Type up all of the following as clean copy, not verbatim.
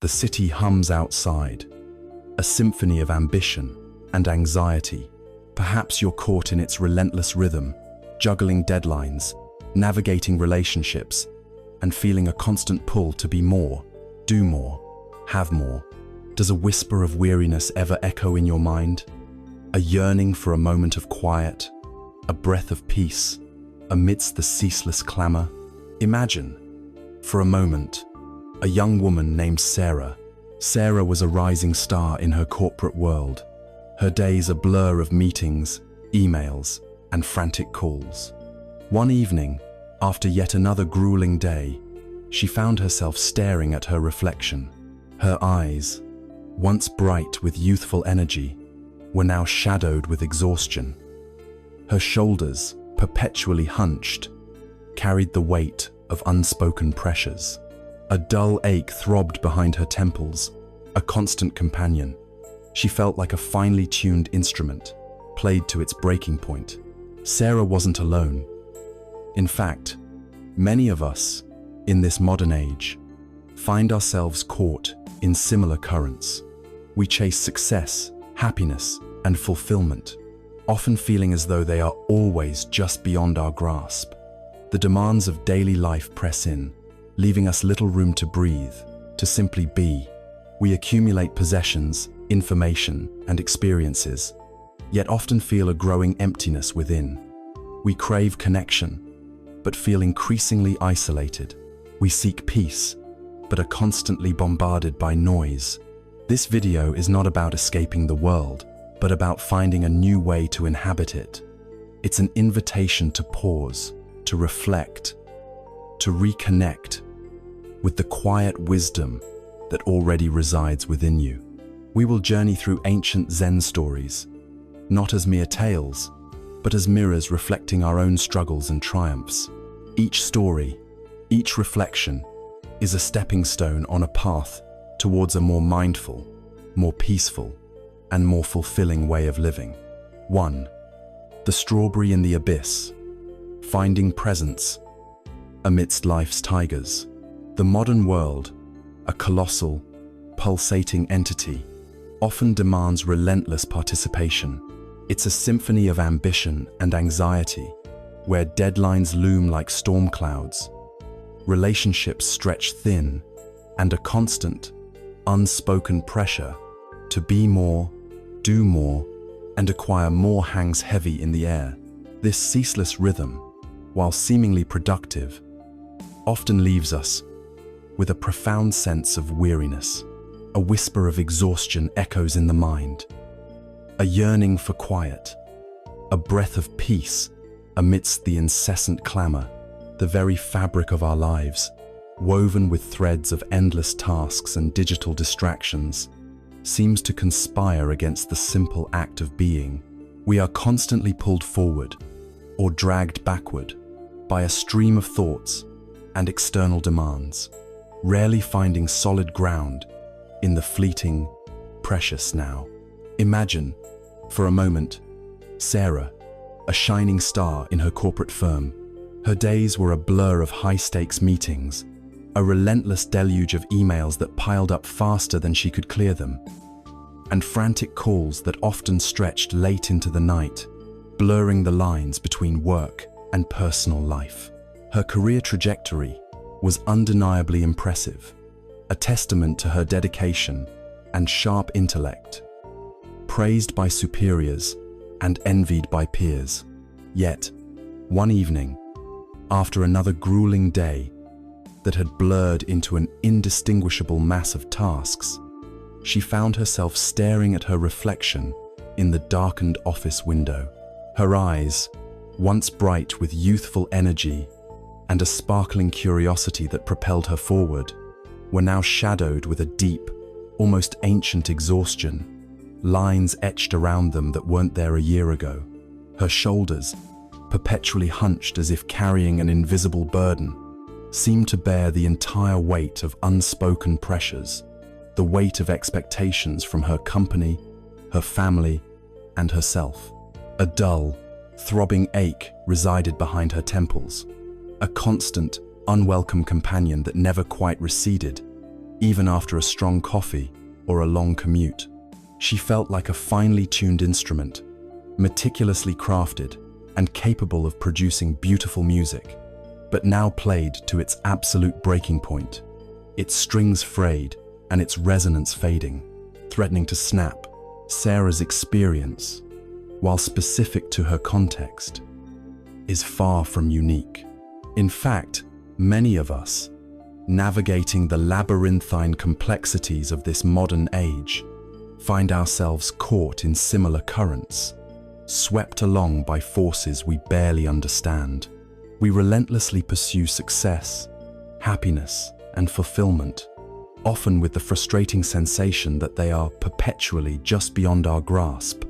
The city hums outside, a symphony of ambition and anxiety. Perhaps you're caught in its relentless rhythm, juggling deadlines, navigating relationships, and feeling a constant pull to be more, do more, have more. Does a whisper of weariness ever echo in your mind? A yearning for a moment of quiet, a breath of peace, amidst the ceaseless clamor? Imagine, for a moment, a young woman named Sarah. Sarah was a rising star in her corporate world, her days a blur of meetings, emails, and frantic calls. One evening, after yet another grueling day, she found herself staring at her reflection. Her eyes, once bright with youthful energy, were now shadowed with exhaustion. Her shoulders, perpetually hunched, carried the weight of unspoken pressures. A dull ache throbbed behind her temples, a constant companion. She felt like a finely tuned instrument, played to its breaking point. Sarah wasn't alone. In fact, many of us, in this modern age, find ourselves caught in similar currents. We chase success, happiness, and fulfillment, often feeling as though they are always just beyond our grasp. The demands of daily life press in, leaving us little room to breathe, to simply be. We accumulate possessions, information, and experiences, yet often feel a growing emptiness within. We crave connection, but feel increasingly isolated. We seek peace, but are constantly bombarded by noise. This video is not about escaping the world, but about finding a new way to inhabit it. It's an invitation to pause, to reflect, to reconnect with the quiet wisdom that already resides within you. We will journey through ancient Zen stories, not as mere tales, but as mirrors reflecting our own struggles and triumphs. Each story, each reflection, is a stepping stone on a path towards a more mindful, more peaceful, and more fulfilling way of living. 1. The strawberry in the abyss, finding presence amidst life's tigers. The modern world, a colossal, pulsating entity, often demands relentless participation. It's a symphony of ambition and anxiety, where deadlines loom like storm clouds, relationships stretch thin, and a constant, unspoken pressure to be more, do more, and acquire more hangs heavy in the air. This ceaseless rhythm, while seemingly productive, often leaves us with a profound sense of weariness. A whisper of exhaustion echoes in the mind, a yearning for quiet, a breath of peace amidst the incessant clamor. The very fabric of our lives, woven with threads of endless tasks and digital distractions, seems to conspire against the simple act of being. We are constantly pulled forward or dragged backward by a stream of thoughts and external demands, rarely finding solid ground in the fleeting, precious now. Imagine, for a moment, Sarah, a shining star in her corporate firm. Her days were a blur of high-stakes meetings, a relentless deluge of emails that piled up faster than she could clear them, and frantic calls that often stretched late into the night, blurring the lines between work and personal life. Her career trajectory was undeniably impressive, a testament to her dedication and sharp intellect, praised by superiors and envied by peers. Yet, one evening, after another grueling day that had blurred into an indistinguishable mass of tasks, she found herself staring at her reflection in the darkened office window. Her eyes, once bright with youthful energy and a sparkling curiosity that propelled her forward, were now shadowed with a deep, almost ancient exhaustion, lines etched around them that weren't there a year ago. Her shoulders, perpetually hunched as if carrying an invisible burden, seemed to bear the entire weight of unspoken pressures, the weight of expectations from her company, her family, and herself. A dull, throbbing ache resided behind her temples, a constant, unwelcome companion that never quite receded, even after a strong coffee or a long commute. She felt like a finely tuned instrument, meticulously crafted and capable of producing beautiful music, but now played to its absolute breaking point. Its strings frayed and its resonance fading, threatening to snap. Sarah's experience, while specific to her context, is far from unique. In fact, many of us, navigating the labyrinthine complexities of this modern age, find ourselves caught in similar currents, swept along by forces we barely understand. We relentlessly pursue success, happiness, and fulfillment, often with the frustrating sensation that they are perpetually just beyond our grasp,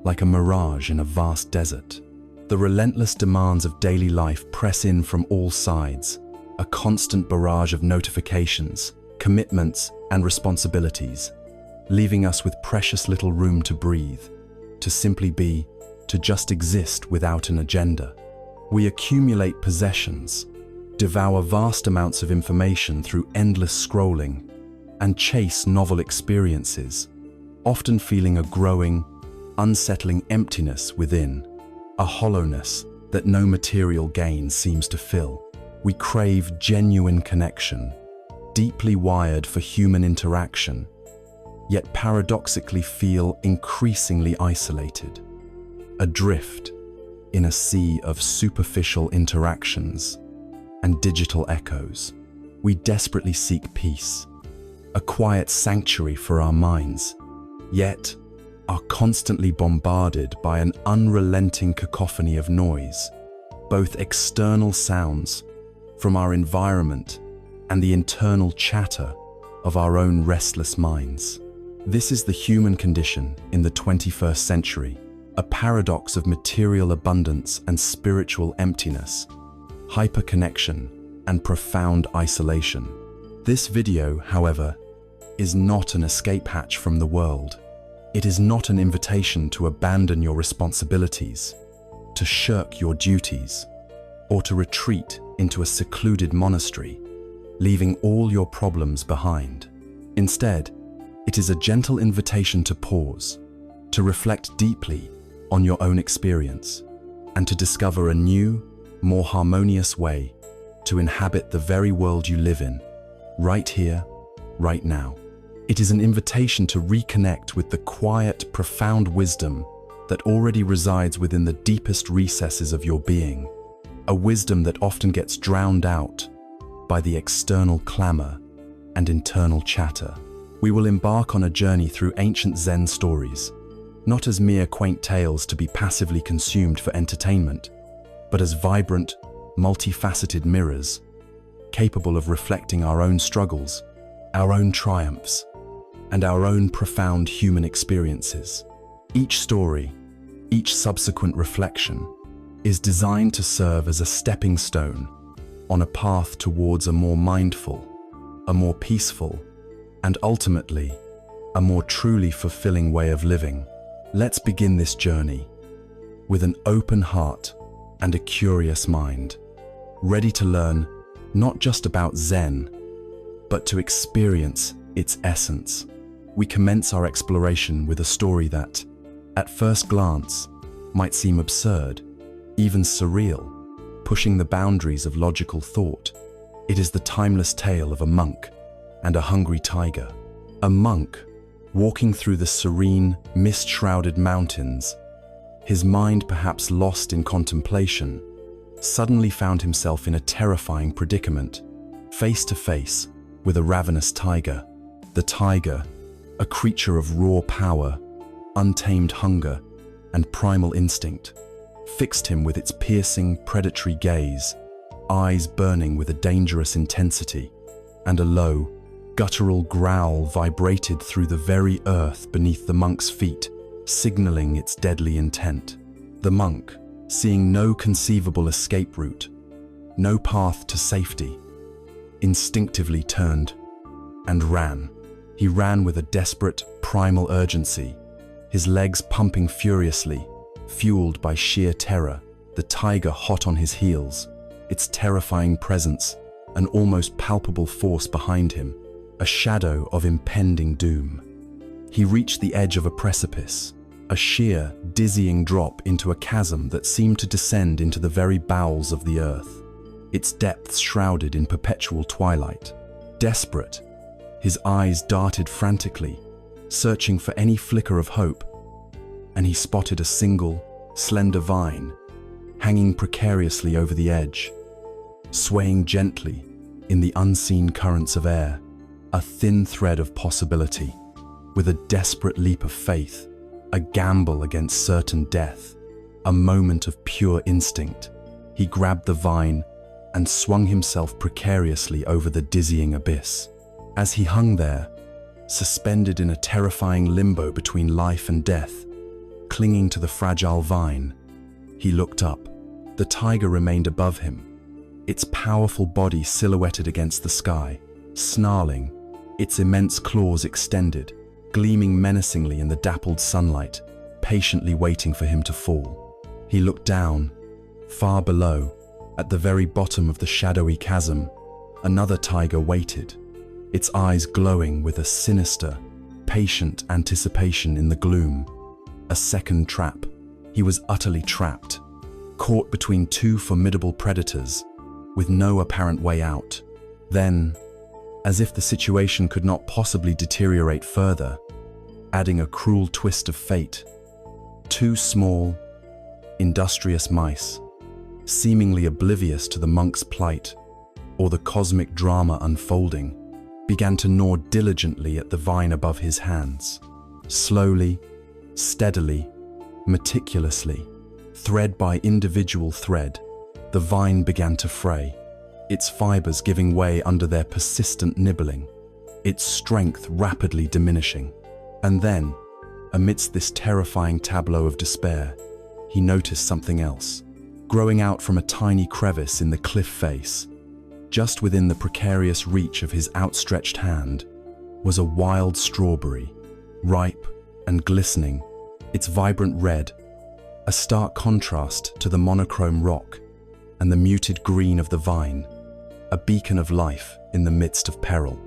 like a mirage in a vast desert. The relentless demands of daily life press in from all sides, a constant barrage of notifications, commitments, and responsibilities, leaving us with precious little room to breathe, to simply be, to just exist without an agenda. We accumulate possessions, devour vast amounts of information through endless scrolling, and chase novel experiences, often feeling a growing, unsettling emptiness within, a hollowness that no material gain seems to fill. We crave genuine connection, deeply wired for human interaction, yet paradoxically feel increasingly isolated, adrift in a sea of superficial interactions and digital echoes. We desperately seek peace, a quiet sanctuary for our minds, yet are constantly bombarded by an unrelenting cacophony of noise, both external sounds from our environment and the internal chatter of our own restless minds. This is the human condition in the 21st century, a paradox of material abundance and spiritual emptiness, hyperconnection and profound isolation. This video, however, is not an escape hatch from the world. It is not an invitation to abandon your responsibilities, to shirk your duties, or to retreat into a secluded monastery, leaving all your problems behind. Instead, it is a gentle invitation to pause, to reflect deeply on your own experience, and to discover a new, more harmonious way to inhabit the very world you live in, right here, right now. It is an invitation to reconnect with the quiet, profound wisdom that already resides within the deepest recesses of your being, a wisdom that often gets drowned out by the external clamor and internal chatter. We will embark on a journey through ancient Zen stories, not as mere quaint tales to be passively consumed for entertainment, but as vibrant, multifaceted mirrors, capable of reflecting our own struggles, our own triumphs, and our own profound human experiences. Each story, each subsequent reflection, is designed to serve as a stepping stone on a path towards a more mindful, a more peaceful, and ultimately, a more truly fulfilling way of living. Let's begin this journey with an open heart and a curious mind, ready to learn not just about Zen, but to experience its essence. We commence our exploration with a story that, at first glance, might seem absurd, even surreal, pushing the boundaries of logical thought. It is the timeless tale of a monk and a hungry tiger. A monk, walking through the serene, mist-shrouded mountains, his mind perhaps lost in contemplation, suddenly found himself in a terrifying predicament, face to face with a ravenous tiger. The tiger, a creature of raw power, untamed hunger, and primal instinct, fixed him with its piercing, predatory gaze, eyes burning with a dangerous intensity, and a low, guttural growl vibrated through the very earth beneath the monk's feet, signaling its deadly intent. The monk, seeing no conceivable escape route, no path to safety, instinctively turned and ran. He ran with a desperate, primal urgency, his legs pumping furiously, fueled by sheer terror, the tiger hot on his heels, its terrifying presence, an almost palpable force behind him, a shadow of impending doom. He reached the edge of a precipice, a sheer, dizzying drop into a chasm that seemed to descend into the very bowels of the earth, its depths shrouded in perpetual twilight. Desperate, his eyes darted frantically, searching for any flicker of hope, and he spotted a single, slender vine, hanging precariously over the edge, swaying gently in the unseen currents of air, a thin thread of possibility. With a desperate leap of faith, a gamble against certain death, a moment of pure instinct, he grabbed the vine and swung himself precariously over the dizzying abyss. As he hung there, suspended in a terrifying limbo between life and death, clinging to the fragile vine, he looked up. The tiger remained above him, its powerful body silhouetted against the sky, snarling, its immense claws extended, gleaming menacingly in the dappled sunlight, patiently waiting for him to fall. He looked down, far below, at the very bottom of the shadowy chasm. Another tiger waited, its eyes glowing with a sinister, patient anticipation in the gloom. A second trap. He was utterly trapped, caught between two formidable predators, with no apparent way out. Then, as if the situation could not possibly deteriorate further, adding a cruel twist of fate, two small, industrious mice, seemingly oblivious to the monk's plight or the cosmic drama unfolding, began to gnaw diligently at the vine above his hands. Slowly, steadily, meticulously, thread by individual thread, the vine began to fray, its fibers giving way under their persistent nibbling, its strength rapidly diminishing. And then, amidst this terrifying tableau of despair, he noticed something else. Growing out from a tiny crevice in the cliff face, just within the precarious reach of his outstretched hand, was a wild strawberry, ripe and glistening, its vibrant red, a stark contrast to the monochrome rock and the muted green of the vine, a beacon of life in the midst of peril.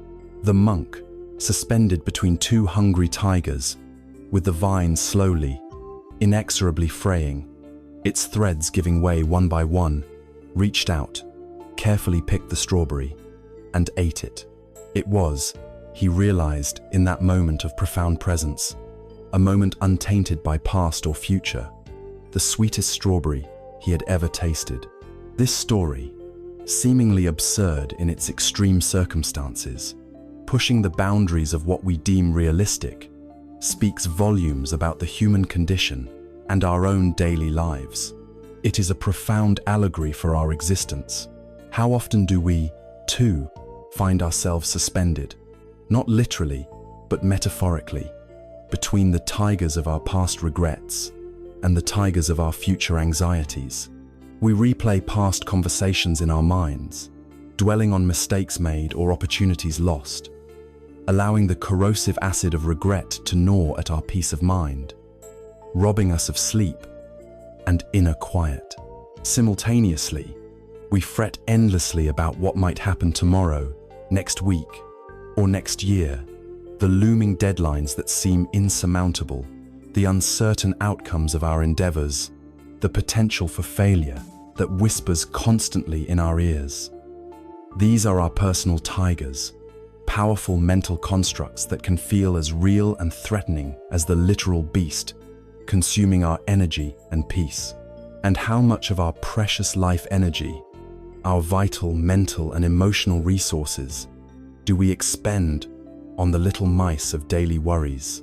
The monk, suspended between two hungry tigers, with the vine slowly, inexorably fraying, its threads giving way one by one, reached out, carefully picked the strawberry, and ate it. It was, he realized in that moment of profound presence, a moment untainted by past or future, the sweetest strawberry he had ever tasted. This story, seemingly absurd in its extreme circumstances, pushing the boundaries of what we deem realistic, speaks volumes about the human condition and our own daily lives. It is a profound allegory for our existence. How often do we, too, find ourselves suspended, not literally, but metaphorically, between the tigers of our past regrets and the tigers of our future anxieties? We replay past conversations in our minds, dwelling on mistakes made or opportunities lost, allowing the corrosive acid of regret to gnaw at our peace of mind, robbing us of sleep and inner quiet. Simultaneously, we fret endlessly about what might happen tomorrow, next week, or next year, the looming deadlines that seem insurmountable, the uncertain outcomes of our endeavors, the potential for failure that whispers constantly in our ears. These are our personal tigers, powerful mental constructs that can feel as real and threatening as the literal beast, consuming our energy and peace. And how much of our precious life energy, our vital mental and emotional resources, do we expend on the little mice of daily worries,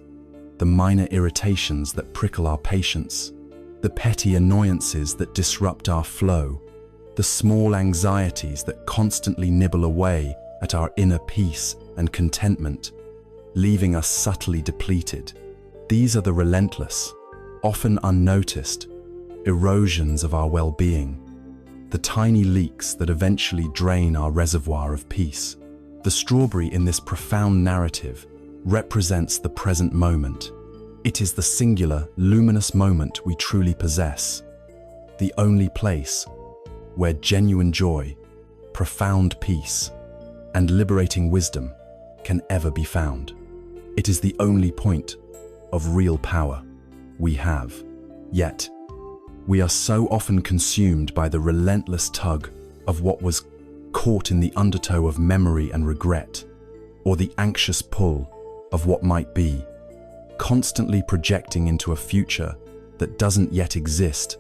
the minor irritations that prickle our patience, the petty annoyances that disrupt our flow, the small anxieties that constantly nibble away at our inner peace and contentment, leaving us subtly depleted. These are the relentless, often unnoticed, erosions of our well-being, the tiny leaks that eventually drain our reservoir of peace. The strawberry in this profound narrative represents the present moment. It is the singular, luminous moment we truly possess, the only place where genuine joy, profound peace, and liberating wisdom can ever be found. It is the only point of real power we have. Yet, we are so often consumed by the relentless tug of what was caught in the undertow of memory and regret, or the anxious pull of what might be, constantly projecting into a future that doesn't yet exist,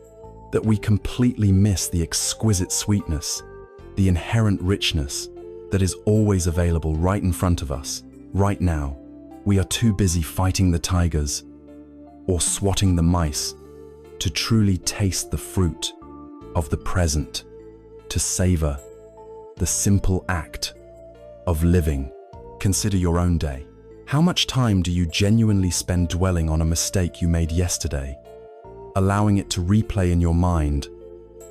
that we completely miss the exquisite sweetness, the inherent richness that is always available right in front of us, right now. We are too busy fighting the tigers or swatting the mice to truly taste the fruit of the present, to savor the simple act of living. Consider your own day. How much time do you genuinely spend dwelling on a mistake you made yesterday, allowing it to replay in your mind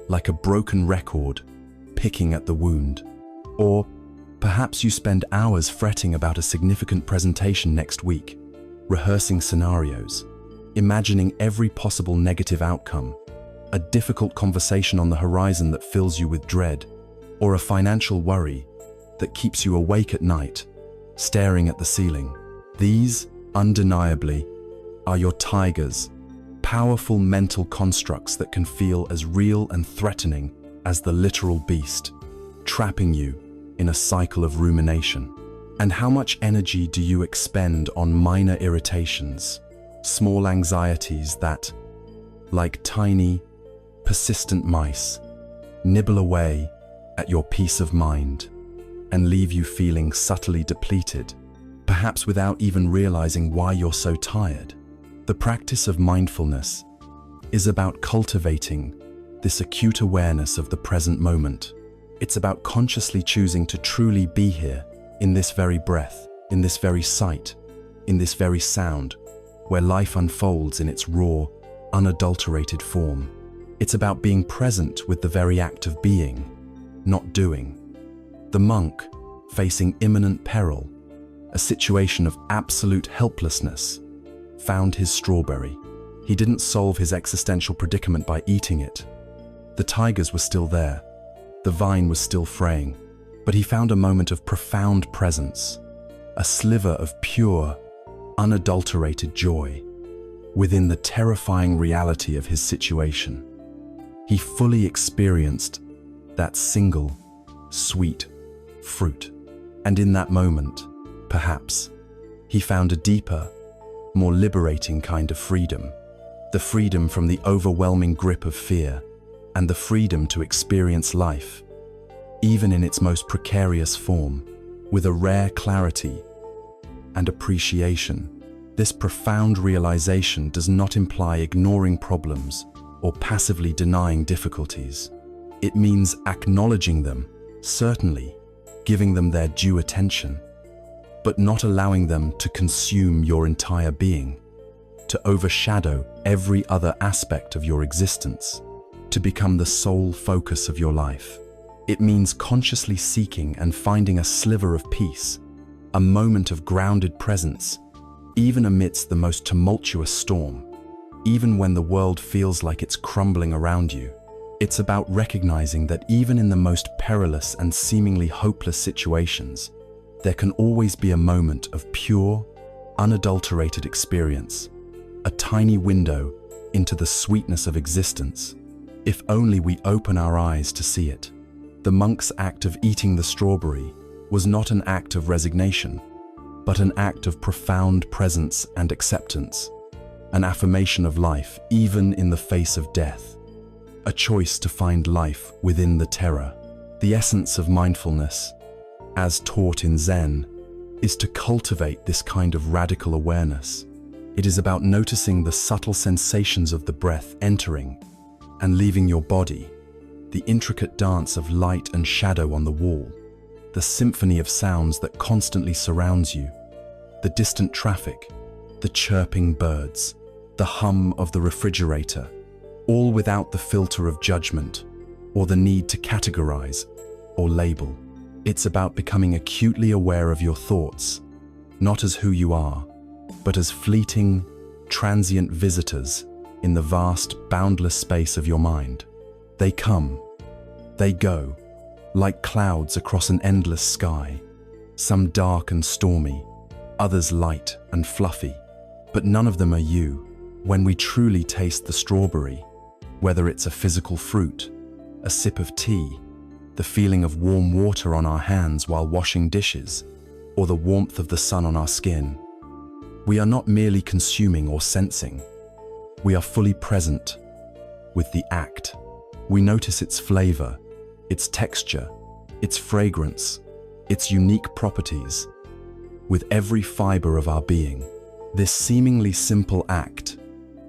like a broken record, picking at the wound? Or perhaps you spend hours fretting about a significant presentation next week, rehearsing scenarios, imagining every possible negative outcome, a difficult conversation on the horizon that fills you with dread, or a financial worry that keeps you awake at night, staring at the ceiling. These, undeniably, are your tigers, powerful mental constructs that can feel as real and threatening as the literal beast, trapping you in a cycle of rumination. And how much energy do you expend on minor irritations, small anxieties that, like tiny, persistent mice, nibble away at your peace of mind and leave you feeling subtly depleted, perhaps without even realizing why you're so tired? The practice of mindfulness is about cultivating this acute awareness of the present moment. It's about consciously choosing to truly be here, in this very breath, in this very sight, in this very sound, where life unfolds in its raw, unadulterated form. It's about being present with the very act of being, not doing. The monk, facing imminent peril, a situation of absolute helplessness, found his strawberry. He didn't solve his existential predicament by eating it. The tigers were still there. The vine was still fraying. But he found a moment of profound presence, a sliver of pure, unadulterated joy within the terrifying reality of his situation. He fully experienced that single, sweet fruit. And in that moment, perhaps, he found a deeper, more liberating kind of freedom. The freedom from the overwhelming grip of fear, and the freedom to experience life, even in its most precarious form, with a rare clarity and appreciation. This profound realization does not imply ignoring problems or passively denying difficulties. It means acknowledging them, certainly, giving them their due attention, but not allowing them to consume your entire being, to overshadow every other aspect of your existence, to become the sole focus of your life. It means consciously seeking and finding a sliver of peace, a moment of grounded presence, even amidst the most tumultuous storm, even when the world feels like it's crumbling around you. It's about recognizing that even in the most perilous and seemingly hopeless situations, there can always be a moment of pure, unadulterated experience, a tiny window into the sweetness of existence, if only we open our eyes to see it. The monk's act of eating the strawberry was not an act of resignation, but an act of profound presence and acceptance, an affirmation of life even in the face of death, a choice to find life within the terror. The essence of mindfulness, as taught in Zen, is to cultivate this kind of radical awareness. It is about noticing the subtle sensations of the breath entering and leaving your body, the intricate dance of light and shadow on the wall, the symphony of sounds that constantly surrounds you, the distant traffic, the chirping birds, the hum of the refrigerator, all without the filter of judgment or the need to categorize or label. It's about becoming acutely aware of your thoughts, not as who you are, but as fleeting, transient visitors in the vast, boundless space of your mind. They come, they go, like clouds across an endless sky, some dark and stormy, others light and fluffy, but none of them are you. When we truly taste the strawberry, whether it's a physical fruit, a sip of tea, the feeling of warm water on our hands while washing dishes, or the warmth of the sun on our skin, we are not merely consuming or sensing. We are fully present with the act. We notice its flavor, its texture, its fragrance, its unique properties. With every fiber of our being, this seemingly simple act,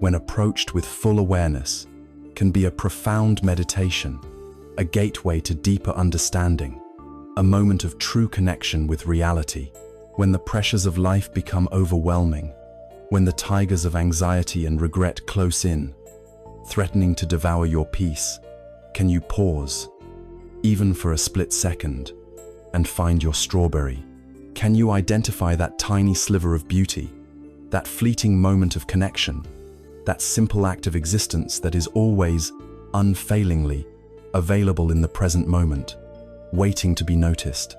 when approached with full awareness, can be a profound meditation, a gateway to deeper understanding, a moment of true connection with reality. When the pressures of life become overwhelming, when the tigers of anxiety and regret close in, threatening to devour your peace, can you pause, even for a split second, and find your strawberry? Can you identify that tiny sliver of beauty, that fleeting moment of connection, that simple act of existence that is always, unfailingly, available in the present moment, waiting to be noticed?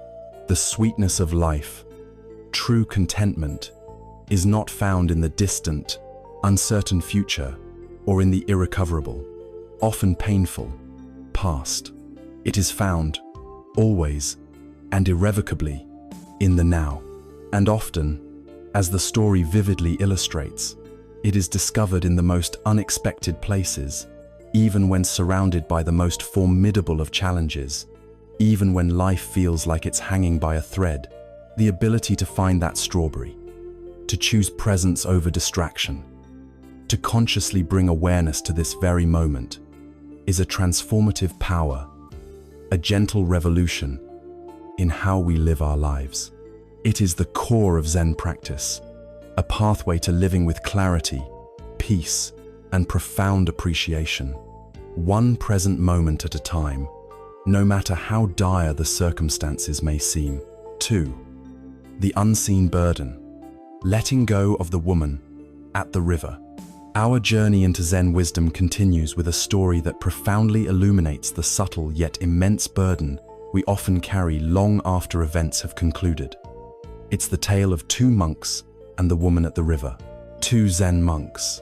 The sweetness of life, true contentment, is not found in the distant, uncertain future or in the irrecoverable, often painful, past. It is found, always and irrevocably, in the now. And often, as the story vividly illustrates, it is discovered in the most unexpected places, even when surrounded by the most formidable of challenges, even when life feels like it's hanging by a thread. The ability to find that strawberry, to choose presence over distraction, to consciously bring awareness to this very moment, is a transformative power, a gentle revolution in how we live our lives. It is the core of Zen practice, a pathway to living with clarity, peace, and profound appreciation, one present moment at a time, no matter how dire the circumstances may seem. 2. The unseen burden. Letting go of the woman at the river. Our journey into Zen wisdom continues with a story that profoundly illuminates the subtle yet immense burden we often carry long after events have concluded. It's the tale of two monks and the woman at the river. Two Zen monks.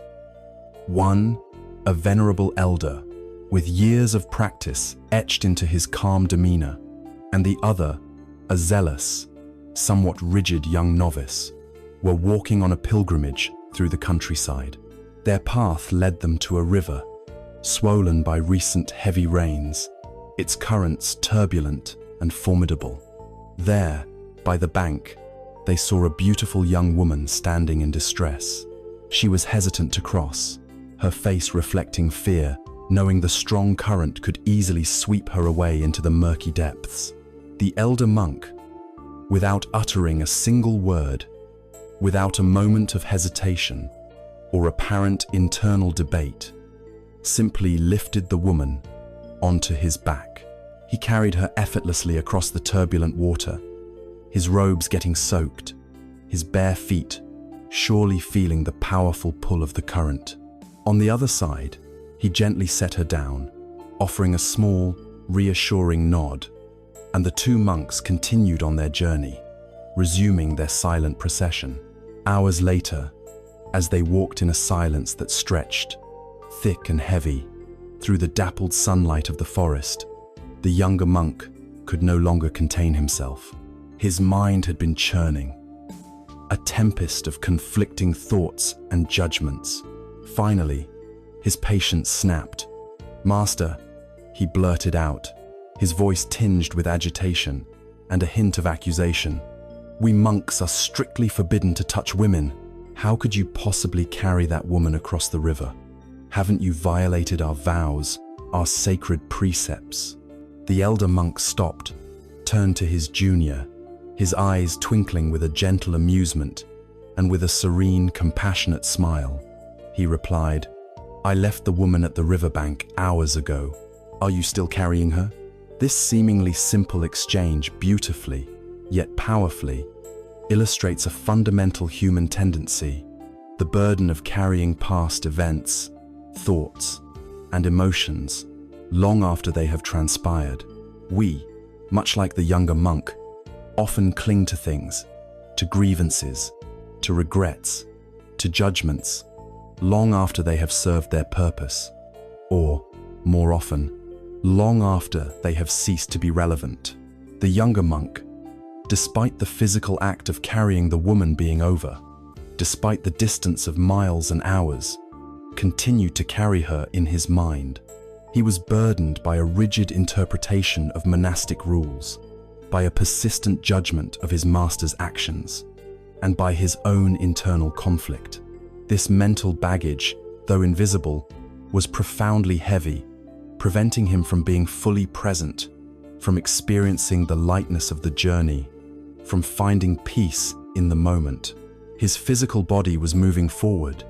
One, a venerable elder, with years of practice etched into his calm demeanor, and the other, a zealous, somewhat rigid young novice, were walking on a pilgrimage through the countryside. Their path led them to a river, swollen by recent heavy rains, its currents turbulent and formidable. There, by the bank, they saw a beautiful young woman standing in distress. She was hesitant to cross, her face reflecting fear, knowing the strong current could easily sweep her away into the murky depths. The elder monk, without uttering a single word, without a moment of hesitation or apparent internal debate, simply lifted the woman onto his back. He carried her effortlessly across the turbulent water, his robes getting soaked, his bare feet surely feeling the powerful pull of the current. On the other side, he gently set her down, offering a small, reassuring nod, and the two monks continued on their journey, resuming their silent procession. Hours later, as they walked in a silence that stretched, thick and heavy, through the dappled sunlight of the forest, the younger monk could no longer contain himself. His mind had been churning, a tempest of conflicting thoughts and judgments. Finally, his patience snapped. "Master," he blurted out, his voice tinged with agitation and a hint of accusation. "We monks are strictly forbidden to touch women. How could you possibly carry that woman across the river? Haven't you violated our vows, our sacred precepts?" The elder monk stopped, turned to his junior, his eyes twinkling with a gentle amusement and with a serene, compassionate smile. He replied, "I left the woman at the riverbank hours ago. Are you still carrying her?" This seemingly simple exchange beautifully, yet powerfully, illustrates a fundamental human tendency, the burden of carrying past events, thoughts, and emotions long after they have transpired. We, much like the younger monk, often cling to things, to grievances, to regrets, to judgments, long after they have served their purpose, or, more often, long after they have ceased to be relevant. The younger monk, despite the physical act of carrying the woman being over, despite the distance of miles and hours, continued to carry her in his mind. He was burdened by a rigid interpretation of monastic rules, by a persistent judgment of his master's actions, and by his own internal conflict. This mental baggage, though invisible, was profoundly heavy, preventing him from being fully present, from experiencing the lightness of the journey, from finding peace in the moment. His physical body was moving forward,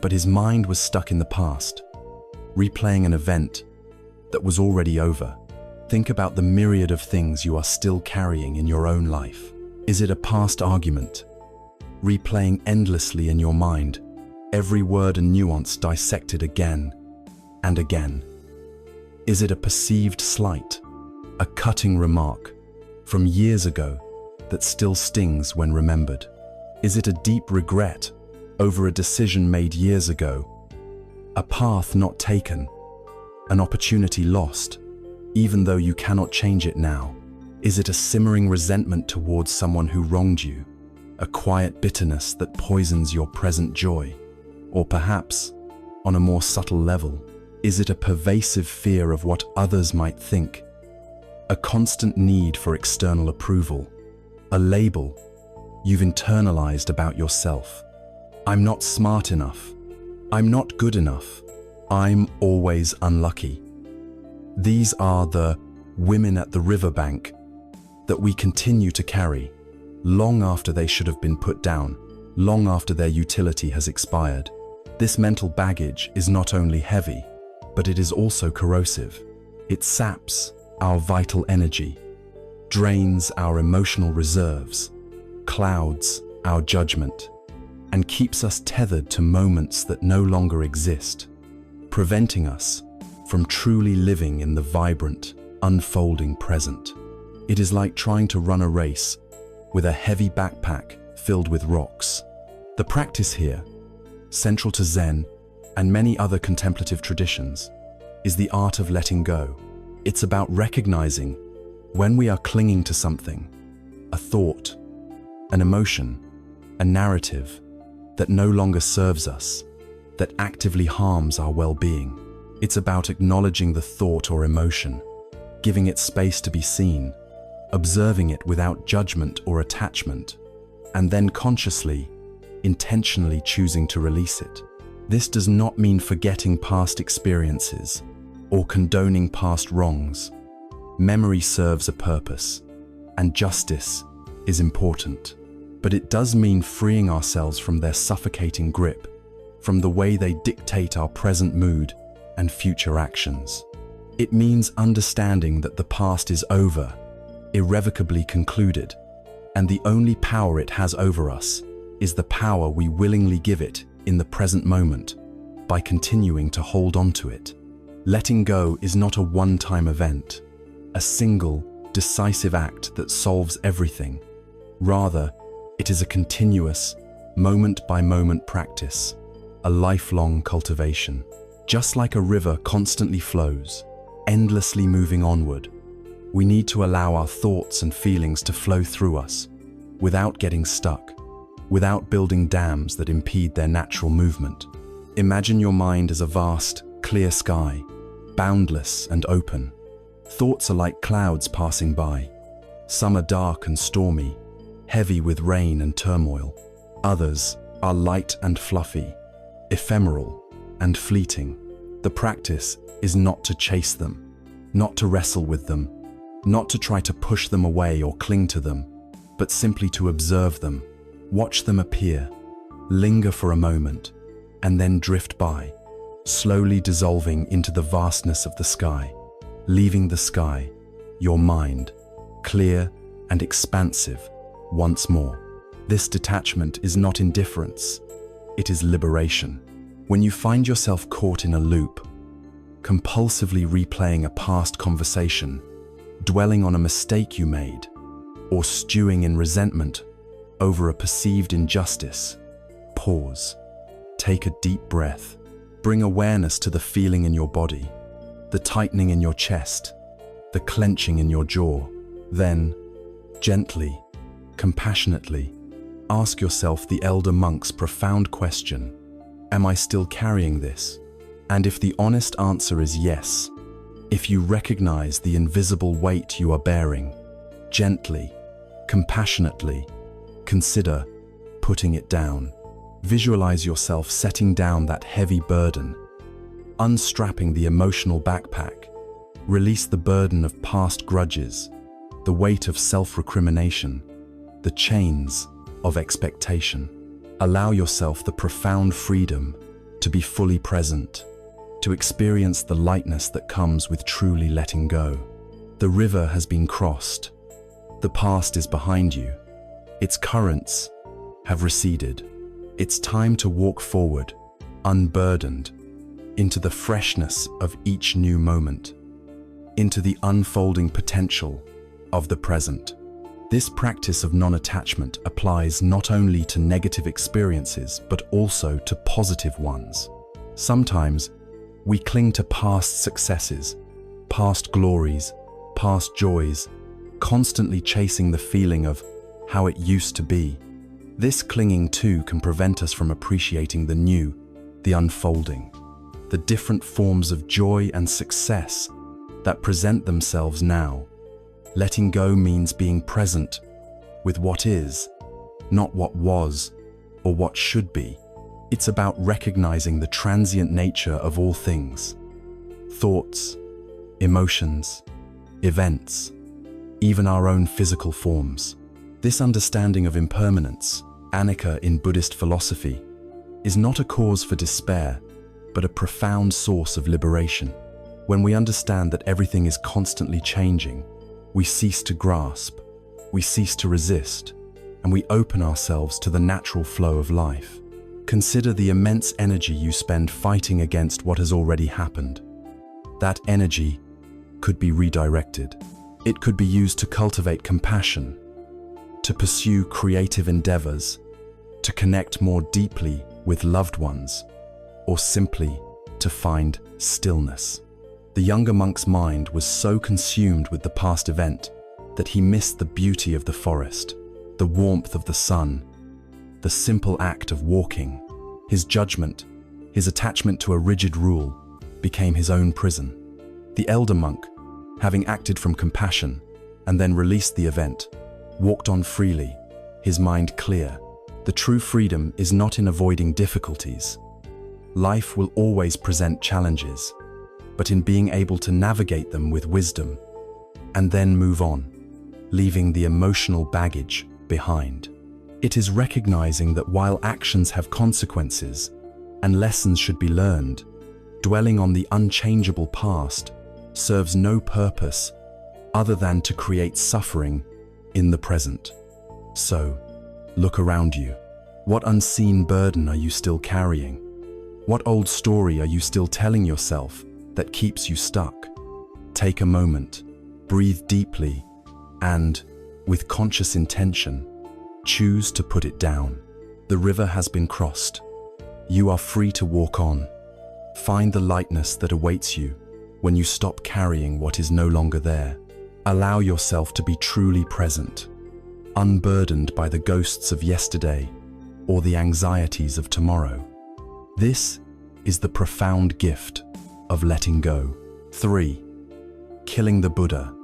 but his mind was stuck in the past, replaying an event that was already over. Think about the myriad of things you are still carrying in your own life. Is it a past argument, replaying endlessly in your mind, every word and nuance dissected again and again? Is it a perceived slight, a cutting remark from years ago that still stings when remembered? Is it a deep regret over a decision made years ago, a path not taken, an opportunity lost, even though you cannot change it now? Is it a simmering resentment towards someone who wronged you, a quiet bitterness that poisons your present joy? Or perhaps, on a more subtle level, is it a pervasive fear of what others might think, a constant need for external approval, a label you've internalized about yourself? I'm not smart enough. I'm not good enough. I'm always unlucky. These are the women at the riverbank that we continue to carry, long after they should have been put down, long after their utility has expired. This mental baggage is not only heavy, but it is also corrosive. It saps our vital energy, drains our emotional reserves, clouds our judgment, and keeps us tethered to moments that no longer exist, preventing us from truly living in the vibrant, unfolding present. It is like trying to run a race with a heavy backpack filled with rocks. The practice here, central to Zen and many other contemplative traditions, is the art of letting go. It's about recognizing when we are clinging to something, a thought, an emotion, a narrative that no longer serves us, that actively harms our well-being. It's about acknowledging the thought or emotion, giving it space to be seen, observing it without judgment or attachment, and then consciously, intentionally choosing to release it. This does not mean forgetting past experiences or condoning past wrongs. Memory serves a purpose, and justice is important. But it does mean freeing ourselves from their suffocating grip, from the way they dictate our present mood and future actions. It means understanding that the past is over, irrevocably concluded, and the only power it has over us is the power we willingly give it in the present moment by continuing to hold on to it. Letting go is not a one-time event, a single, decisive act that solves everything. Rather, it is a continuous, moment-by-moment practice, a lifelong cultivation. Just like a river constantly flows, endlessly moving onward, we need to allow our thoughts and feelings to flow through us, without getting stuck, without building dams that impede their natural movement. Imagine your mind as a vast, clear sky, boundless and open. Thoughts are like clouds passing by. Some are dark and stormy, heavy with rain and turmoil. Others are light and fluffy, ephemeral and fleeting. The practice is not to chase them, not to wrestle with them, not to try to push them away or cling to them, but simply to observe them, watch them appear, linger for a moment, and then drift by, slowly dissolving into the vastness of the sky, leaving the sky, your mind, clear and expansive once more. This detachment is not indifference, it is liberation. When you find yourself caught in a loop, compulsively replaying a past conversation, dwelling on a mistake you made, or stewing in resentment over a perceived injustice, pause. Take a deep breath. Bring awareness to the feeling in your body, the tightening in your chest, the clenching in your jaw. Then, gently, compassionately, ask yourself the elder monk's profound question: am I still carrying this? And if the honest answer is yes, if you recognize the invisible weight you are bearing, gently, compassionately, consider putting it down. Visualize yourself setting down that heavy burden, unstrapping the emotional backpack. Release the burden of past grudges, the weight of self-recrimination, the chains of expectation. Allow yourself the profound freedom to be fully present, to experience the lightness that comes with truly letting go. The river has been crossed. The past is behind you. Its currents have receded. It's time to walk forward, unburdened, into the freshness of each new moment, into the unfolding potential of the present. This practice of non-attachment applies not only to negative experiences, but also to positive ones. Sometimes we cling to past successes, past glories, past joys, constantly chasing the feeling of how it used to be. This clinging too can prevent us from appreciating the new, the unfolding, the different forms of joy and success that present themselves now. Letting go means being present with what is, not what was or what should be. It's about recognizing the transient nature of all things: thoughts, emotions, events, even our own physical forms. This understanding of impermanence, anicca in Buddhist philosophy, is not a cause for despair, but a profound source of liberation. When we understand that everything is constantly changing, we cease to grasp, we cease to resist, and we open ourselves to the natural flow of life. Consider the immense energy you spend fighting against what has already happened. That energy could be redirected. It could be used to cultivate compassion, to pursue creative endeavors, to connect more deeply with loved ones, or simply to find stillness. The younger monk's mind was so consumed with the past event that he missed the beauty of the forest, the warmth of the sun, the simple act of walking. His judgment, his attachment to a rigid rule, became his own prison. The elder monk, having acted from compassion and then released the event, walked on freely, his mind clear. The true freedom is not in avoiding difficulties. Life will always present challenges, but in being able to navigate them with wisdom and then move on, leaving the emotional baggage behind. It is recognizing that while actions have consequences and lessons should be learned, dwelling on the unchangeable past serves no purpose other than to create suffering in the present. So, look around you. What unseen burden are you still carrying? What old story are you still telling yourself that keeps you stuck? Take a moment, breathe deeply, and, with conscious intention, choose to put it down. The river has been crossed. You are free to walk on. Find the lightness that awaits you when you stop carrying what is no longer there. Allow yourself to be truly present, unburdened by the ghosts of yesterday or the anxieties of tomorrow. This is the profound gift of letting go. 3. Killing the Buddha,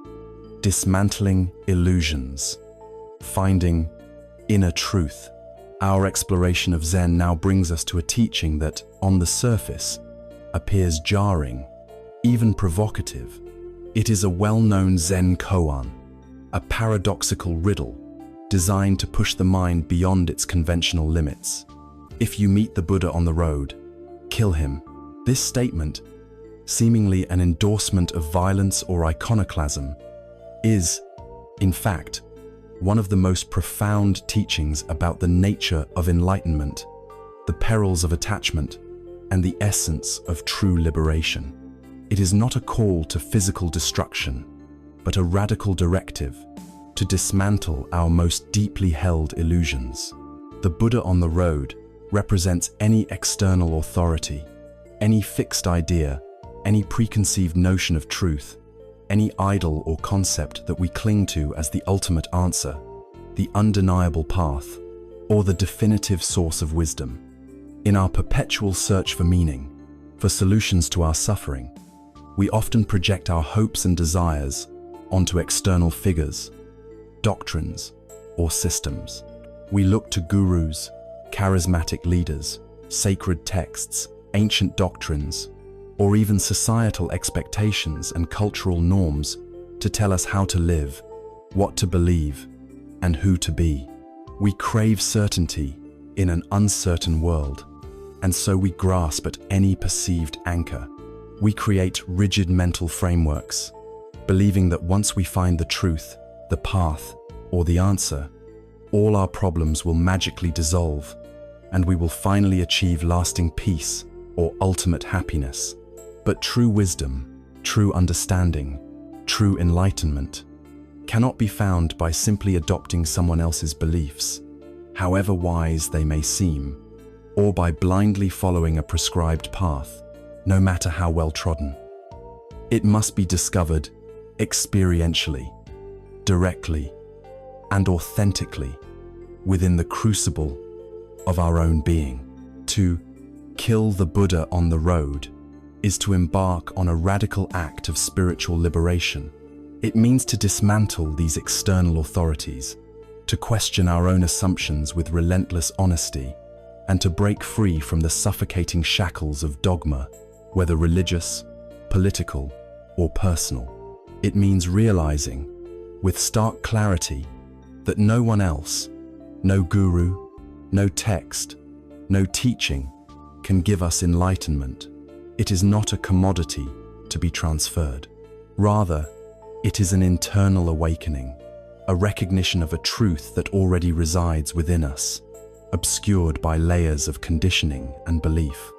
dismantling illusions, finding inner truth. Our exploration of Zen now brings us to a teaching that, on the surface, appears jarring, even provocative. It is a well-known Zen koan, a paradoxical riddle designed to push the mind beyond its conventional limits. If you meet the Buddha on the road, kill him. This statement, seemingly an endorsement of violence or iconoclasm, is, in fact, one of the most profound teachings about the nature of enlightenment, the perils of attachment, and the essence of true liberation. It is not a call to physical destruction, but a radical directive to dismantle our most deeply held illusions. The Buddha on the road represents any external authority, any fixed idea, any preconceived notion of truth, any idol or concept that we cling to as the ultimate answer, the undeniable path, or the definitive source of wisdom. In our perpetual search for meaning, for solutions to our suffering, we often project our hopes and desires onto external figures, doctrines, or systems. We look to gurus, charismatic leaders, sacred texts, ancient doctrines, or even societal expectations and cultural norms to tell us how to live, what to believe, and who to be. We crave certainty in an uncertain world, and so we grasp at any perceived anchor. We create rigid mental frameworks, believing that once we find the truth, the path, or the answer, all our problems will magically dissolve, and we will finally achieve lasting peace or ultimate happiness. But true wisdom, true understanding, true enlightenment cannot be found by simply adopting someone else's beliefs, however wise they may seem, or by blindly following a prescribed path, no matter how well trodden. It must be discovered experientially, directly, and authentically within the crucible of our own being. To kill the Buddha on the road is to embark on a radical act of spiritual liberation. It means to dismantle these external authorities, to question our own assumptions with relentless honesty, and to break free from the suffocating shackles of dogma, whether religious, political, or personal. It means realizing, with stark clarity, that no one else, no guru, no text, no teaching, can give us enlightenment. It is not a commodity to be transferred. Rather, it is an internal awakening, a recognition of a truth that already resides within us, obscured by layers of conditioning and belief.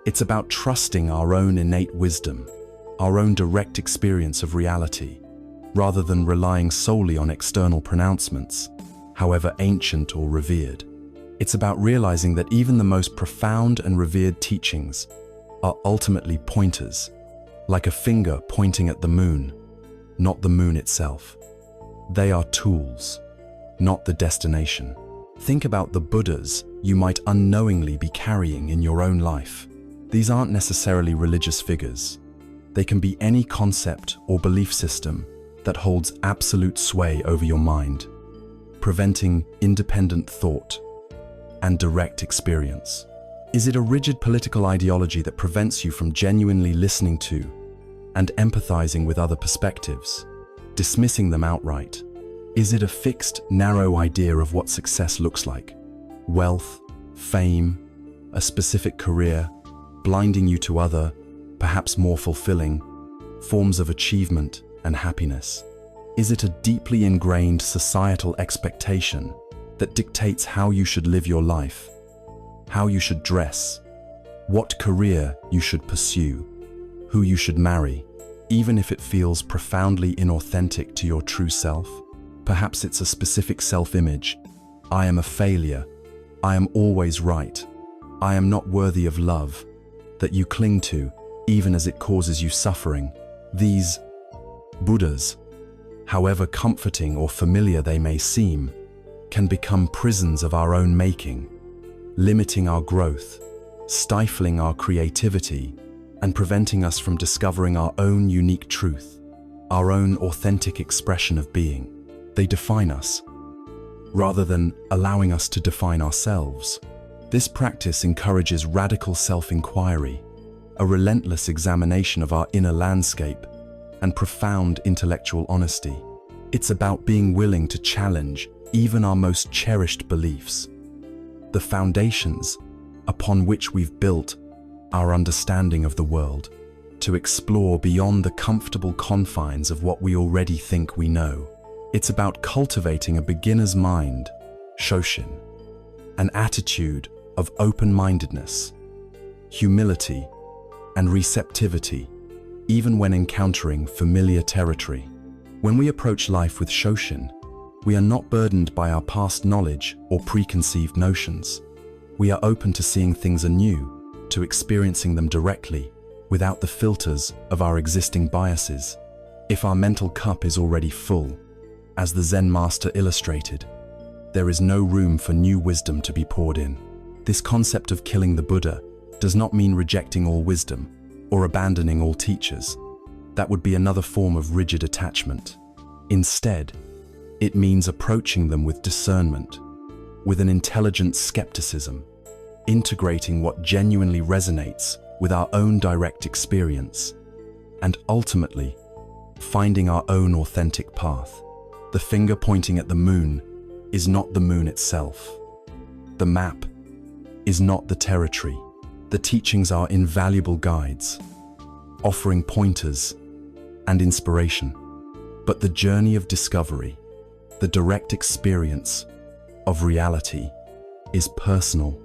It's about trusting our own innate wisdom, our own direct experience of reality, rather than relying solely on external pronouncements, however ancient or revered. It's about realizing that even the most profound and revered teachings are ultimately pointers, like a finger pointing at the moon, not the moon itself. They are tools, not the destination. Think about the Buddhas you might unknowingly be carrying in your own life. These aren't necessarily religious figures. They can be any concept or belief system that holds absolute sway over your mind, preventing independent thought and direct experience. Is it a rigid political ideology that prevents you from genuinely listening to and empathizing with other perspectives, dismissing them outright? Is it a fixed, narrow idea of what success looks like? Wealth, fame, a specific career, blinding you to other, perhaps more fulfilling, forms of achievement and happiness? Is it a deeply ingrained societal expectation that dictates how you should live your life, how you should dress, what career you should pursue, who you should marry, even if it feels profoundly inauthentic to your true self? Perhaps it's a specific self-image. I am a failure. I am always right. I am not worthy of love, that you cling to, even as it causes you suffering. These Buddhas, however comforting or familiar they may seem, can become prisons of our own making, limiting our growth, stifling our creativity, and preventing us from discovering our own unique truth, our own authentic expression of being. They define us, rather than allowing us to define ourselves. This practice encourages radical self-inquiry, a relentless examination of our inner landscape, and profound intellectual honesty. It's about being willing to challenge even our most cherished beliefs, the foundations upon which we've built our understanding of the world, to explore beyond the comfortable confines of what we already think we know. It's about cultivating a beginner's mind, shoshin, an attitude of open-mindedness, humility, and receptivity, even when encountering familiar territory. When we approach life with shoshin, We are not burdened by our past knowledge or preconceived notions. We are open to seeing things anew, to experiencing them directly, without the filters of our existing biases. If our mental cup is already full, as the Zen master illustrated, there is no room for new wisdom to be poured in. This concept of killing the Buddha does not mean rejecting all wisdom or abandoning all teachers. That would be another form of rigid attachment. Instead, it means approaching them with discernment, with an intelligent skepticism, integrating what genuinely resonates with our own direct experience, and ultimately, finding our own authentic path. The finger pointing at the moon is not the moon itself. The map is not the territory. The teachings are invaluable guides, offering pointers and inspiration. But the journey of discovery, the direct experience of reality, is personal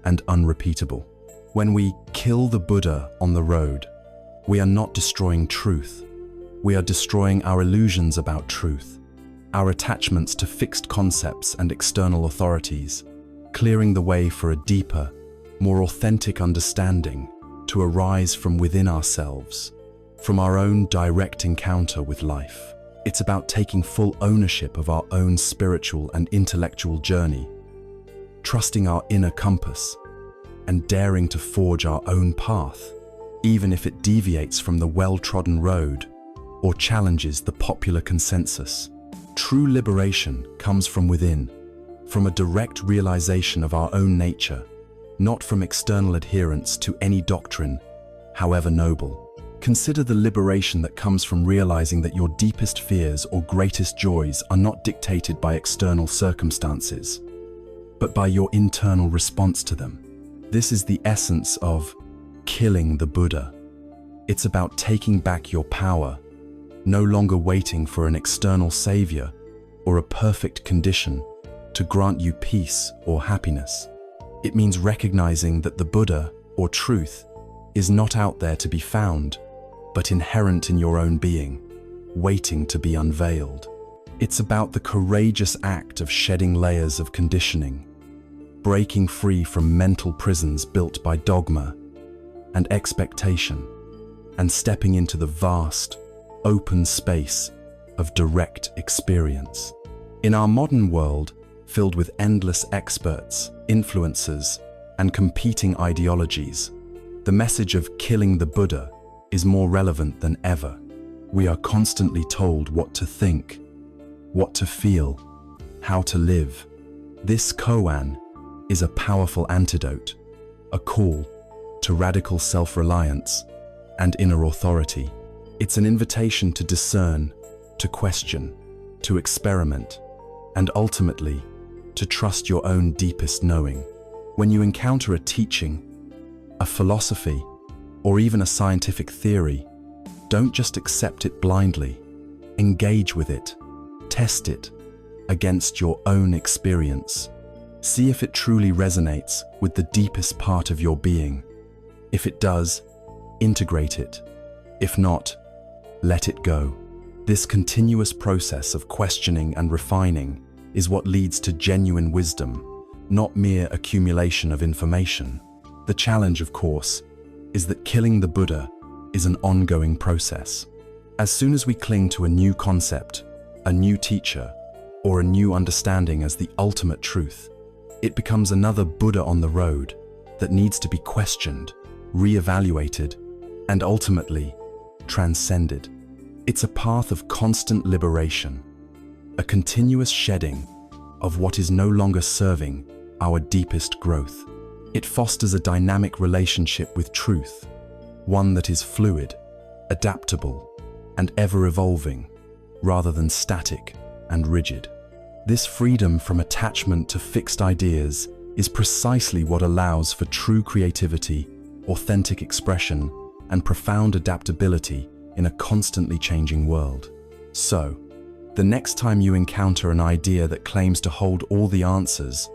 and unrepeatable. When we kill the Buddha on the road, we are not destroying truth. We are destroying our illusions about truth, our attachments to fixed concepts and external authorities, clearing the way for a deeper, more authentic understanding to arise from within ourselves, from our own direct encounter with life. It's about taking full ownership of our own spiritual and intellectual journey, trusting our inner compass, and daring to forge our own path, even if it deviates from the well-trodden road or challenges the popular consensus. True liberation comes from within, from a direct realization of our own nature, not from external adherence to any doctrine, however noble. Consider the liberation that comes from realizing that your deepest fears or greatest joys are not dictated by external circumstances, but by your internal response to them. This is the essence of killing the Buddha. It's about taking back your power, no longer waiting for an external savior or a perfect condition to grant you peace or happiness. It means recognizing that the Buddha, or truth, is not out there to be found, but inherent in your own being, waiting to be unveiled. It's about the courageous act of shedding layers of conditioning, breaking free from mental prisons built by dogma and expectation, and stepping into the vast, open space of direct experience. In our modern world, filled with endless experts, influencers, and competing ideologies, the message of killing the Buddha is more relevant than ever. We are constantly told what to think, what to feel, how to live. This koan is a powerful antidote, a call to radical self-reliance and inner authority. It's an invitation to discern, to question, to experiment, and ultimately, to trust your own deepest knowing. When you encounter a teaching, a philosophy, or even a scientific theory, don't just accept it blindly. Engage with it. Test it against your own experience. See if it truly resonates with the deepest part of your being. If it does, integrate it. If not, let it go. This continuous process of questioning and refining is what leads to genuine wisdom, not mere accumulation of information. The challenge, of course, is that killing the Buddha is an ongoing process. As soon as we cling to a new concept, a new teacher, or a new understanding as the ultimate truth, it becomes another Buddha on the road that needs to be questioned, re-evaluated, and ultimately transcended. It's a path of constant liberation, a continuous shedding of what is no longer serving our deepest growth. It fosters a dynamic relationship with truth, one that is fluid, adaptable, and ever-evolving, rather than static and rigid. This freedom from attachment to fixed ideas is precisely what allows for true creativity, authentic expression, and profound adaptability in a constantly changing world. So, the next time you encounter an idea that claims to hold all the answers,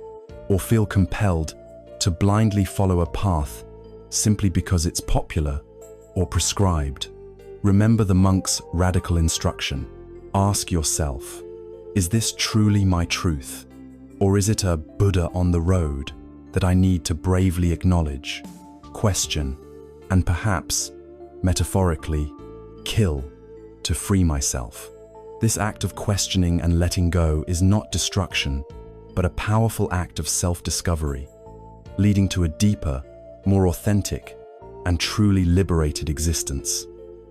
or feel compelled to blindly follow a path simply because it's popular or prescribed, remember the monk's radical instruction. Ask yourself, Is this truly my truth? Or is it a Buddha on the road that I need to bravely acknowledge, question, and perhaps, metaphorically, kill to free myself? This act of questioning and letting go is not destruction, but a powerful act of self-discovery, leading to a deeper, more authentic, and truly liberated existence.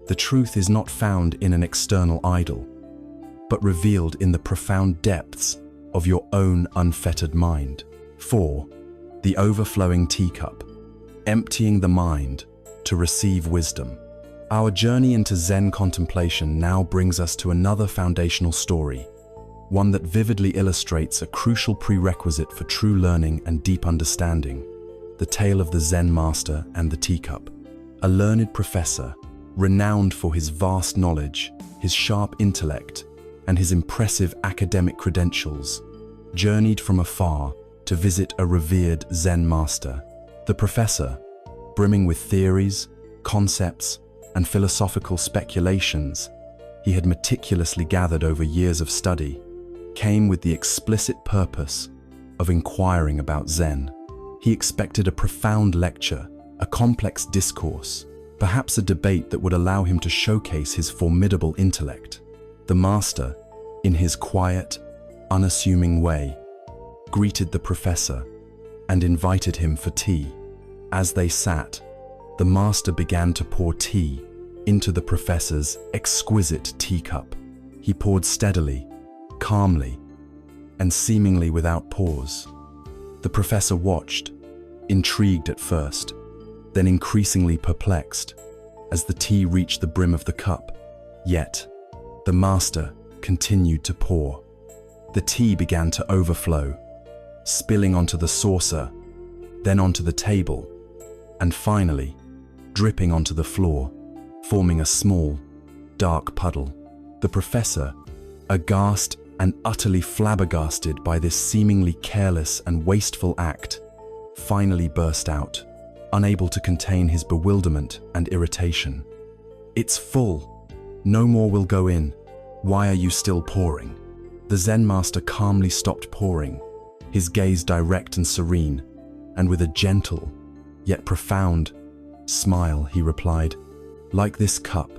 The truth is not found in an external idol, but revealed in the profound depths of your own unfettered mind. 4. The overflowing teacup, emptying the mind to receive wisdom. Our journey into Zen contemplation now brings us to another foundational story, one that vividly illustrates a crucial prerequisite for true learning and deep understanding: the tale of the Zen master and the teacup. A learned professor, renowned for his vast knowledge, his sharp intellect, and his impressive academic credentials, journeyed from afar to visit a revered Zen master. The professor, brimming with theories, concepts, and philosophical speculations he had meticulously gathered over years of study, came with the explicit purpose of inquiring about Zen. He expected a profound lecture, a complex discourse, perhaps a debate that would allow him to showcase his formidable intellect. The master, in his quiet, unassuming way, greeted the professor and invited him for tea. As they sat, the master began to pour tea into the professor's exquisite teacup. He poured steadily, calmly, and seemingly without pause. The professor watched, intrigued at first, then increasingly perplexed, as the tea reached the brim of the cup. Yet, the master continued to pour. The tea began to overflow, spilling onto the saucer, then onto the table, and finally, dripping onto the floor, forming a small, dark puddle. The professor, aghast and utterly flabbergasted by this seemingly careless and wasteful act, finally burst out, unable to contain his bewilderment and irritation. "It's full. No more will go in. Why are you still pouring?" The Zen master calmly stopped pouring, his gaze direct and serene, and with a gentle, yet profound, smile he replied, "Like this cup,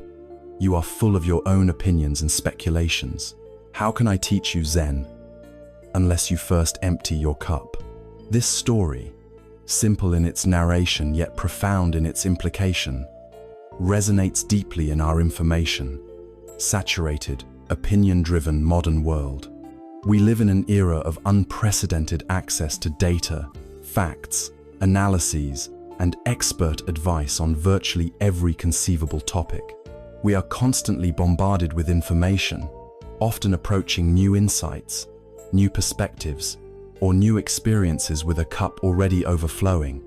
you are full of your own opinions and speculations. How can I teach you Zen unless you first empty your cup?" This story, simple in its narration yet profound in its implication, resonates deeply in our information-saturated, opinion-driven modern world. We live in an era of unprecedented access to data, facts, analyses, and expert advice on virtually every conceivable topic. We are constantly bombarded with information, often approaching new insights, new perspectives, or new experiences with a cup already overflowing,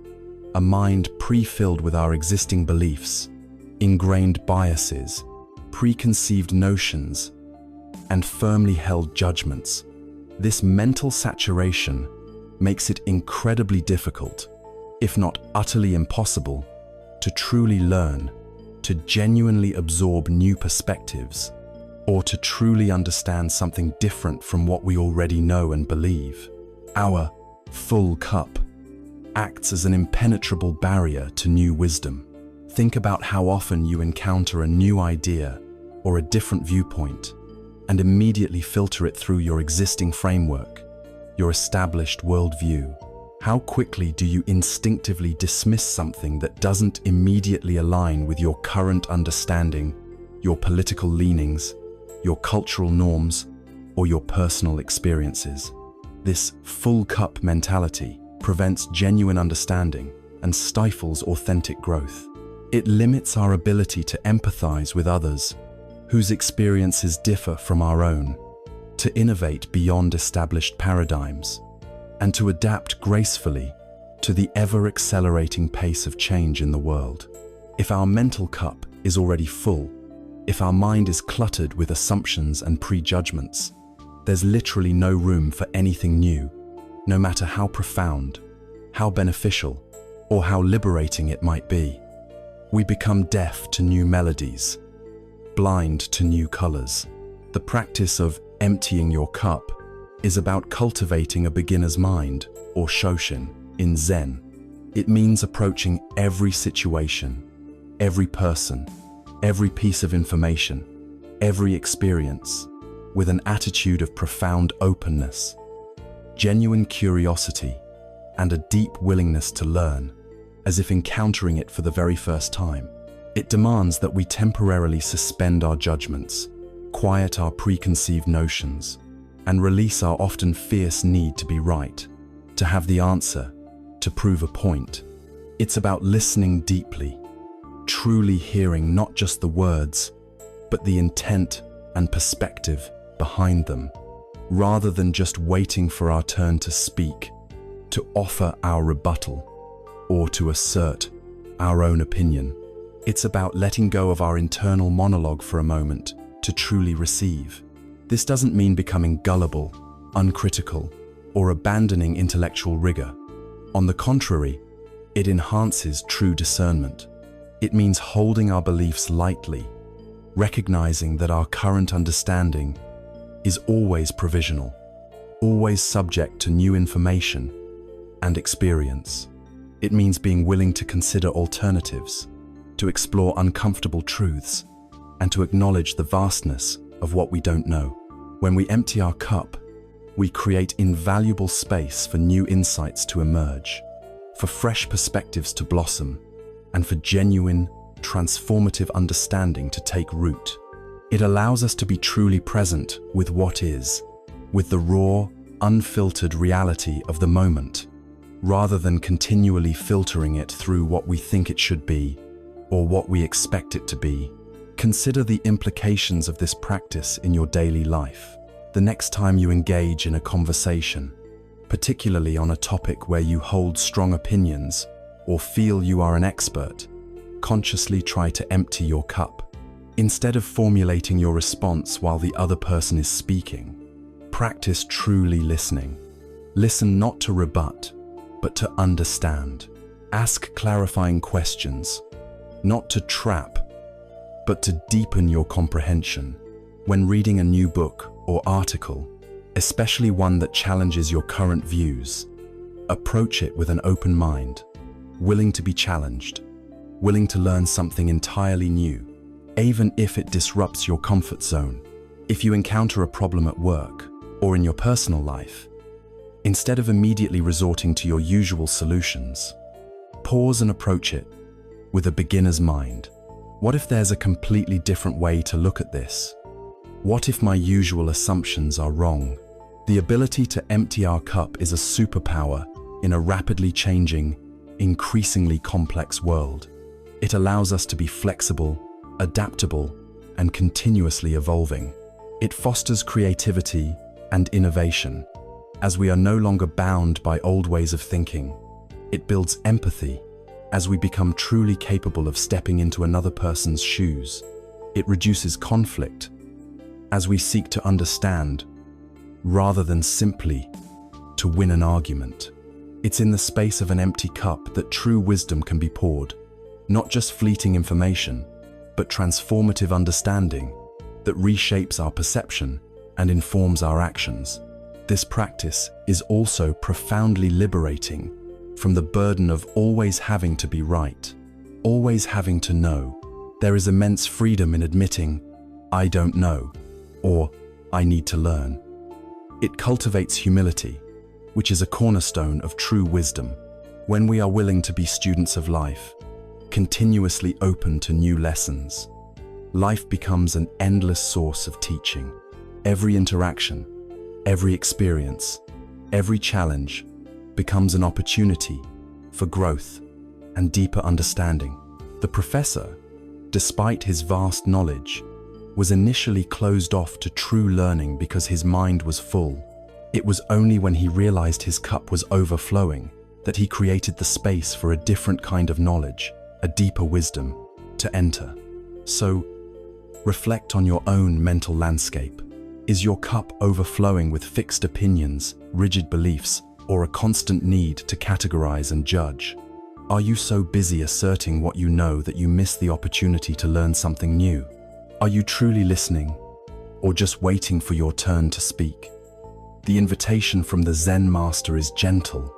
a mind pre-filled with our existing beliefs, ingrained biases, preconceived notions, and firmly held judgments. This mental saturation makes it incredibly difficult, if not utterly impossible, to truly learn, to genuinely absorb new perspectives, or to truly understand something different from what we already know and believe. Our full cup acts as an impenetrable barrier to new wisdom. Think about how often you encounter a new idea or a different viewpoint and immediately filter it through your existing framework, your established worldview. How quickly do you instinctively dismiss something that doesn't immediately align with your current understanding, your political leanings, your cultural norms, or your personal experiences? This full cup mentality prevents genuine understanding and stifles authentic growth. It limits our ability to empathize with others whose experiences differ from our own, to innovate beyond established paradigms, and to adapt gracefully to the ever-accelerating pace of change in the world. If our mental cup is already full, if our mind is cluttered with assumptions and prejudgments, there's literally no room for anything new, no matter how profound, how beneficial, or how liberating it might be. We become deaf to new melodies, blind to new colors. The practice of Emptying your cup is about cultivating a beginner's mind, or shoshin, in Zen. It means approaching every situation, every person, every piece of information, every experience, with an attitude of profound openness, genuine curiosity, and a deep willingness to learn, as if encountering it for the very first time. It demands that we temporarily suspend our judgments, quiet our preconceived notions, and release our often fierce need to be right, to have the answer, to prove a point. It's about listening deeply, truly hearing not just the words, but the intent and perspective behind them, rather than just waiting for our turn to speak, to offer our rebuttal, or to assert our own opinion. It's about letting go of our internal monologue for a moment to truly receive. This doesn't mean becoming gullible, uncritical, or abandoning intellectual rigor. On the contrary, it enhances true discernment. It means holding our beliefs lightly, recognizing that our current understanding is always provisional, always subject to new information and experience. It means being willing to consider alternatives, to explore uncomfortable truths, and to acknowledge the vastness of what we don't know. When we empty our cup, we create invaluable space for new insights to emerge, for fresh perspectives to blossom, and for genuine, transformative understanding to take root. It allows us to be truly present with what is, with the raw, unfiltered reality of the moment, rather than continually filtering it through what we think it should be or what we expect it to be. Consider the implications of this practice in your daily life. The next time you engage in a conversation, particularly on a topic where you hold strong opinions or feel you are an expert, consciously try to empty your cup. Instead of formulating your response while the other person is speaking, practice truly listening. Listen not to rebut, but to understand. Ask clarifying questions, not to trap, but to deepen your comprehension. When reading a new book or article, especially one that challenges your current views, approach it with an open mind, willing to be challenged, willing to learn something entirely new, even if it disrupts your comfort zone. If you encounter a problem at work or in your personal life, instead of immediately resorting to your usual solutions, pause and approach it with a beginner's mind. What if there's a completely different way to look at this? What if my usual assumptions are wrong? The ability to empty our cup is a superpower in a rapidly changing, increasingly complex world. It allows us to be flexible, adaptable, and continuously evolving. It fosters creativity and innovation, as we are no longer bound by old ways of thinking. It builds empathy, as we become truly capable of stepping into another person's shoes. It reduces conflict, as we seek to understand, rather than simply to win an argument. It's in the space of an empty cup that true wisdom can be poured, not just fleeting information, but transformative understanding that reshapes our perception and informs our actions. This practice is also profoundly liberating from the burden of always having to be right, always having to know. There is immense freedom in admitting, "I don't know," or "I need to learn." It cultivates humility, which is a cornerstone of true wisdom. When we are willing to be students of life, continuously open to new lessons, life becomes an endless source of teaching. Every interaction, every experience, every challenge becomes an opportunity for growth and deeper understanding. The professor, despite his vast knowledge, was initially closed off to true learning because his mind was full. It was only when he realized his cup was overflowing that he created the space for a different kind of knowledge, a deeper wisdom, to enter. So, reflect on your own mental landscape. Is your cup overflowing with fixed opinions, rigid beliefs, or a constant need to categorize and judge? Are you so busy asserting what you know that you miss the opportunity to learn something new? Are you truly listening, or just waiting for your turn to speak. The invitation from the Zen master is gentle,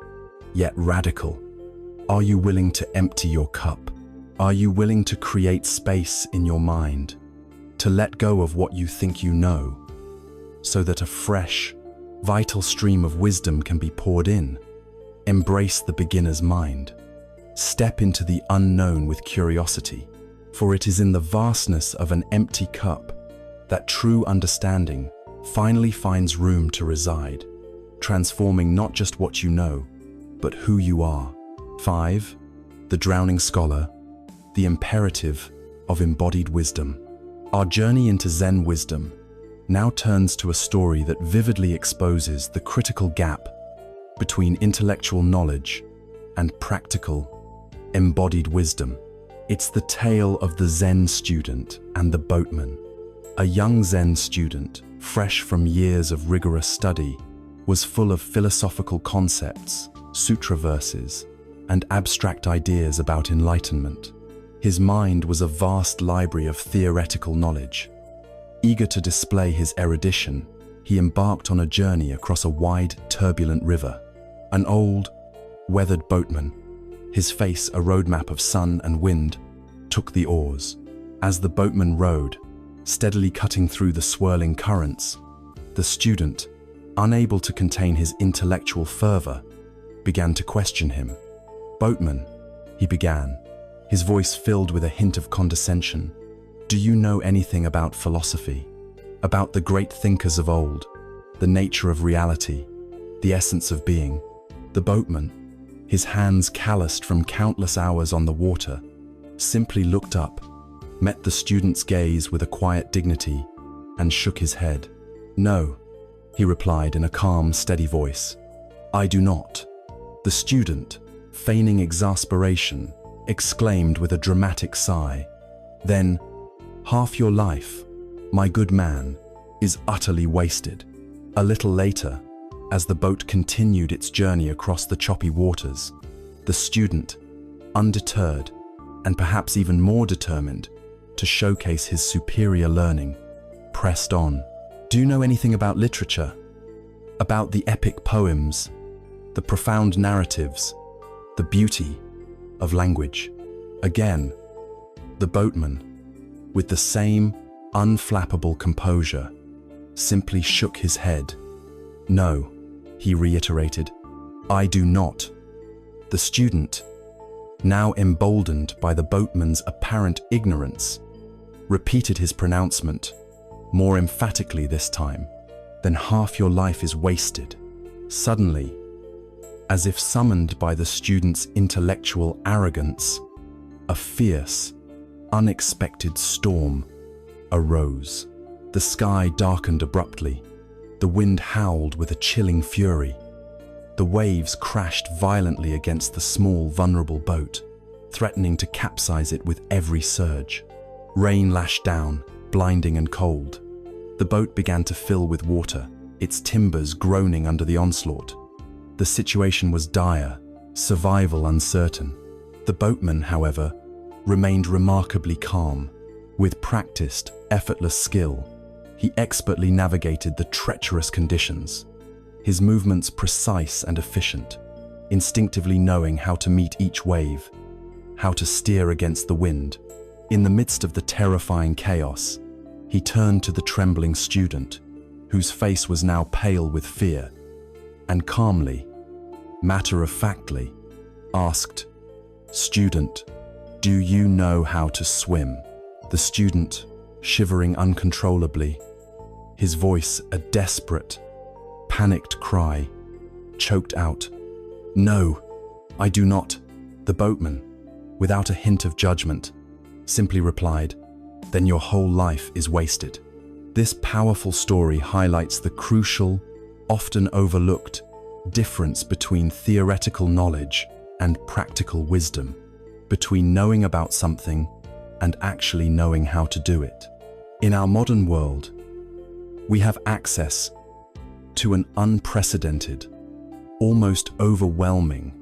yet radical. Are you willing to empty your cup? Are you willing to create space in your mind, to let go of what you think you know, so that a fresh, vital stream of wisdom can be poured in? Embrace the beginner's mind. Step into the unknown with curiosity, for it is in the vastness of an empty cup that true understanding finally finds room to reside, transforming not just what you know, but who you are. 5. The Drowning Scholar, the imperative of embodied wisdom. Our journey into Zen wisdom now turns to a story that vividly exposes the critical gap between intellectual knowledge and practical, embodied wisdom. It's the tale of the Zen student and the boatman. A young Zen student, fresh from years of rigorous study, was full of philosophical concepts, sutra verses, and abstract ideas about enlightenment. His mind was a vast library of theoretical knowledge. Eager to display his erudition, he embarked on a journey across a wide, turbulent river. An old, weathered boatman, his face a roadmap of sun and wind, took the oars. As the boatman rowed, steadily cutting through the swirling currents, the student, unable to contain his intellectual fervor, began to question him. "Boatman," he began, his voice filled with a hint of condescension, "do you know anything about philosophy? About the great thinkers of old, the nature of reality, the essence of being?" The boatman, his hands calloused from countless hours on the water, simply looked up, met the student's gaze with a quiet dignity, and shook his head. "No," he replied in a calm, steady voice, "I do not." The student, feigning exasperation, exclaimed with a dramatic sigh, "Then, half your life, my good man, is utterly wasted." A little later, as the boat continued its journey across the choppy waters, the student, undeterred and perhaps even more determined to showcase his superior learning, pressed on. "Do you know anything about literature? About the epic poems, the profound narratives, the beauty of language?" Again, the boatman, with the same unflappable composure, simply shook his head. "No," he reiterated, "I do not." The student, now emboldened by the boatman's apparent ignorance, repeated his pronouncement, more emphatically this time. "Then half your life is wasted." Suddenly, as if summoned by the student's intellectual arrogance, a fierce, unexpected storm arose. The sky darkened abruptly. The wind howled with a chilling fury. The waves crashed violently against the small, vulnerable boat, threatening to capsize it with every surge. Rain lashed down, blinding and cold. The boat began to fill with water, its timbers groaning under the onslaught. The situation was dire, survival uncertain. The boatman, however, remained remarkably calm. With practiced, effortless skill, he expertly navigated the treacherous conditions, his movements precise and efficient, instinctively knowing how to meet each wave, how to steer against the wind. In the midst of the terrifying chaos, he turned to the trembling student, whose face was now pale with fear, and calmly, matter-of-factly, asked, "Student, do you know how to swim?" The student, shivering uncontrollably, his voice a desperate, panicked cry, choked out, "No, I do not." The boatman, without a hint of judgment, simply replied, "Then your whole life is wasted." This powerful story highlights the crucial, often overlooked, difference between theoretical knowledge and practical wisdom, between knowing about something and actually knowing how to do it. In our modern world, we have access to an unprecedented, almost overwhelming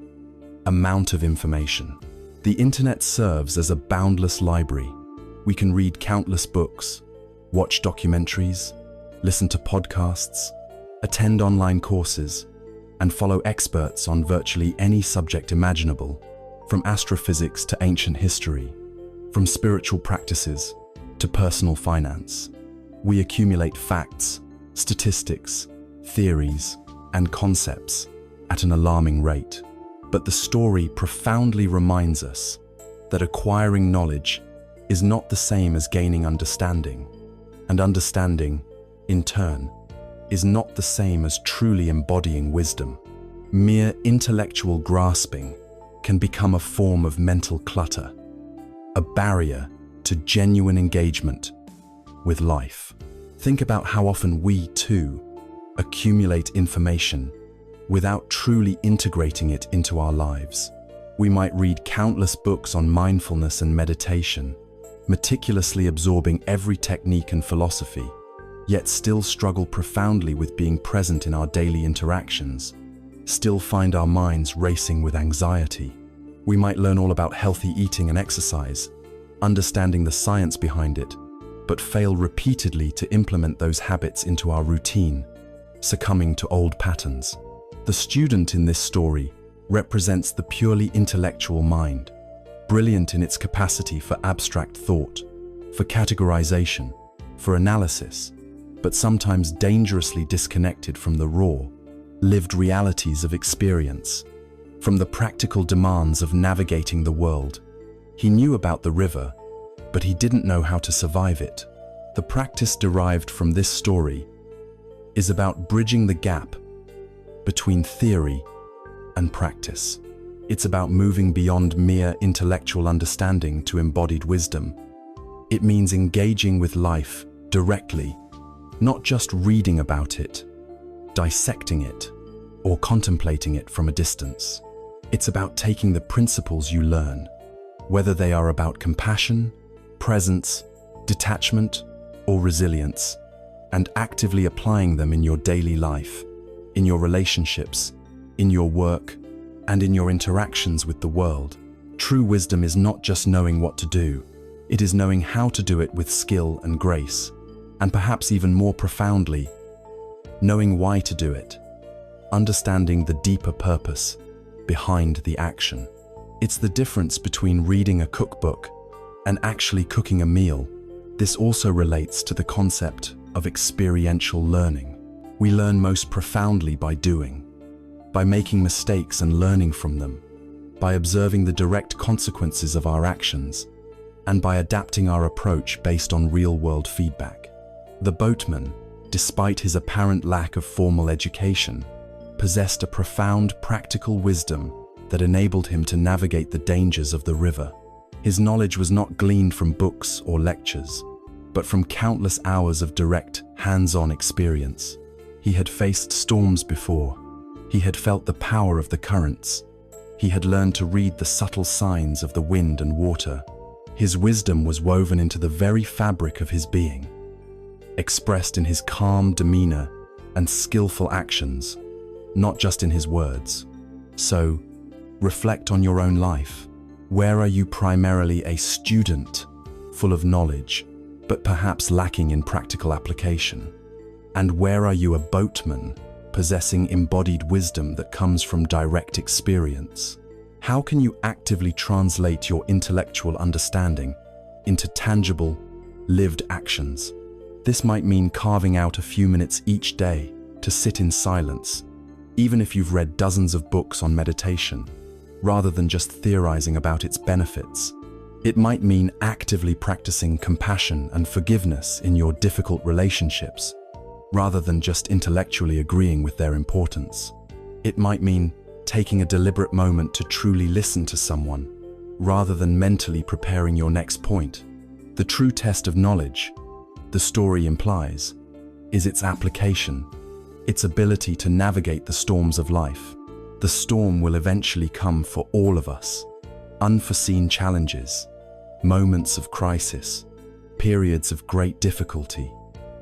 amount of information. The internet serves as a boundless library. We can read countless books, watch documentaries, listen to podcasts, attend online courses, and follow experts on virtually any subject imaginable, from astrophysics to ancient history, from spiritual practices to personal finance. We accumulate facts, statistics, theories, and concepts at an alarming rate. But the story profoundly reminds us that acquiring knowledge is not the same as gaining understanding, and understanding, in turn, is not the same as truly embodying wisdom. Mere intellectual grasping can become a form of mental clutter, a barrier to genuine engagement with life. Think about how often we, too, accumulate information without truly integrating it into our lives. We might read countless books on mindfulness and meditation, meticulously absorbing every technique and philosophy, yet still struggle profoundly with being present in our daily interactions, still find our minds racing with anxiety. We might learn all about healthy eating and exercise, understanding the science behind it, but fail repeatedly to implement those habits into our routine, succumbing to old patterns. The student in this story represents the purely intellectual mind, brilliant in its capacity for abstract thought, for categorization, for analysis, but sometimes dangerously disconnected from the raw, lived realities of experience, from the practical demands of navigating the world. He knew about the river, but he didn't know how to survive it. The practice derived from this story is about bridging the gap between theory and practice. It's about moving beyond mere intellectual understanding to embodied wisdom. It means engaging with life directly, not just reading about it, dissecting it, or contemplating it from a distance. It's about taking the principles you learn, whether they are about compassion, presence, detachment, or resilience, and actively applying them in your daily life, in your relationships, in your work, and in your interactions with the world. True wisdom is not just knowing what to do, it is knowing how to do it with skill and grace, and perhaps even more profoundly, knowing why to do it, understanding the deeper purpose behind the action. It's the difference between reading a cookbook and actually cooking a meal. This also relates to the concept of experiential learning. We learn most profoundly by doing, by making mistakes and learning from them, by observing the direct consequences of our actions, and by adapting our approach based on real-world feedback. The boatman, despite his apparent lack of formal education, possessed a profound practical wisdom that enabled him to navigate the dangers of the river. His knowledge was not gleaned from books or lectures, but from countless hours of direct, hands-on experience. He had faced storms before. He had felt the power of the currents. He had learned to read the subtle signs of the wind and water. His wisdom was woven into the very fabric of his being, expressed in his calm demeanor and skillful actions, not just in his words. So, reflect on your own life. Where are you primarily a student, full of knowledge, but perhaps lacking in practical application? And where are you a boatman, possessing embodied wisdom that comes from direct experience? How can you actively translate your intellectual understanding into tangible, lived actions? This might mean carving out a few minutes each day to sit in silence, even if you've read dozens of books on meditation, rather than just theorizing about its benefits. It might mean actively practicing compassion and forgiveness in your difficult relationships, rather than just intellectually agreeing with their importance. It might mean taking a deliberate moment to truly listen to someone, rather than mentally preparing your next point. The true test of knowledge, the story implies, is its application, its ability to navigate the storms of life. The storm will eventually come for all of us. Unforeseen challenges, moments of crisis, periods of great difficulty.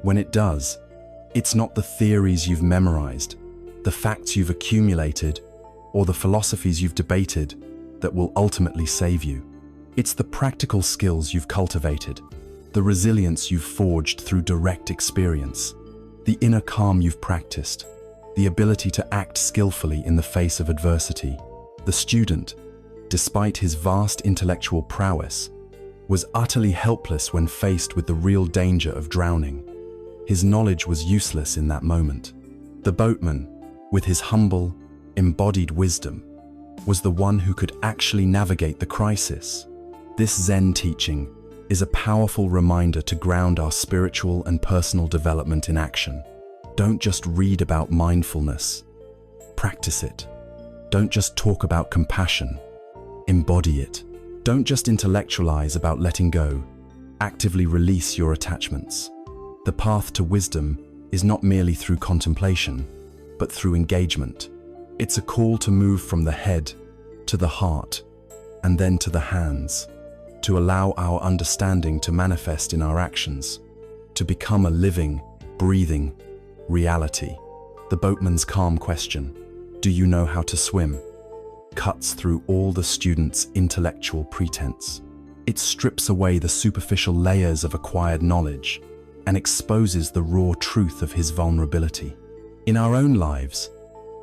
When it does, it's not the theories you've memorized, the facts you've accumulated, or the philosophies you've debated that will ultimately save you. It's the practical skills you've cultivated, the resilience you've forged through direct experience, the inner calm you've practiced, the ability to act skillfully in the face of adversity. The student, despite his vast intellectual prowess, was utterly helpless when faced with the real danger of drowning. His knowledge was useless in that moment. The boatman, with his humble, embodied wisdom, was the one who could actually navigate the crisis. This Zen teaching is a powerful reminder to ground our spiritual and personal development in action. Don't just read about mindfulness, practice it. Don't just talk about compassion, embody it. Don't just intellectualize about letting go, actively release your attachments. The path to wisdom is not merely through contemplation, but through engagement. It's a call to move from the head to the heart and then to the hands, to allow our understanding to manifest in our actions, to become a living, breathing reality. The boatman's calm question, "Do you know how to swim?" cuts through all the student's intellectual pretense. It strips away the superficial layers of acquired knowledge and exposes the raw truth of his vulnerability. In our own lives,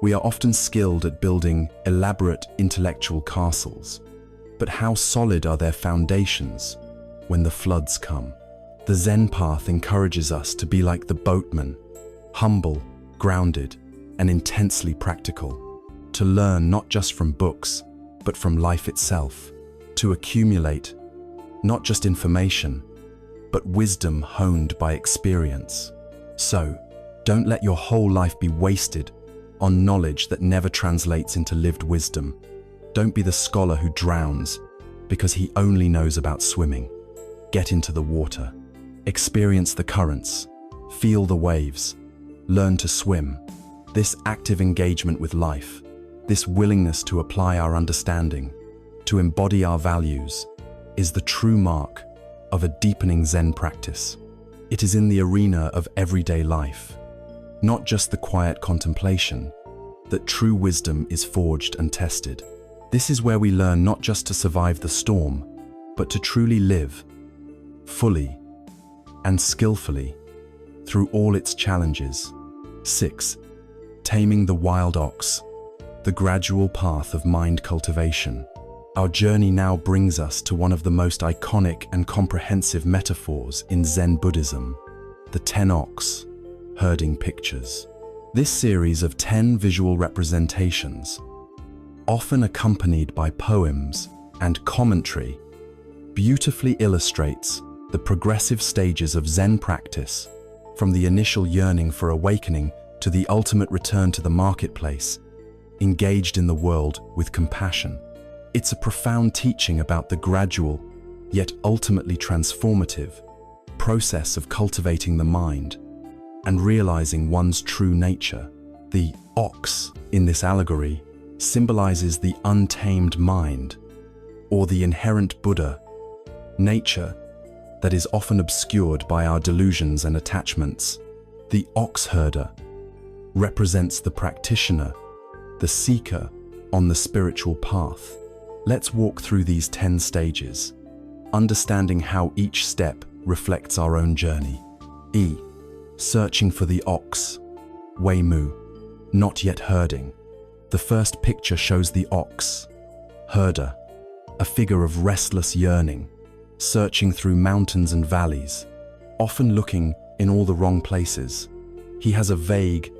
we are often skilled at building elaborate intellectual castles, but how solid are their foundations when the floods come? The Zen path encourages us to be like the boatman, humble, grounded, and intensely practical, to learn not just from books, but from life itself, to accumulate not just information, but wisdom honed by experience. So, don't let your whole life be wasted on knowledge that never translates into lived wisdom. Don't be the scholar who drowns because he only knows about swimming. Get into the water, experience the currents, feel the waves, learn to swim. This active engagement with life, this willingness to apply our understanding, to embody our values, is the true mark of a deepening Zen practice. It is in the arena of everyday life, not just the quiet contemplation, that true wisdom is forged and tested. This is where we learn not just to survive the storm, but to truly live, fully and skillfully, through all its challenges. 6. Taming the wild ox, the gradual path of mind cultivation. Our journey now brings us to one of the most iconic and comprehensive metaphors in Zen Buddhism, the 10 ox, herding pictures. This series of 10 visual representations, often accompanied by poems and commentary, beautifully illustrates the progressive stages of Zen practice, from the initial yearning for awakening to the ultimate return to the marketplace, engaged in the world with compassion. It's a profound teaching about the gradual, yet ultimately transformative, process of cultivating the mind and realizing one's true nature. The ox in this allegory symbolizes the untamed mind, or the inherent Buddha, nature that is often obscured by our delusions and attachments. The ox herder represents the practitioner, the seeker on the spiritual path. Let's walk through these 10 stages, understanding how each step reflects our own journey. E. Searching for the ox, Wei Mu, not yet herding. The first picture shows the ox, herder, a figure of restless yearning, searching through mountains and valleys, often looking in all the wrong places. He has a vague,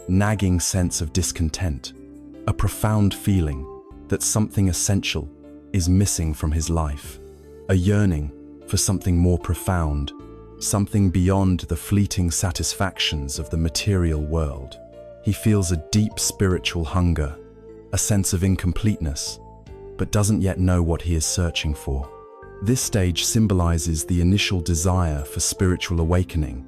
nagging sense of discontent, a profound feeling that something essential is missing from his life, a yearning for something more profound, something beyond the fleeting satisfactions of the material world. He feels a deep spiritual hunger, a sense of incompleteness, but doesn't yet know what he is searching for. This stage symbolizes the initial desire for spiritual awakening,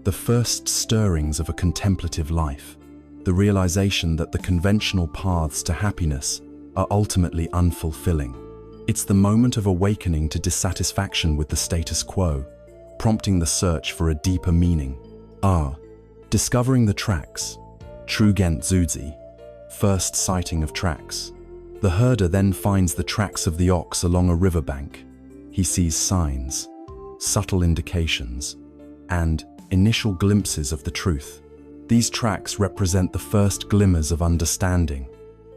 the first stirrings of a contemplative life, the realization that the conventional paths to happiness are ultimately unfulfilling. It's the moment of awakening to dissatisfaction with the status quo, prompting the search for a deeper meaning. R. Discovering the tracks, Trugen Zuzi, first sighting of tracks. The herder then finds the tracks of the ox along a riverbank. He sees signs, subtle indications, and initial glimpses of the truth. These tracks represent the first glimmers of understanding,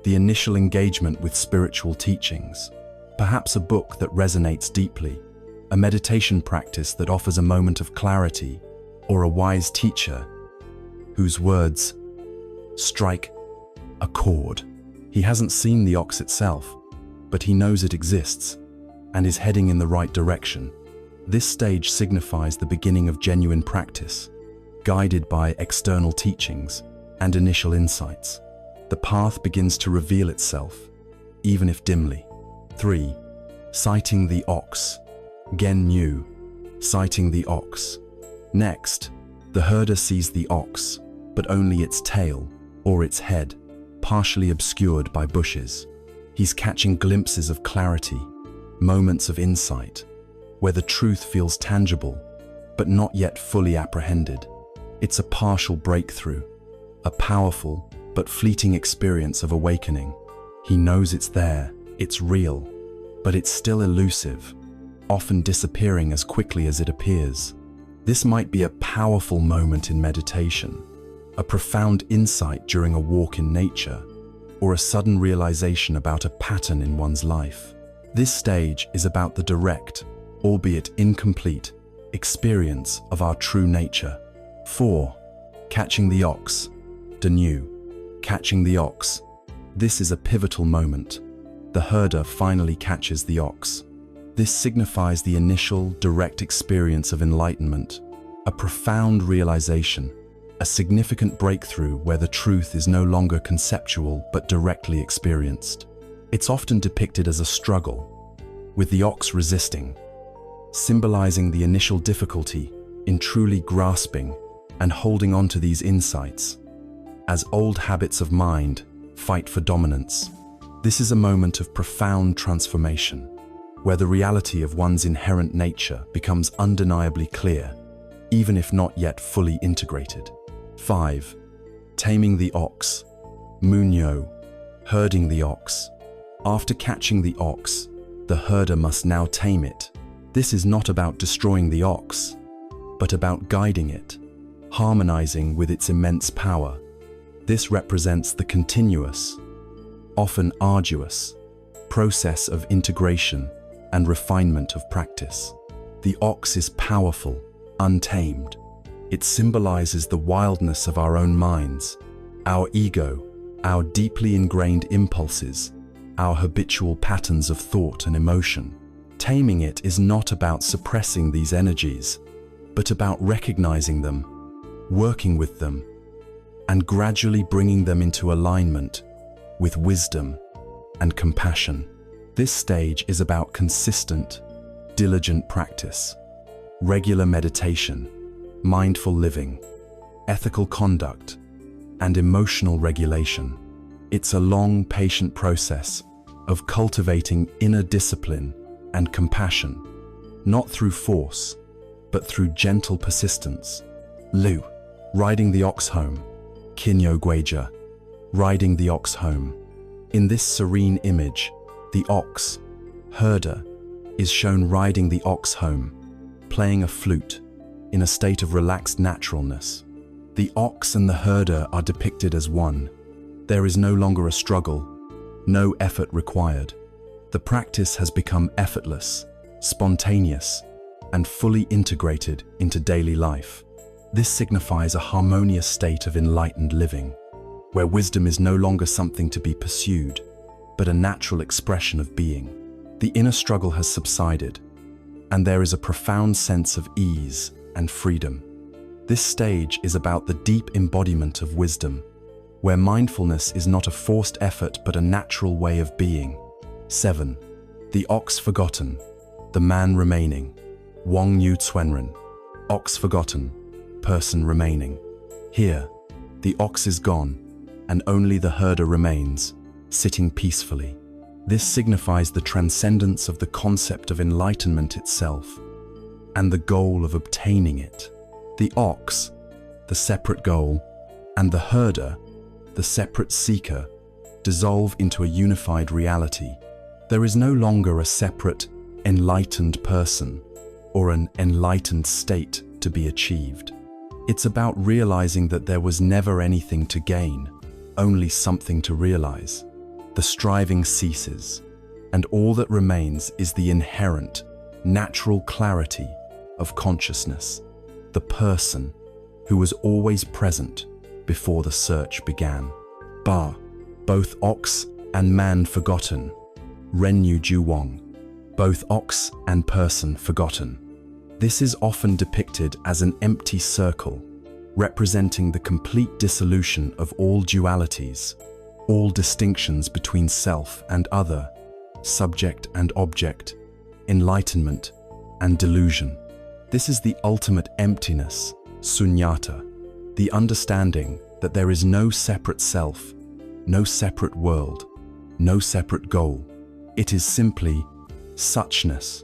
the initial engagement with spiritual teachings, perhaps a book that resonates deeply, a meditation practice that offers a moment of clarity, or a wise teacher whose words strike a chord. He hasn't seen the ox itself, but he knows it exists and is heading in the right direction. This stage signifies the beginning of genuine practice, guided by external teachings and initial insights. The path begins to reveal itself, even if dimly. 3. Sighting the ox. Gen Mu. Sighting the ox. Next, the herder sees the ox, but only its tail, or its head, partially obscured by bushes. He's catching glimpses of clarity, moments of insight, where the truth feels tangible, but not yet fully apprehended. It's a partial breakthrough, a powerful but fleeting experience of awakening. He knows it's there, it's real, but it's still elusive, often disappearing as quickly as it appears. This might be a powerful moment in meditation, a profound insight during a walk in nature, or a sudden realization about a pattern in one's life. This stage is about the direct, albeit incomplete, experience of our true nature. 4. Catching the ox. Danu. Catching the ox. This is a pivotal moment. The herder finally catches the ox. This signifies the initial, direct experience of enlightenment, a profound realization, a significant breakthrough where the truth is no longer conceptual but directly experienced. It's often depicted as a struggle, with the ox resisting, symbolizing the initial difficulty in truly grasping and holding on to these insights, as old habits of mind fight for dominance. This is a moment of profound transformation, where the reality of one's inherent nature becomes undeniably clear, even if not yet fully integrated. 5. Taming the ox. Munyo. Herding the ox. After catching the ox, the herder must now tame it. This is not about destroying the ox, but about guiding it, harmonizing with its immense power. This represents the continuous, often arduous, process of integration and refinement of practice. The ox is powerful, untamed. It symbolizes the wildness of our own minds, our ego, our deeply ingrained impulses, our habitual patterns of thought and emotion. Taming it is not about suppressing these energies, but about recognizing them, working with them, and gradually bringing them into alignment with wisdom and compassion. This stage is about consistent, diligent practice, regular meditation, mindful living, ethical conduct, and emotional regulation. It's a long, patient process of cultivating inner discipline and compassion, not through force, but through gentle persistence. Lu. Riding the ox home. Kinyo Gweja. Riding the ox home. In this serene image, the ox, herder, is shown riding the ox home, playing a flute, in a state of relaxed naturalness. The ox and the herder are depicted as one. There is no longer a struggle, no effort required. The practice has become effortless, spontaneous, and fully integrated into daily life. This signifies a harmonious state of enlightened living, where wisdom is no longer something to be pursued, but a natural expression of being. The inner struggle has subsided, and there is a profound sense of ease and freedom. This stage is about the deep embodiment of wisdom, where mindfulness is not a forced effort but a natural way of being. 7. The ox forgotten, the man remaining. Wong Yu Tswenren. Ox forgotten, person remaining. Here, the ox is gone, and only the herder remains, sitting peacefully. This signifies the transcendence of the concept of enlightenment itself, and the goal of obtaining it. The ox, the separate goal, and the herder, the separate seeker, dissolve into a unified reality. There is no longer a separate, enlightened person or an enlightened state to be achieved. It's about realizing that there was never anything to gain, only something to realize. The striving ceases, and all that remains is the inherent, natural clarity of consciousness, the person who was always present before the search began. Ba, both ox and man forgotten. Renyu Juwong, both ox and person forgotten. This is often depicted as an empty circle, representing the complete dissolution of all dualities, all distinctions between self and other, subject and object, enlightenment and delusion. This is the ultimate emptiness, sunyata, the understanding that there is no separate self, no separate world, no separate goal. It is simply suchness,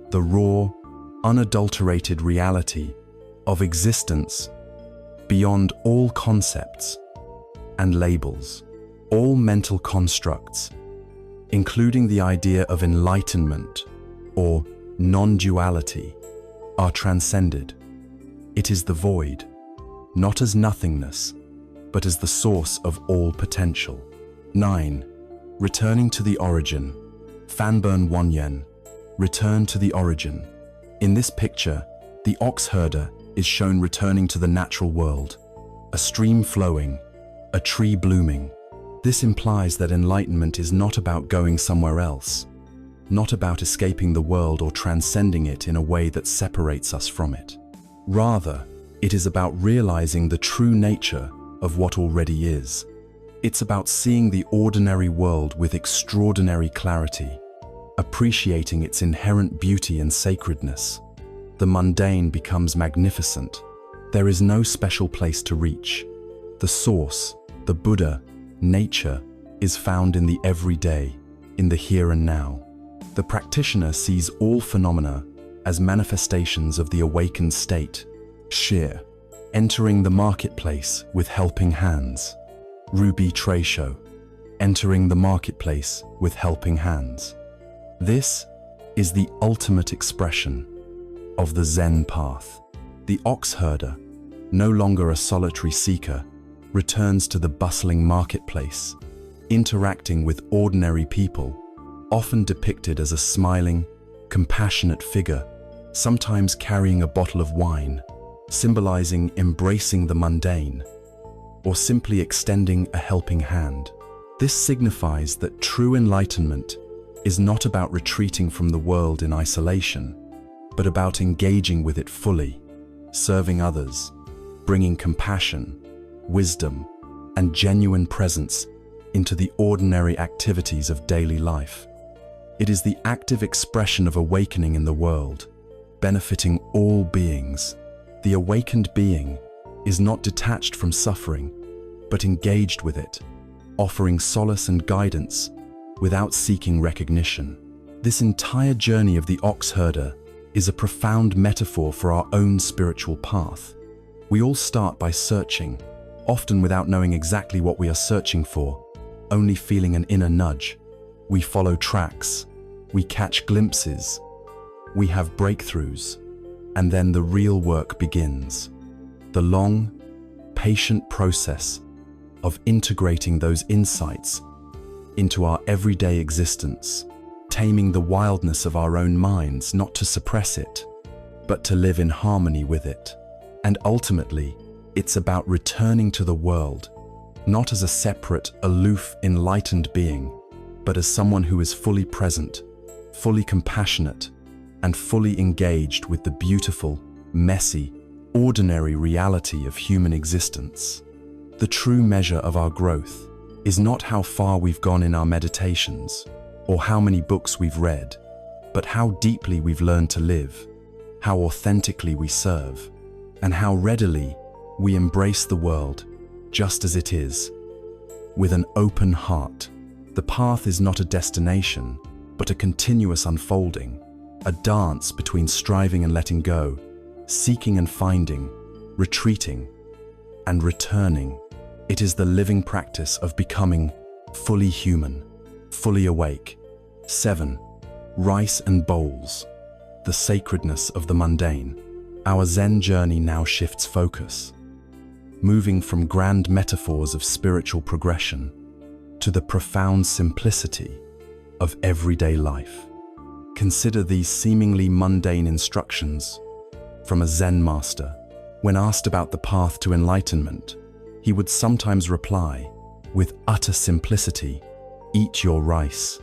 the raw, unadulterated reality of existence beyond all concepts and labels. All mental constructs, including the idea of enlightenment or non-duality, are transcended. It is the void, not as nothingness, but as the source of all potential. 9. Returning to the origin. Fanburn Wonyen, return to the origin. In this picture, the ox herder is shown returning to the natural world, a stream flowing, a tree blooming. This implies that enlightenment is not about going somewhere else, not about escaping the world or transcending it in a way that separates us from it. Rather, it is about realizing the true nature of what already is. It's about seeing the ordinary world with extraordinary clarity, appreciating its inherent beauty and sacredness. The mundane becomes magnificent. There is no special place to reach. The source, the Buddha, nature, is found in the everyday, in the here and now. The practitioner sees all phenomena as manifestations of the awakened state, Shir, entering the marketplace with helping hands. Ruby Treisho, entering the marketplace with helping hands. This is the ultimate expression of the Zen path. The ox herder, no longer a solitary seeker, returns to the bustling marketplace, interacting with ordinary people, often depicted as a smiling, compassionate figure, sometimes carrying a bottle of wine, symbolizing embracing the mundane, or simply extending a helping hand. This signifies that true enlightenment is not about retreating from the world in isolation, but about engaging with it fully, serving others, bringing compassion, wisdom, and genuine presence into the ordinary activities of daily life. It is the active expression of awakening in the world, benefiting all beings. The awakened being is not detached from suffering, but engaged with it, offering solace and guidance without seeking recognition. This entire journey of the ox herder is a profound metaphor for our own spiritual path. We all start by searching, often without knowing exactly what we are searching for, only feeling an inner nudge. We follow tracks, we catch glimpses, we have breakthroughs, and then the real work begins. The long, patient process of integrating those insights into our everyday existence, taming the wildness of our own minds, not to suppress it, but to live in harmony with it. And ultimately, it's about returning to the world, not as a separate, aloof, enlightened being, but as someone who is fully present, fully compassionate, and fully engaged with the beautiful, messy, ordinary reality of human existence. The true measure of our growth is not how far we've gone in our meditations or how many books we've read, but how deeply we've learned to live, how authentically we serve, and how readily we embrace the world just as it is, with an open heart. The path is not a destination, but a continuous unfolding, a dance between striving and letting go, seeking and finding, retreating and returning. It is the living practice of becoming fully human, fully awake. 7. Rice and bowls, the sacredness of the mundane. Our Zen journey now shifts focus, moving from grand metaphors of spiritual progression to the profound simplicity of everyday life. Consider these seemingly mundane instructions from a Zen master. When asked about the path to enlightenment, he would sometimes reply, with utter simplicity, "Eat your rice."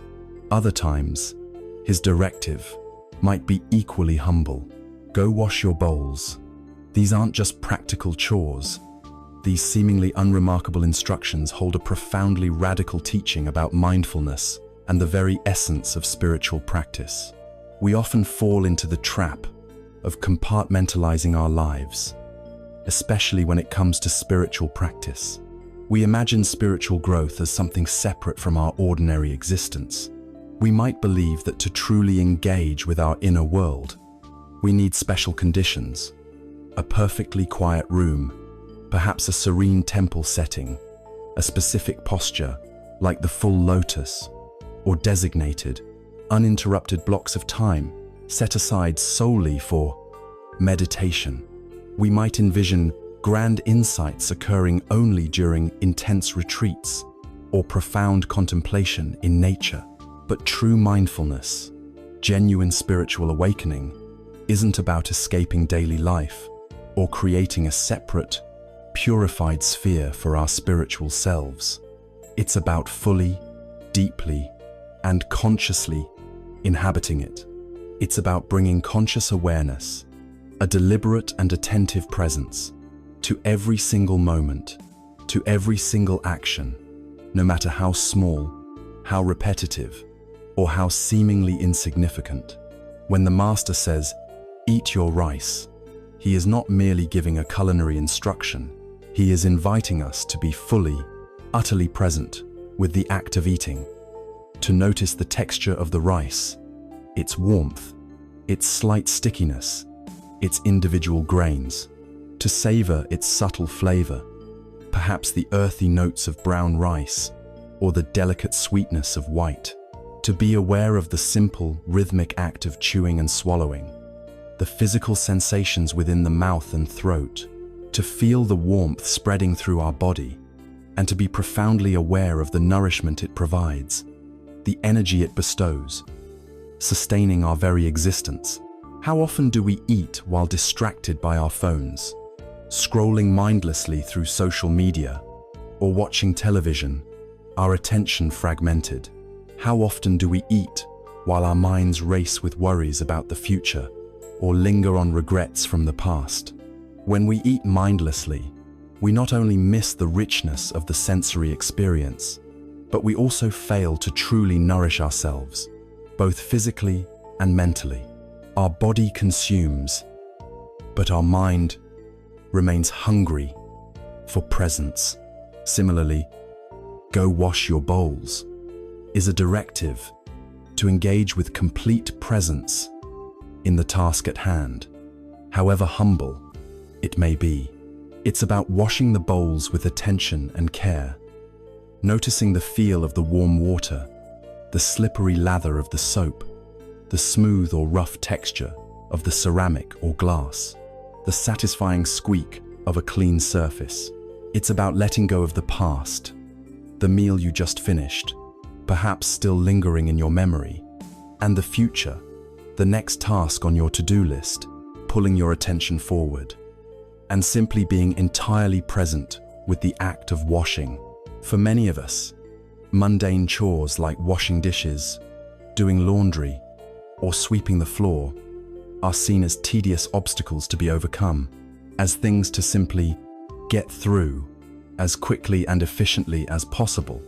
Other times, his directive might be equally humble. "Go wash your bowls." These aren't just practical chores. These seemingly unremarkable instructions hold a profoundly radical teaching about mindfulness and the very essence of spiritual practice. We often fall into the trap of compartmentalizing our lives, especially when it comes to spiritual practice. We imagine spiritual growth as something separate from our ordinary existence. We might believe that to truly engage with our inner world, we need special conditions, a perfectly quiet room, perhaps a serene temple setting, a specific posture like the full lotus, or designated, uninterrupted blocks of time set aside solely for meditation. We might envision grand insights occurring only during intense retreats or profound contemplation in nature. But true mindfulness, genuine spiritual awakening, isn't about escaping daily life or creating a separate, purified sphere for our spiritual selves. It's about fully, deeply, and consciously inhabiting it. It's about bringing conscious awareness, a deliberate and attentive presence, to every single moment, to every single action, no matter how small, how repetitive, or how seemingly insignificant. When the master says, "Eat your rice," he is not merely giving a culinary instruction. He is inviting us to be fully, utterly present with the act of eating, to notice the texture of the rice, its warmth, its slight stickiness, its individual grains, to savor its subtle flavor, perhaps the earthy notes of brown rice or the delicate sweetness of white. To be aware of the simple, rhythmic act of chewing and swallowing, the physical sensations within the mouth and throat, to feel the warmth spreading through our body, and to be profoundly aware of the nourishment it provides, the energy it bestows, sustaining our very existence. How often do we eat while distracted by our phones, scrolling mindlessly through social media, or watching television, our attention fragmented? How often do we eat while our minds race with worries about the future or linger on regrets from the past? When we eat mindlessly, we not only miss the richness of the sensory experience, but we also fail to truly nourish ourselves, both physically and mentally. Our body consumes, but our mind remains hungry for presence. Similarly, "Go wash your bowls" is a directive to engage with complete presence in the task at hand, however humble it may be. It's about washing the bowls with attention and care, noticing the feel of the warm water, the slippery lather of the soap, the smooth or rough texture of the ceramic or glass, the satisfying squeak of a clean surface. It's about letting go of the past, the meal you just finished, perhaps still lingering in your memory, and the future, the next task on your to-do list, pulling your attention forward, and simply being entirely present with the act of washing. For many of us, mundane chores like washing dishes, doing laundry, or sweeping the floor are seen as tedious obstacles to be overcome, as things to simply get through as quickly and efficiently as possible,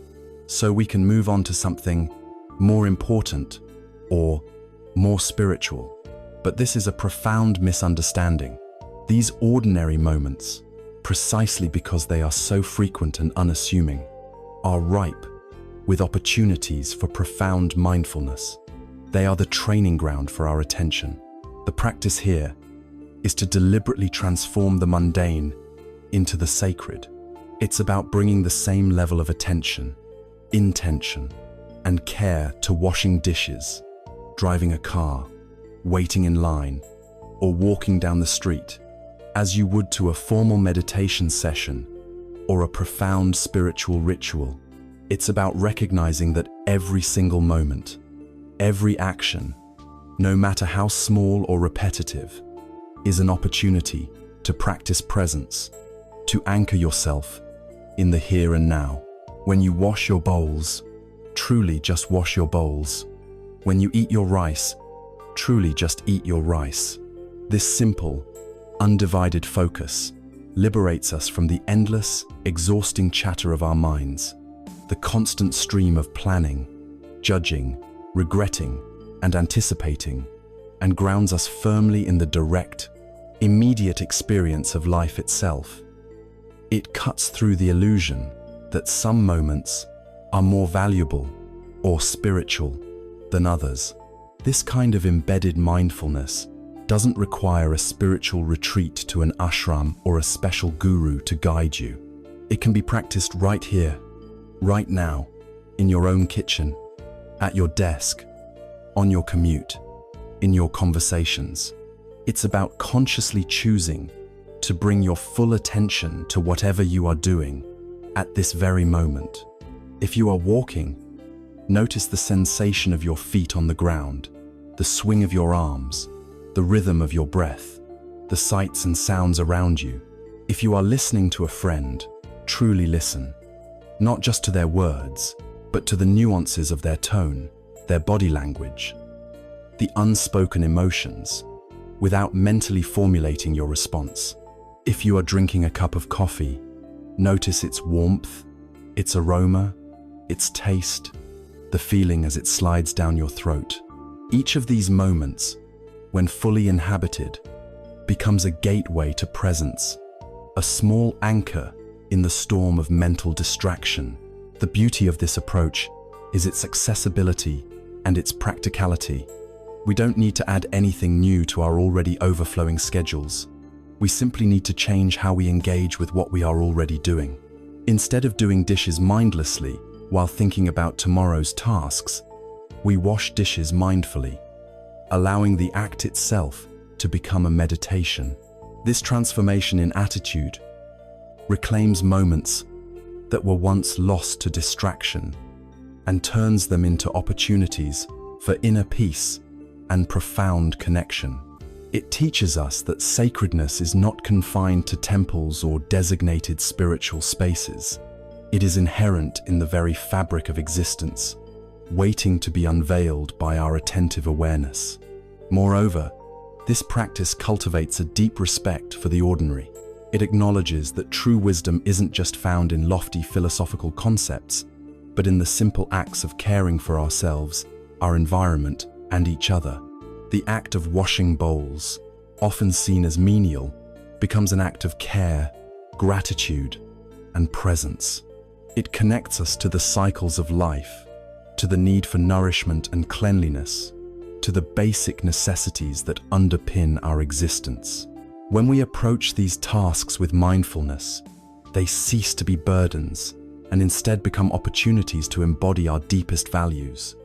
so we can move on to something more important or more spiritual. But this is a profound misunderstanding. These ordinary moments, precisely because they are so frequent and unassuming, are ripe with opportunities for profound mindfulness. They are the training ground for our attention. The practice here is to deliberately transform the mundane into the sacred. It's about bringing the same level of attention, intention, and care to washing dishes, driving a car, waiting in line, or walking down the street, as you would to a formal meditation session or a profound spiritual ritual. It's about recognizing that every single moment, every action, no matter how small or repetitive, is an opportunity to practice presence, to anchor yourself in the here and now. When you wash your bowls, truly just wash your bowls. When you eat your rice, truly just eat your rice. This simple, undivided focus liberates us from the endless, exhausting chatter of our minds, the constant stream of planning, judging, regretting, and anticipating, and grounds us firmly in the direct, immediate experience of life itself. It cuts through the illusion that some moments are more valuable or spiritual than others. This kind of embedded mindfulness doesn't require a spiritual retreat to an ashram or a special guru to guide you. It can be practiced right here, right now, in your own kitchen, at your desk, on your commute, in your conversations. It's about consciously choosing to bring your full attention to whatever you are doing at this very moment. If you are walking, notice the sensation of your feet on the ground, the swing of your arms, the rhythm of your breath, the sights and sounds around you. If you are listening to a friend, truly listen, not just to their words, but to the nuances of their tone, their body language, the unspoken emotions, without mentally formulating your response. If you are drinking a cup of coffee, notice its warmth, its aroma, its taste, the feeling as it slides down your throat. Each of these moments, when fully inhabited, becomes a gateway to presence, a small anchor in the storm of mental distraction. The beauty of this approach is its accessibility and its practicality. We don't need to add anything new to our already overflowing schedules. We simply need to change how we engage with what we are already doing. Instead of doing dishes mindlessly while thinking about tomorrow's tasks, we wash dishes mindfully, allowing the act itself to become a meditation. This transformation in attitude reclaims moments that were once lost to distraction and turns them into opportunities for inner peace and profound connection. It teaches us that sacredness is not confined to temples or designated spiritual spaces. It is inherent in the very fabric of existence, waiting to be unveiled by our attentive awareness. Moreover, this practice cultivates a deep respect for the ordinary. It acknowledges that true wisdom isn't just found in lofty philosophical concepts, but in the simple acts of caring for ourselves, our environment, and each other. The act of washing bowls, often seen as menial, becomes an act of care, gratitude, and presence. It connects us to the cycles of life, to the need for nourishment and cleanliness, to the basic necessities that underpin our existence. When we approach these tasks with mindfulness, they cease to be burdens and instead become opportunities to embody our deepest values.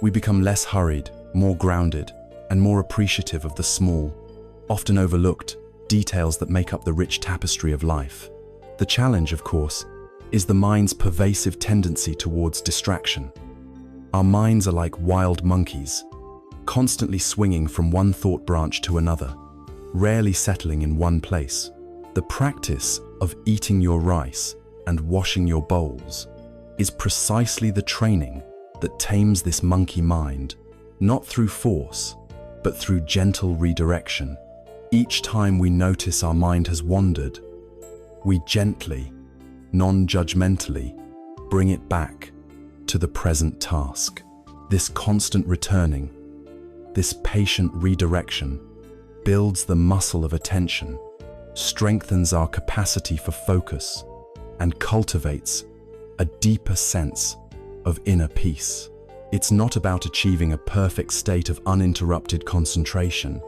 We become less hurried, more grounded, and more appreciative of the small, often overlooked, details that make up the rich tapestry of life. The challenge, of course, is the mind's pervasive tendency towards distraction. Our minds are like wild monkeys, constantly swinging from one thought branch to another, rarely settling in one place. The practice of eating your rice and washing your bowls is precisely the training that tames this monkey mind, not through force, but through gentle redirection. Each time we notice our mind has wandered, we gently, non-judgmentally, bring it back to the present task. This constant returning, this patient redirection, builds the muscle of attention, strengthens our capacity for focus, and cultivates a deeper sense of inner peace. It's not about achieving a perfect state of uninterrupted concentration.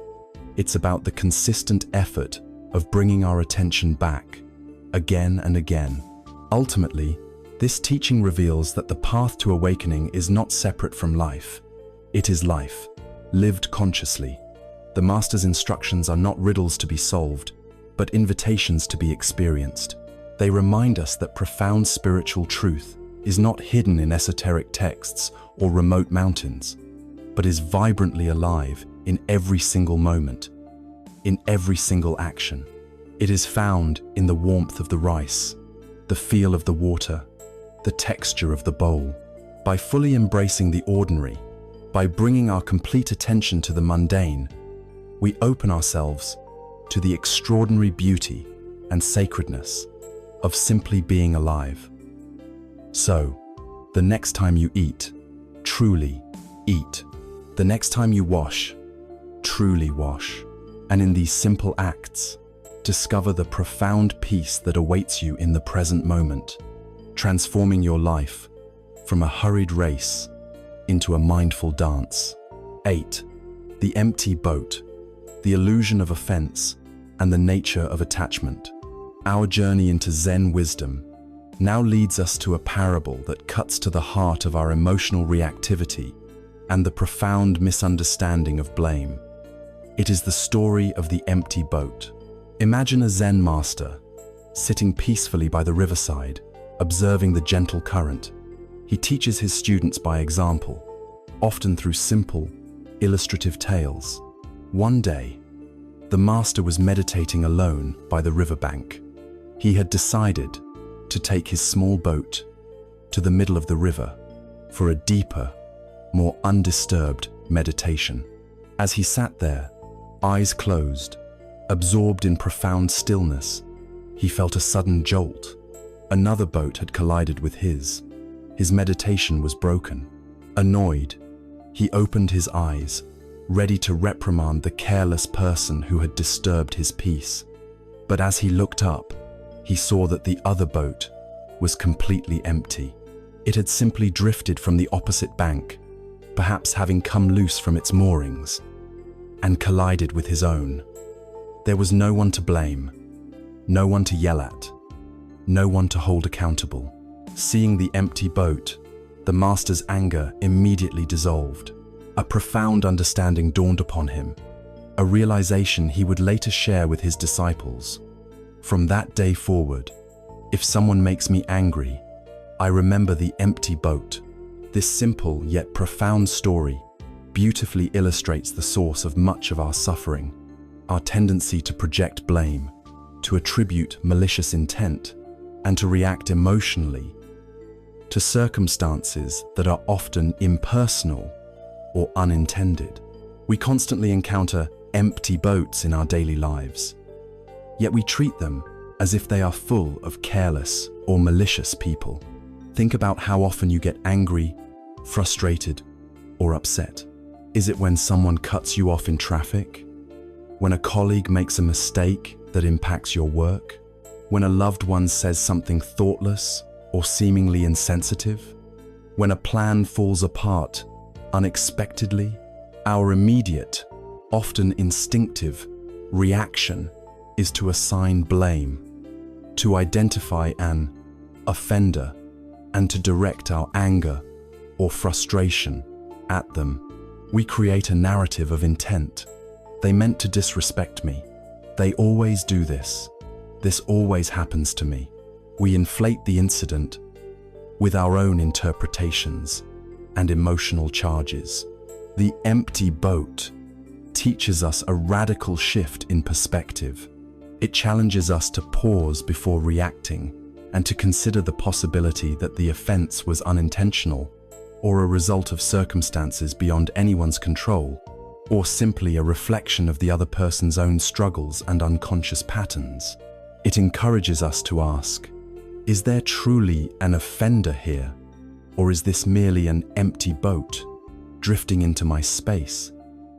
It's about the consistent effort of bringing our attention back, again and again. Ultimately, this teaching reveals that the path to awakening is not separate from life. It is life, lived consciously, The Master's instructions are not riddles to be solved, but invitations to be experienced. They remind us that profound spiritual truth is not hidden in esoteric texts or remote mountains, but is vibrantly alive in every single moment, in every single action. It is found in the warmth of the rice, the feel of the water, the texture of the bowl. By fully embracing the ordinary, by bringing our complete attention to the mundane, we open ourselves to the extraordinary beauty and sacredness of simply being alive. So, the next time you eat, truly eat. The next time you wash, truly wash. And in these simple acts, discover the profound peace that awaits you in the present moment, transforming your life from a hurried race into a mindful dance. 8. The empty boat, the illusion of offense, and the nature of attachment. Our journey into Zen wisdom now leads us to a parable that cuts to the heart of our emotional reactivity and the profound misunderstanding of blame. It is the story of the empty boat. Imagine a Zen master sitting peacefully by the riverside, observing the gentle current. He teaches his students by example, often through simple, illustrative tales. One day, the master was meditating alone by the riverbank. He had decided to take his small boat to the middle of the river for a deeper, more undisturbed meditation. As he sat there, eyes closed, absorbed in profound stillness, he felt a sudden jolt. Another boat had collided with his. His meditation was broken. Annoyed, he opened his eyes, ready to reprimand the careless person who had disturbed his peace. But as he looked up, he saw that the other boat was completely empty. It had simply drifted from the opposite bank, perhaps having come loose from its moorings, and collided with his own. There was no one to blame, no one to yell at, no one to hold accountable. Seeing the empty boat, the master's anger immediately dissolved. A profound understanding dawned upon him, a realization he would later share with his disciples. From that day forward, if someone makes me angry, I remember the empty boat. This simple yet profound story beautifully illustrates the source of much of our suffering, our tendency to project blame, to attribute malicious intent, and to react emotionally to circumstances that are often impersonal or unintended. We constantly encounter empty boats in our daily lives, yet we treat them as if they are full of careless or malicious people. Think about how often you get angry, frustrated, or upset. Is it when someone cuts you off in traffic? When a colleague makes a mistake that impacts your work? When a loved one says something thoughtless or seemingly insensitive? When a plan falls apart unexpectedly? Our immediate, often instinctive, reaction is to assign blame, to identify an offender, and to direct our anger or frustration at them. We create a narrative of intent. They meant to disrespect me. They always do this. This always happens to me. We inflate the incident with our own interpretations and emotional charges. The empty boat teaches us a radical shift in perspective. It challenges us to pause before reacting and to consider the possibility that the offense was unintentional or a result of circumstances beyond anyone's control, or simply a reflection of the other person's own struggles and unconscious patterns. It encourages us to ask, is there truly an offender here, or is this merely an empty boat drifting into my space,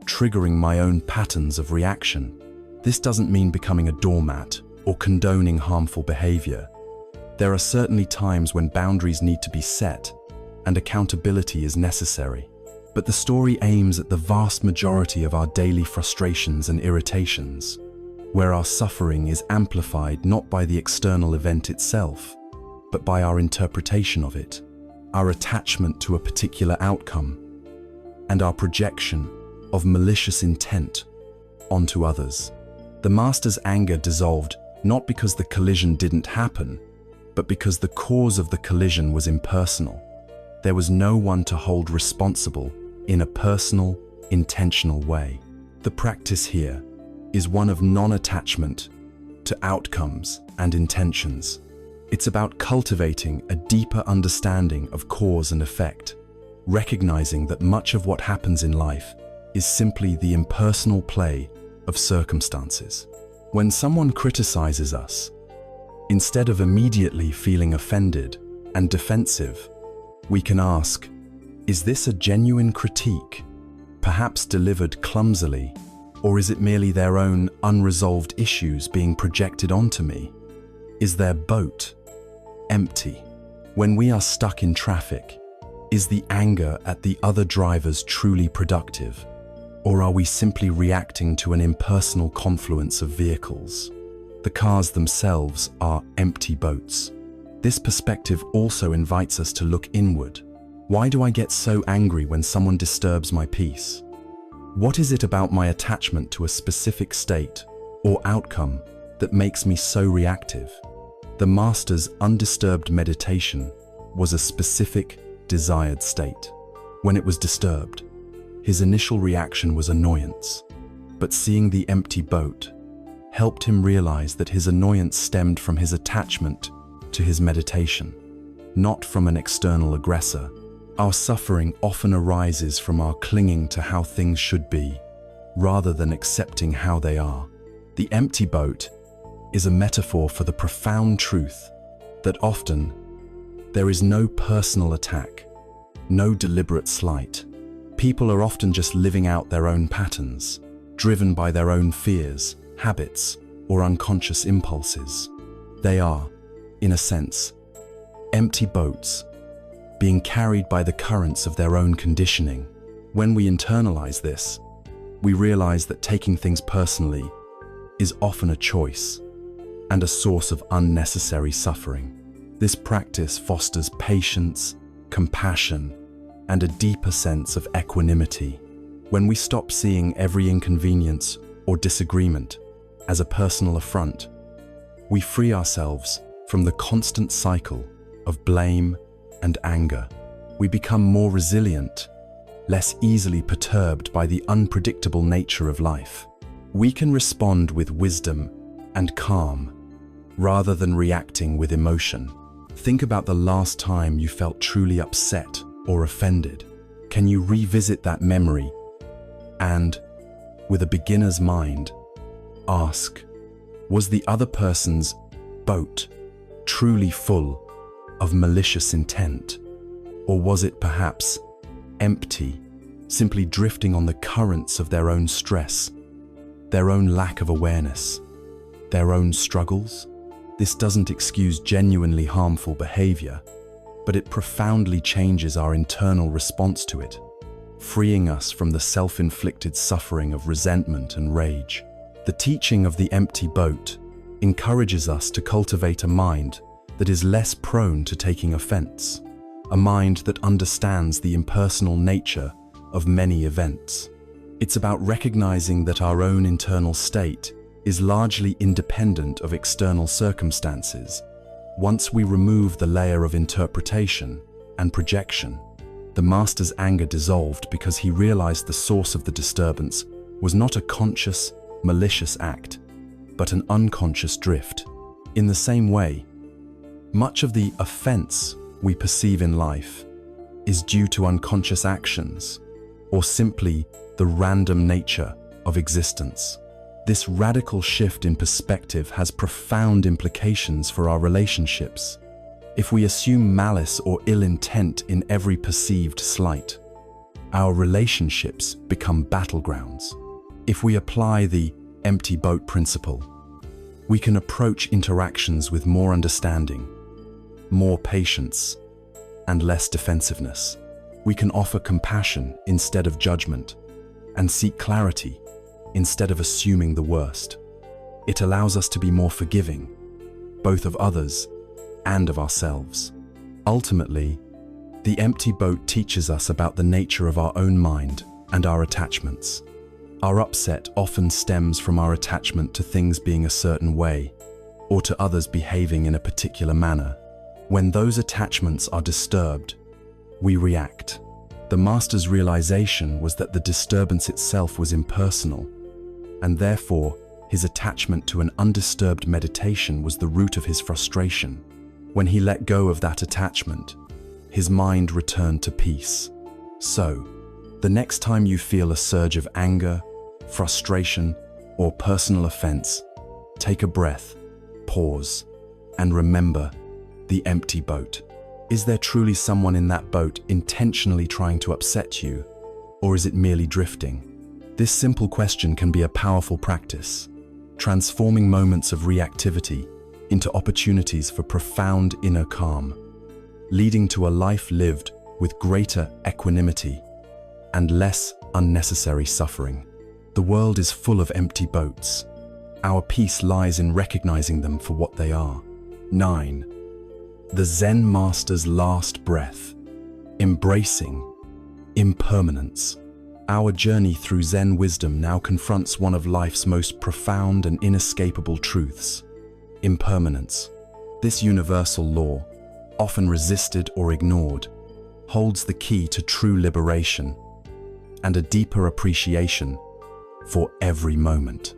triggering my own patterns of reaction? This doesn't mean becoming a doormat or condoning harmful behavior. There are certainly times when boundaries need to be set and accountability is necessary. But the story aims at the vast majority of our daily frustrations and irritations, where our suffering is amplified not by the external event itself, but by our interpretation of it, our attachment to a particular outcome, and our projection of malicious intent onto others. The master's anger dissolved not because the collision didn't happen, but because the cause of the collision was impersonal. There was no one to hold responsible in a personal, intentional way. The practice here is one of non-attachment to outcomes and intentions. It's about cultivating a deeper understanding of cause and effect, recognizing that much of what happens in life is simply the impersonal play of circumstances. When someone criticizes us, instead of immediately feeling offended and defensive, we can ask, is this a genuine critique, perhaps delivered clumsily, or is it merely their own unresolved issues being projected onto me? Is their boat empty? When we are stuck in traffic, is the anger at the other drivers truly productive? Or are we simply reacting to an impersonal confluence of vehicles? The cars themselves are empty boats. This perspective also invites us to look inward. Why do I get so angry when someone disturbs my peace? What is it about my attachment to a specific state or outcome that makes me so reactive? The master's undisturbed meditation was a specific, desired state. When it was disturbed, his initial reaction was annoyance, but seeing the empty boat helped him realize that his annoyance stemmed from his attachment to his meditation, not from an external aggressor. Our suffering often arises from our clinging to how things should be, rather than accepting how they are. The empty boat is a metaphor for the profound truth that often there is no personal attack, no deliberate slight. People are often just living out their own patterns, driven by their own fears, habits, or unconscious impulses. They are, in a sense, empty boats, being carried by the currents of their own conditioning. When we internalize this, we realize that taking things personally is often a choice and a source of unnecessary suffering. This practice fosters patience, compassion, and a deeper sense of equanimity. When we stop seeing every inconvenience or disagreement as a personal affront, we free ourselves from the constant cycle of blame and anger. We become more resilient, less easily perturbed by the unpredictable nature of life. We can respond with wisdom and calm, rather than reacting with emotion. Think about the last time you felt truly upset or offended. Can you revisit that memory and, with a beginner's mind, ask, was the other person's boat truly full of malicious intent? Or was it perhaps empty, simply drifting on the currents of their own stress, their own lack of awareness, their own struggles? This doesn't excuse genuinely harmful behavior, but it profoundly changes our internal response to it, freeing us from the self-inflicted suffering of resentment and rage. The teaching of the empty boat encourages us to cultivate a mind that is less prone to taking offense, a mind that understands the impersonal nature of many events. It's about recognizing that our own internal state is largely independent of external circumstances. Once we remove the layer of interpretation and projection, the master's anger dissolved because he realized the source of the disturbance was not a conscious, malicious act, but an unconscious drift. In the same way, much of the offense we perceive in life is due to unconscious actions, or simply the random nature of existence. This radical shift in perspective has profound implications for our relationships. If we assume malice or ill intent in every perceived slight, our relationships become battlegrounds. If we apply the empty boat principle, we can approach interactions with more understanding, more patience, and less defensiveness. We can offer compassion instead of judgment, and seek clarity instead of assuming the worst. It allows us to be more forgiving, both of others and of ourselves. Ultimately, the empty boat teaches us about the nature of our own mind and our attachments. Our upset often stems from our attachment to things being a certain way, or to others behaving in a particular manner. When those attachments are disturbed, we react. The master's realization was that the disturbance itself was impersonal, and therefore his attachment to an undisturbed meditation was the root of his frustration. When he let go of that attachment, his mind returned to peace. So, the next time you feel a surge of anger, frustration, or personal offense, take a breath, pause, and remember the empty boat. Is there truly someone in that boat intentionally trying to upset you, or is it merely drifting? This simple question can be a powerful practice, transforming moments of reactivity into opportunities for profound inner calm, leading to a life lived with greater equanimity and less unnecessary suffering. The world is full of empty boats. Our peace lies in recognizing them for what they are. 9. The Zen Master's last breath. Embracing impermanence. Our journey through Zen wisdom now confronts one of life's most profound and inescapable truths: impermanence. This universal law, often resisted or ignored, holds the key to true liberation and a deeper appreciation for every moment.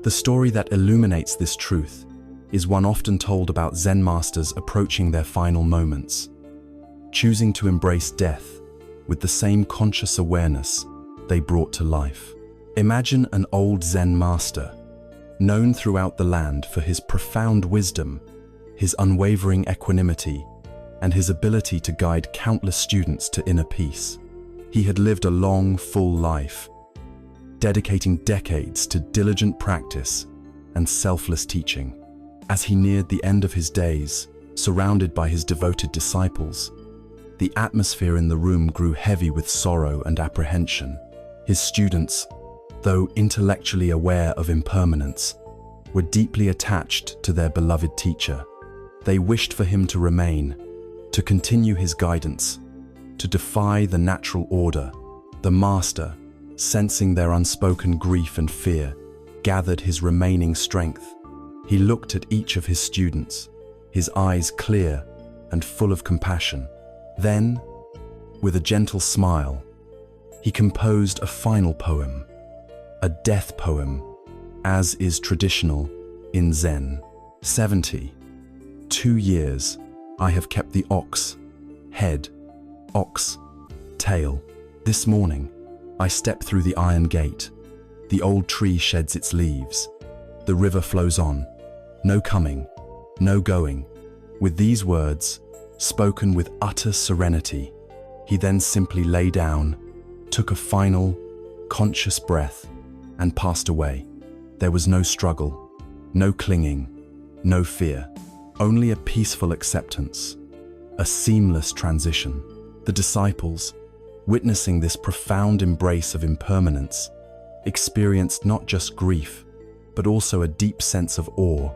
The story that illuminates this truth is one often told about Zen masters approaching their final moments, choosing to embrace death with the same conscious awareness they brought to life. Imagine an old Zen master, known throughout the land for his profound wisdom, his unwavering equanimity, and his ability to guide countless students to inner peace. He had lived a long, full life, dedicating decades to diligent practice and selfless teaching. As he neared the end of his days, surrounded by his devoted disciples, the atmosphere in the room grew heavy with sorrow and apprehension. His students, though intellectually aware of impermanence, were deeply attached to their beloved teacher. They wished for him to remain, to continue his guidance, to defy the natural order. The master, sensing their unspoken grief and fear, gathered his remaining strength. He looked at each of his students, his eyes clear and full of compassion. Then, with a gentle smile, he composed a final poem, a death poem, as is traditional in Zen. 72 years I have kept the ox, head, ox, tail. This morning, I step through the iron gate. The old tree sheds its leaves. The river flows on. No coming, no going. With these words, spoken with utter serenity, he then simply lay down, took a final, conscious breath, and passed away. There was no struggle, no clinging, no fear, only a peaceful acceptance, a seamless transition. The disciples, witnessing this profound embrace of impermanence, experienced not just grief, but also a deep sense of awe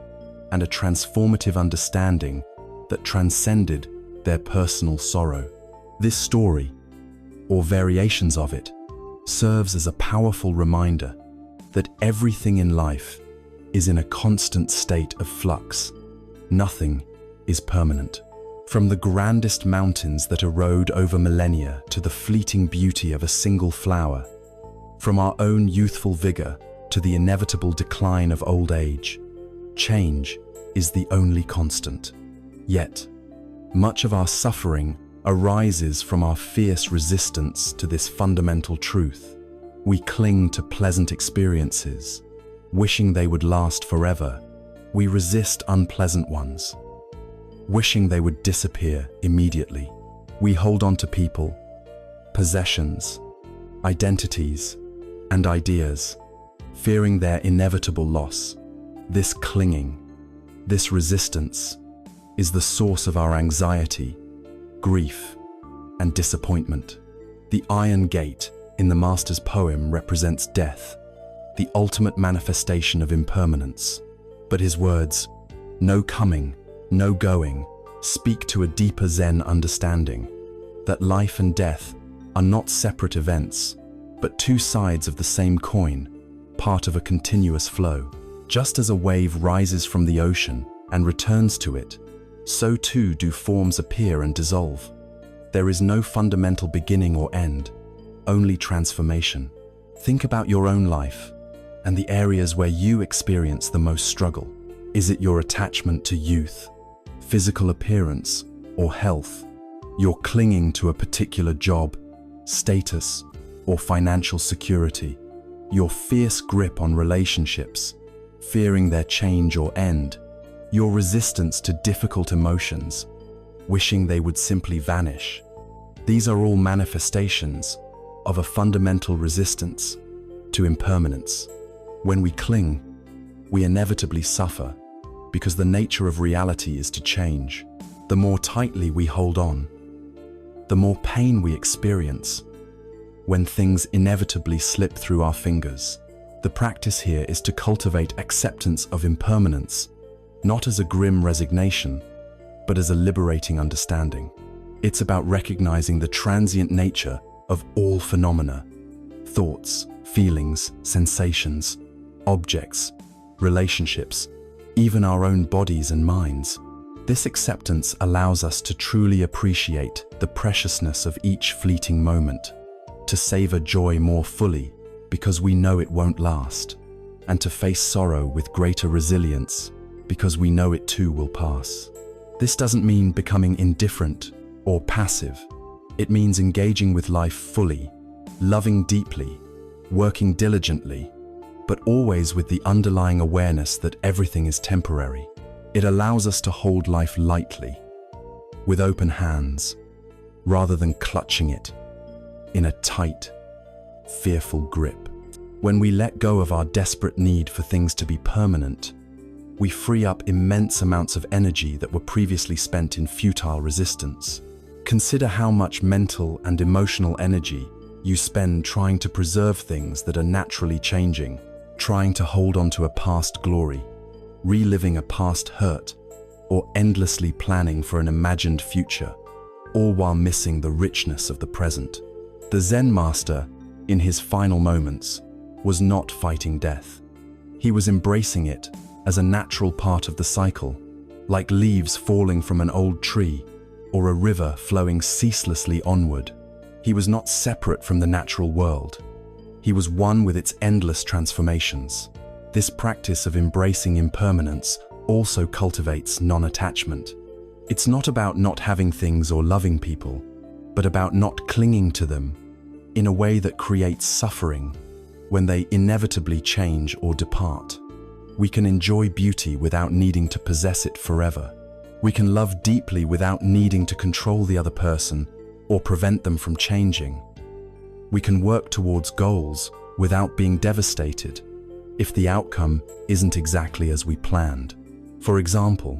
and a transformative understanding that transcended their personal sorrow. This story, or variations of it, serves as a powerful reminder that everything in life is in a constant state of flux. Nothing is permanent. From the grandest mountains that erode over millennia to the fleeting beauty of a single flower, from our own youthful vigor to the inevitable decline of old age, change is the only constant. Yet, much of our suffering arises from our fierce resistance to this fundamental truth. We cling to pleasant experiences, wishing they would last forever. We resist unpleasant ones, wishing they would disappear immediately. We hold on to people, possessions, identities, and ideas, fearing their inevitable loss. This clinging, this resistance, is the source of our anxiety, grief, and disappointment. The iron gate in the master's poem represents death, the ultimate manifestation of impermanence. But his words, no coming, no going, speak to a deeper Zen understanding that life and death are not separate events, but two sides of the same coin, part of a continuous flow. Just as a wave rises from the ocean and returns to it, so too do forms appear and dissolve. There is no fundamental beginning or end, only transformation. Think about your own life and the areas where you experience the most struggle. Is it your attachment to youth, physical appearance, or health? You're clinging to a particular job, status, or financial security. Your fierce grip on relationships, fearing their change or end. Your resistance to difficult emotions, wishing they would simply vanish. These are all manifestations of a fundamental resistance to impermanence. When we cling, we inevitably suffer because the nature of reality is to change. The more tightly we hold on, the more pain we experience when things inevitably slip through our fingers. The practice here is to cultivate acceptance of impermanence, not as a grim resignation, but as a liberating understanding. It's about recognizing the transient nature of all phenomena, thoughts, feelings, sensations, objects, relationships, even our own bodies and minds. This acceptance allows us to truly appreciate the preciousness of each fleeting moment, to savor joy more fully because we know it won't last, and to face sorrow with greater resilience because we know it too will pass. This doesn't mean becoming indifferent or passive. It means engaging with life fully, loving deeply, working diligently, but always with the underlying awareness that everything is temporary. It allows us to hold life lightly, with open hands, rather than clutching it in a tight, fearful grip. When we let go of our desperate need for things to be permanent, we free up immense amounts of energy that were previously spent in futile resistance. Consider how much mental and emotional energy you spend trying to preserve things that are naturally changing, trying to hold on to a past glory, reliving a past hurt, or endlessly planning for an imagined future, all while missing the richness of the present. The Zen master, in his final moments, was not fighting death. He was embracing it as a natural part of the cycle, like leaves falling from an old tree or a river flowing ceaselessly onward. He was not separate from the natural world. He was one with its endless transformations. This practice of embracing impermanence also cultivates non-attachment. It's not about not having things or loving people, but about not clinging to them in a way that creates suffering when they inevitably change or depart. We can enjoy beauty without needing to possess it forever. We can love deeply without needing to control the other person or prevent them from changing. We can work towards goals without being devastated if the outcome isn't exactly as we planned. For example,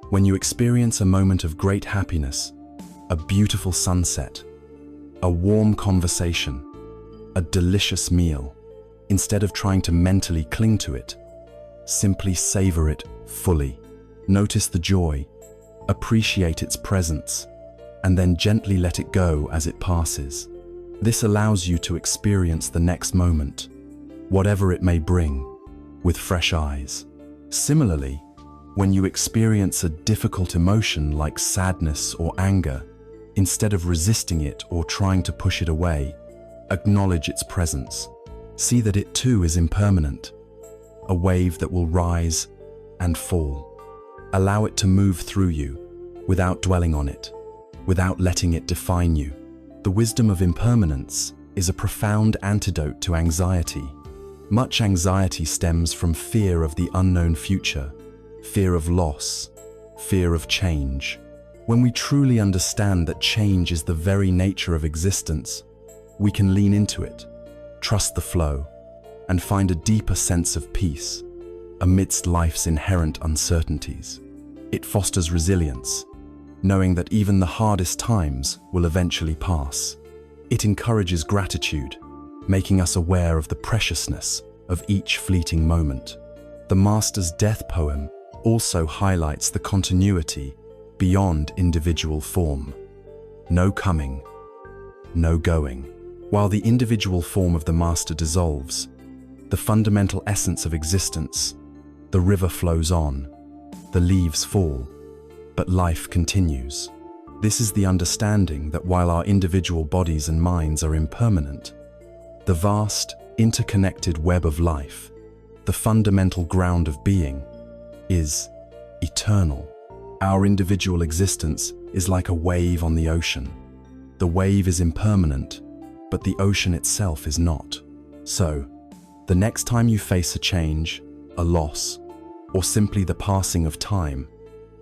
when you experience a moment of great happiness, a beautiful sunset, a warm conversation, a delicious meal, instead of trying to mentally cling to it, simply savor it fully. Notice the joy, appreciate its presence, and then gently let it go as it passes. This allows you to experience the next moment, whatever it may bring, with fresh eyes. Similarly, when you experience a difficult emotion like sadness or anger, instead of resisting it or trying to push it away, acknowledge its presence. See that it too is impermanent, a wave that will rise and fall. Allow it to move through you without dwelling on it, without letting it define you. The wisdom of impermanence is a profound antidote to anxiety. Much anxiety stems from fear of the unknown future, fear of loss, fear of change. When we truly understand that change is the very nature of existence, we can lean into it, trust the flow, and find a deeper sense of peace amidst life's inherent uncertainties. It fosters resilience, knowing that even the hardest times will eventually pass. It encourages gratitude, making us aware of the preciousness of each fleeting moment. The master's death poem also highlights the continuity beyond individual form. No coming, no going. While the individual form of the master dissolves, the fundamental essence of existence, the river flows on, the leaves fall, but life continues. This is the understanding that while our individual bodies and minds are impermanent, the vast, interconnected web of life, the fundamental ground of being, is eternal. Our individual existence is like a wave on the ocean. The wave is impermanent, but the ocean itself is not. So, the next time you face a change, a loss, or simply the passing of time,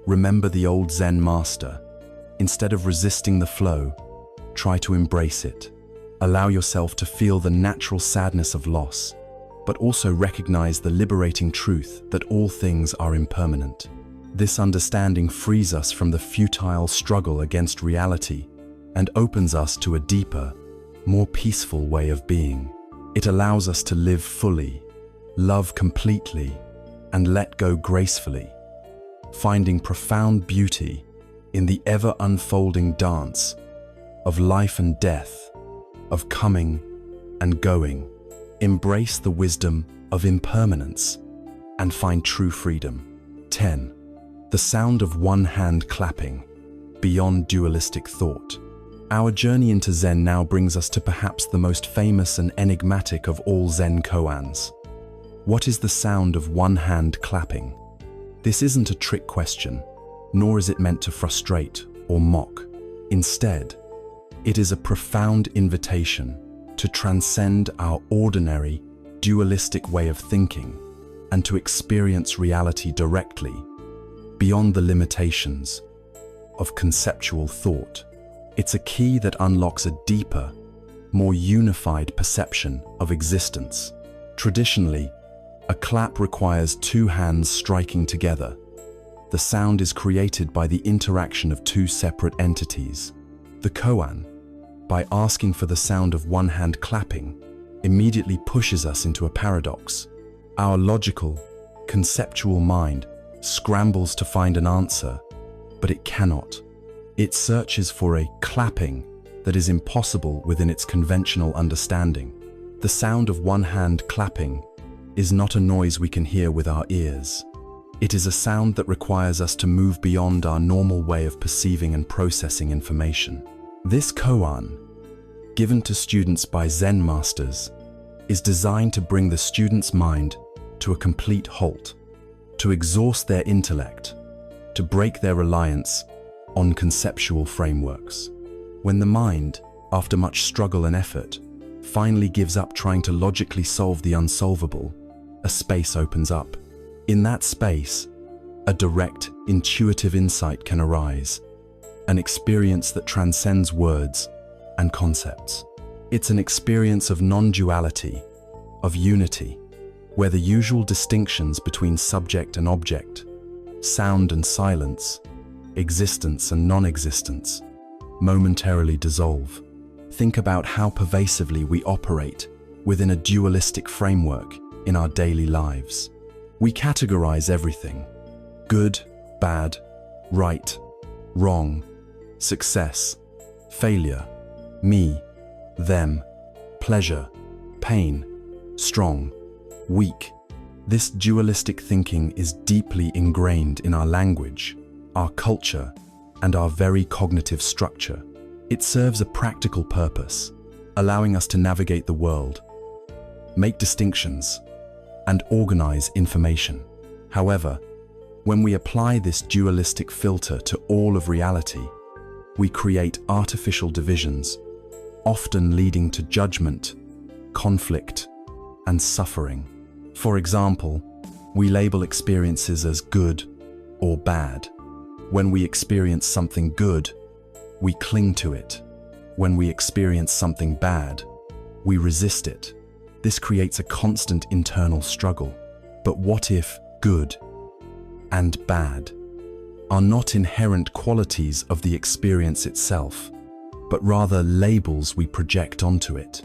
remember the old Zen master. Instead of resisting the flow, try to embrace it. Allow yourself to feel the natural sadness of loss, but also recognize the liberating truth that all things are impermanent. This understanding frees us from the futile struggle against reality and opens us to a deeper, more peaceful way of being. It allows us to live fully, love completely, and let go gracefully, finding profound beauty in the ever-unfolding dance of life and death, of coming and going. Embrace the wisdom of impermanence and find true freedom. 10. The sound of one hand clapping, beyond dualistic thought. Our journey into Zen now brings us to perhaps the most famous and enigmatic of all Zen koans. What is the sound of one hand clapping? This isn't a trick question, nor is it meant to frustrate or mock. Instead, it is a profound invitation to transcend our ordinary, dualistic way of thinking and to experience reality directly, beyond the limitations of conceptual thought. It's a key that unlocks a deeper, more unified perception of existence. Traditionally, a clap requires two hands striking together. The sound is created by the interaction of two separate entities. The koan, by asking for the sound of one hand clapping, immediately pushes us into a paradox. Our logical, conceptual mind scrambles to find an answer, but it cannot. It searches for a clapping that is impossible within its conventional understanding. The sound of one hand clapping is not a noise we can hear with our ears. It is a sound that requires us to move beyond our normal way of perceiving and processing information. This koan, given to students by Zen masters, is designed to bring the student's mind to a complete halt, to exhaust their intellect, to break their reliance on conceptual frameworks. When the mind, after much struggle and effort, finally gives up trying to logically solve the unsolvable, a space opens up. In that space, a direct, intuitive insight can arise, an experience that transcends words and concepts. It's an experience of non-duality, of unity, where the usual distinctions between subject and object, sound and silence, existence and non-existence, momentarily dissolve. Think about how pervasively we operate within a dualistic framework in our daily lives. We categorize everything: good, bad, right, wrong, success, failure, me, them, pleasure, pain, strong, weak. This dualistic thinking is deeply ingrained in our language, our culture, and our very cognitive structure. It serves a practical purpose, allowing us to navigate the world, make distinctions, and organize information. However, when we apply this dualistic filter to all of reality, we create artificial divisions, often leading to judgment, conflict, and suffering. For example, we label experiences as good or bad. When we experience something good, we cling to it. When we experience something bad, we resist it. This creates a constant internal struggle. But what if good and bad are not inherent qualities of the experience itself, but rather labels we project onto it?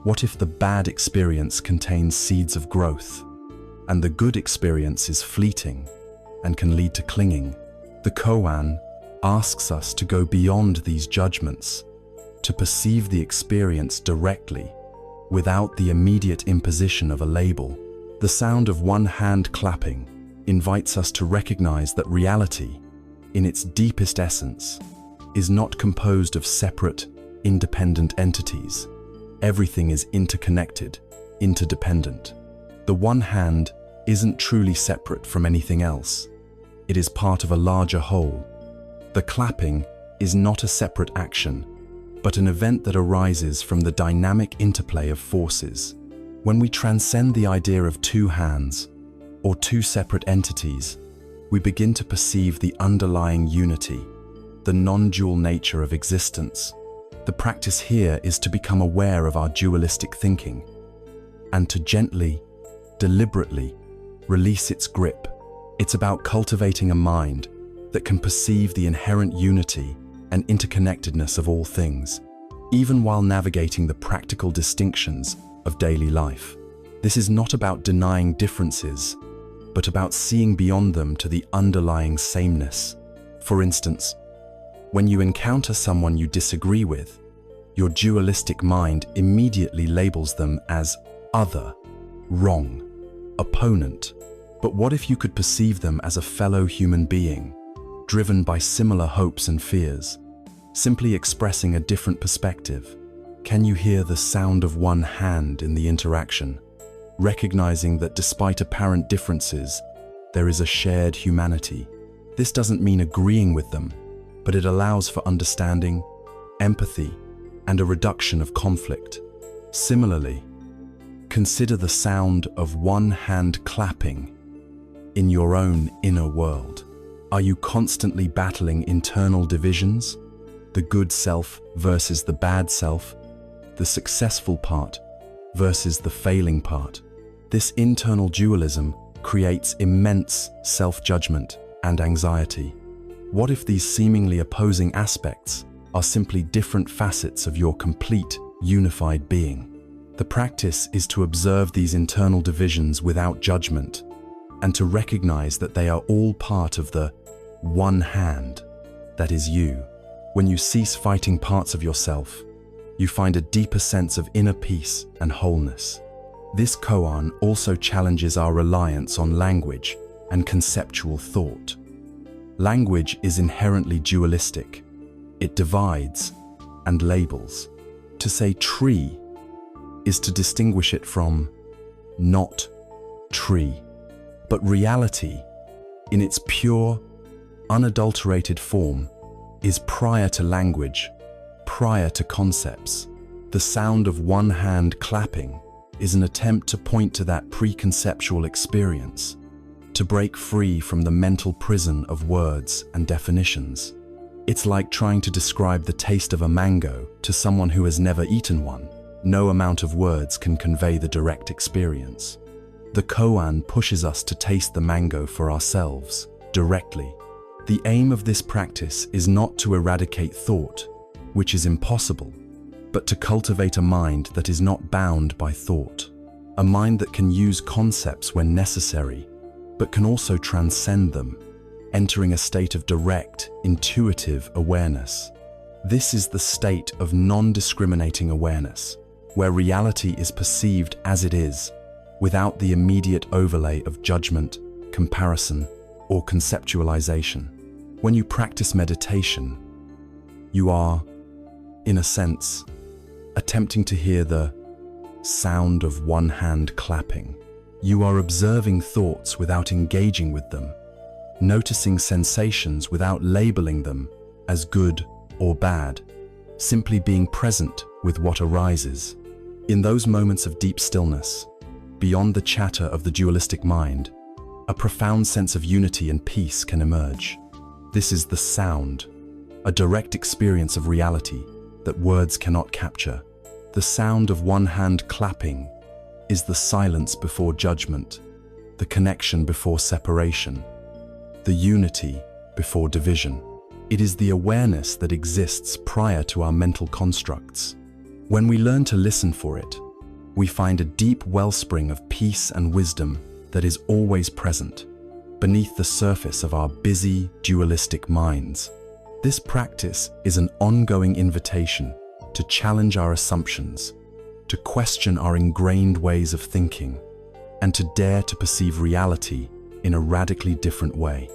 What if the bad experience contains seeds of growth, and the good experience is fleeting and can lead to clinging? The koan asks us to go beyond these judgments, to perceive the experience directly, without the immediate imposition of a label. The sound of one hand clapping invites us to recognize that reality, in its deepest essence, is not composed of separate, independent entities. Everything is interconnected, interdependent. The one hand isn't truly separate from anything else. It is part of a larger whole. The clapping is not a separate action, but an event that arises from the dynamic interplay of forces. When we transcend the idea of two hands, or two separate entities, we begin to perceive the underlying unity, the non-dual nature of existence. The practice here is to become aware of our dualistic thinking, and to gently, deliberately, release its grip. It's about cultivating a mind that can perceive the inherent unity and interconnectedness of all things, even while navigating the practical distinctions of daily life. This is not about denying differences, but about seeing beyond them to the underlying sameness. For instance, when you encounter someone you disagree with, your dualistic mind immediately labels them as other, wrong, opponent. But what if you could perceive them as a fellow human being, driven by similar hopes and fears, simply expressing a different perspective? Can you hear the sound of one hand in the interaction, recognizing that despite apparent differences, there is a shared humanity? This doesn't mean agreeing with them, but it allows for understanding, empathy, and a reduction of conflict. Similarly, consider the sound of one hand clapping in your own inner world. Are you constantly battling internal divisions? The good self versus the bad self, the successful part versus the failing part. This internal dualism creates immense self-judgment and anxiety. What if these seemingly opposing aspects are simply different facets of your complete, unified being? The practice is to observe these internal divisions without judgment, and to recognize that they are all part of the one hand that is you. When you cease fighting parts of yourself, you find a deeper sense of inner peace and wholeness. This koan also challenges our reliance on language and conceptual thought. Language is inherently dualistic. It divides and labels. To say tree is to distinguish it from not tree. But reality, in its pure, unadulterated form, is prior to language, prior to concepts. The sound of one hand clapping is an attempt to point to that preconceptual experience, to break free from the mental prison of words and definitions. It's like trying to describe the taste of a mango to someone who has never eaten one. No amount of words can convey the direct experience. The koan pushes us to taste the mango for ourselves, directly. The aim of this practice is not to eradicate thought, which is impossible, but to cultivate a mind that is not bound by thought. A mind that can use concepts when necessary, but can also transcend them, entering a state of direct, intuitive awareness. This is the state of non-discriminating awareness, where reality is perceived as it is, without the immediate overlay of judgment, comparison, or conceptualization. When you practice meditation, you are, in a sense, attempting to hear the sound of one hand clapping. You are observing thoughts without engaging with them, noticing sensations without labeling them as good or bad, simply being present with what arises. In those moments of deep stillness, beyond the chatter of the dualistic mind, a profound sense of unity and peace can emerge. This is the sound, a direct experience of reality that words cannot capture. The sound of one hand clapping is the silence before judgment, the connection before separation, the unity before division. It is the awareness that exists prior to our mental constructs. When we learn to listen for it, we find a deep wellspring of peace and wisdom that is always present, beneath the surface of our busy, dualistic minds. This practice is an ongoing invitation to challenge our assumptions, to question our ingrained ways of thinking, and to dare to perceive reality in a radically different way.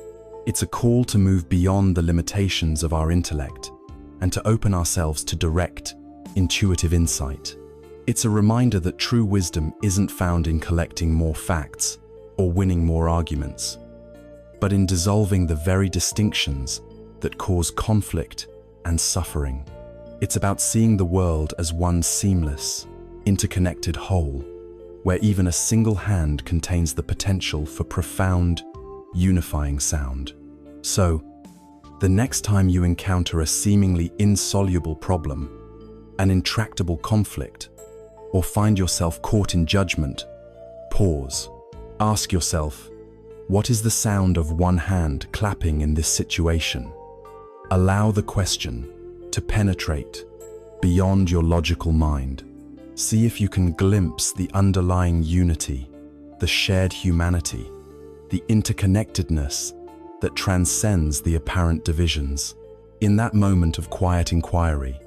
It's a call to move beyond the limitations of our intellect and to open ourselves to direct, intuitive insight. It's a reminder that true wisdom isn't found in collecting more facts or winning more arguments, but in dissolving the very distinctions that cause conflict and suffering. It's about seeing the world as one seamless, interconnected whole, where even a single hand contains the potential for profound, unifying sound. So, the next time you encounter a seemingly insoluble problem, an intractable conflict, or find yourself caught in judgment, pause. Ask yourself, what is the sound of one hand clapping in this situation? Allow the question to penetrate beyond your logical mind. See if you can glimpse the underlying unity, the shared humanity, the interconnectedness that transcends the apparent divisions. In that moment of quiet inquiry,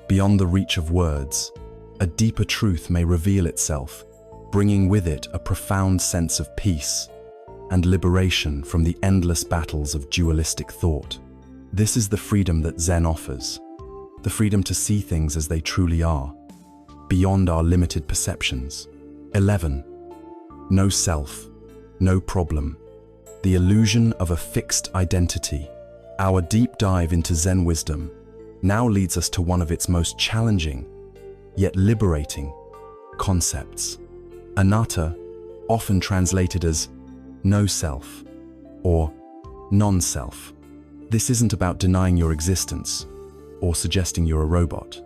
beyond the reach of words, a deeper truth may reveal itself, bringing with it a profound sense of peace and liberation from the endless battles of dualistic thought. This is the freedom that Zen offers, the freedom to see things as they truly are, beyond our limited perceptions. 11. No self, no problem. The illusion of a fixed identity. Our deep dive into Zen wisdom now leads us to one of its most challenging, yet liberating, concepts. Anatta, often translated as no self or non-self. This isn't about denying your existence or suggesting you're a robot.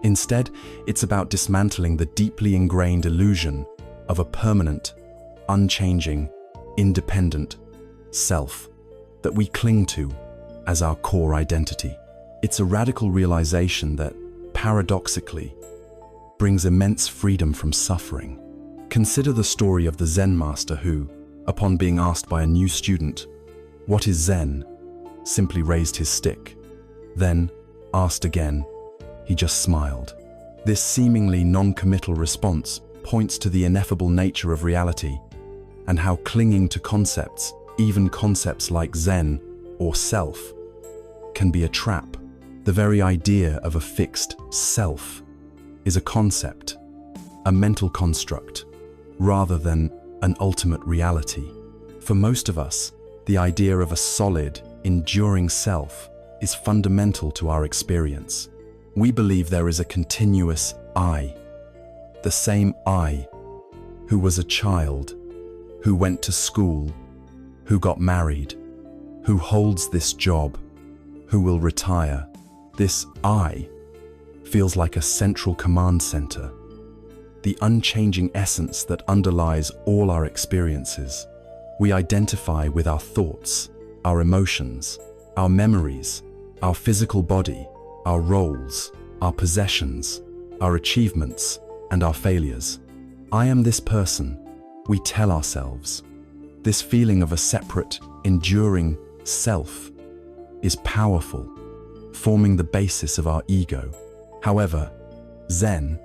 Instead, it's about dismantling the deeply ingrained illusion of a permanent, unchanging, independent self that we cling to as our core identity. It's a radical realization that, paradoxically, brings immense freedom from suffering. Consider the story of the Zen master who, upon being asked by a new student, "What is Zen?" simply raised his stick. Then, asked again, he just smiled. This seemingly non-committal response points to the ineffable nature of reality and how clinging to concepts, even concepts like Zen or self, can be a trap. The very idea of a fixed self is a concept, a mental construct, rather than an ultimate reality. For most of us, the idea of a solid, enduring self is fundamental to our experience. We believe there is a continuous I, the same I, who was a child, who went to school, who got married, who holds this job, who will retire. This I feels like a central command center, the unchanging essence that underlies all our experiences. We identify with our thoughts, our emotions, our memories, our physical body, our roles, our possessions, our achievements, and our failures. I am this person, we tell ourselves. This feeling of a separate, enduring self is powerful, forming the basis of our ego. However, Zen,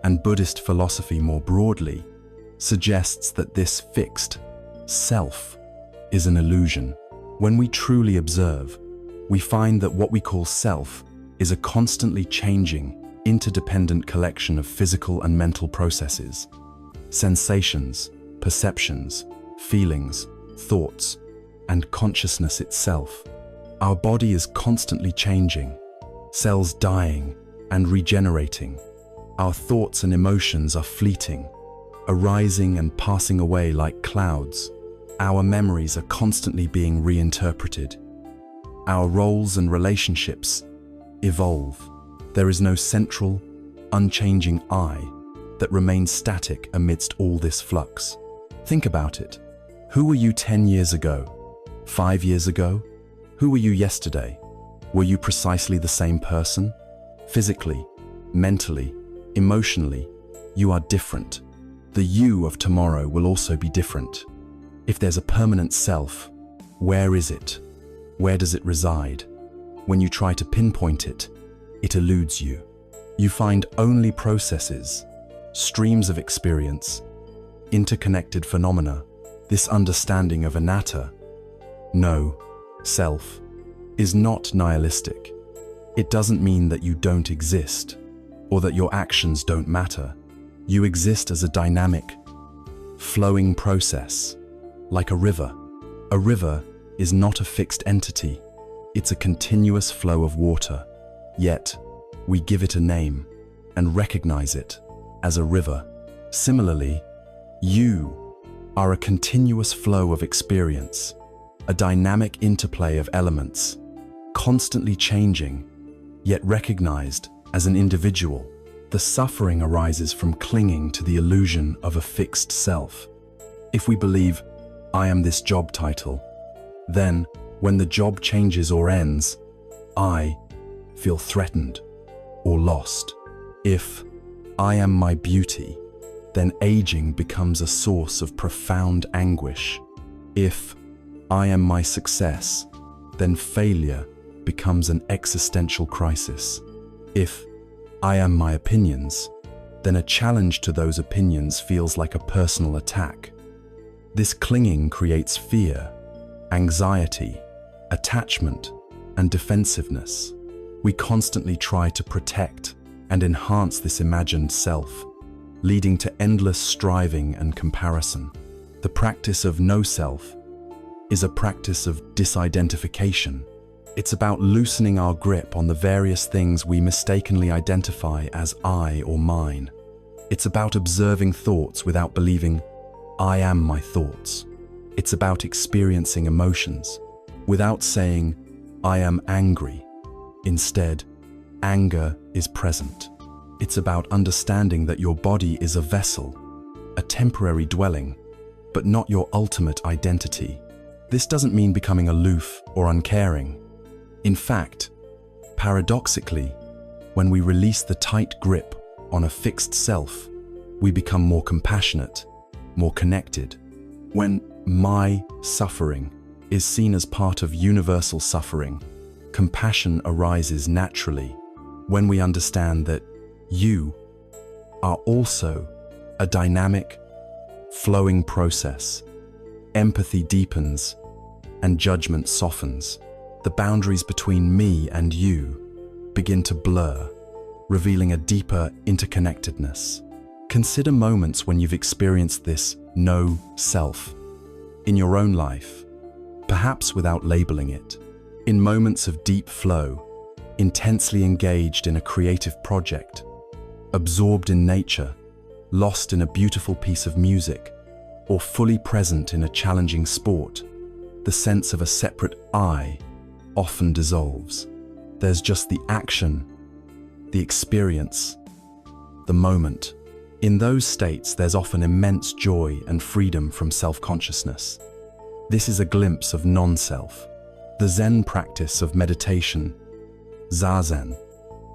and Buddhist philosophy more broadly, suggests that this fixed self is an illusion. When we truly observe, we find that what we call self is a constantly changing, interdependent collection of physical and mental processes, sensations, perceptions, feelings, thoughts, and consciousness itself. Our body is constantly changing, cells dying and regenerating. Our thoughts and emotions are fleeting, arising and passing away like clouds. Our memories are constantly being reinterpreted. Our roles and relationships evolve. There is no central, unchanging I that remains static amidst all this flux. Think about it. Who were you 10 years ago? 5 years ago? Who were you yesterday? Were you precisely the same person? Physically, mentally, emotionally, you are different. The you of tomorrow will also be different. If there's a permanent self, where is it? Where does it reside? When you try to pinpoint it, it eludes you. You find only processes, streams of experience, interconnected phenomena. This understanding of anatta, no, self, is not nihilistic. It doesn't mean that you don't exist, or that your actions don't matter. You exist as a dynamic, flowing process, like a river. A river is not a fixed entity. It's a continuous flow of water. Yet, we give it a name and recognize it as a river. Similarly, you are a continuous flow of experience, a dynamic interplay of elements, constantly changing, yet recognized as an individual. The suffering arises from clinging to the illusion of a fixed self. If we believe, I am this job title, then when the job changes or ends, I feel threatened or lost. If I am my beauty, then aging becomes a source of profound anguish. If I am my success, then failure becomes an existential crisis. If I am my opinions, then a challenge to those opinions feels like a personal attack. This clinging creates fear, anxiety, attachment, and defensiveness. We constantly try to protect and enhance this imagined self, leading to endless striving and comparison. The practice of no-self is a practice of disidentification. It's about loosening our grip on the various things we mistakenly identify as I or mine. It's about observing thoughts without believing, I am my thoughts. It's about experiencing emotions without saying, I am angry. Instead, anger is present. It's about understanding that your body is a vessel, a temporary dwelling, but not your ultimate identity. This doesn't mean becoming aloof or uncaring. In fact, paradoxically, when we release the tight grip on a fixed self, we become more compassionate, more connected. When my suffering is seen as part of universal suffering, compassion arises naturally. When we understand that you are also a dynamic, flowing process, empathy deepens and judgment softens. The boundaries between me and you begin to blur, revealing a deeper interconnectedness. Consider moments when you've experienced this no self in your own life, perhaps without labeling it. In moments of deep flow, intensely engaged in a creative project, absorbed in nature, lost in a beautiful piece of music, or fully present in a challenging sport, the sense of a separate I often dissolves. There's just the action, the experience, the moment. In those states, there's often immense joy and freedom from self-consciousness. This is a glimpse of non-self. The Zen practice of meditation, Zazen,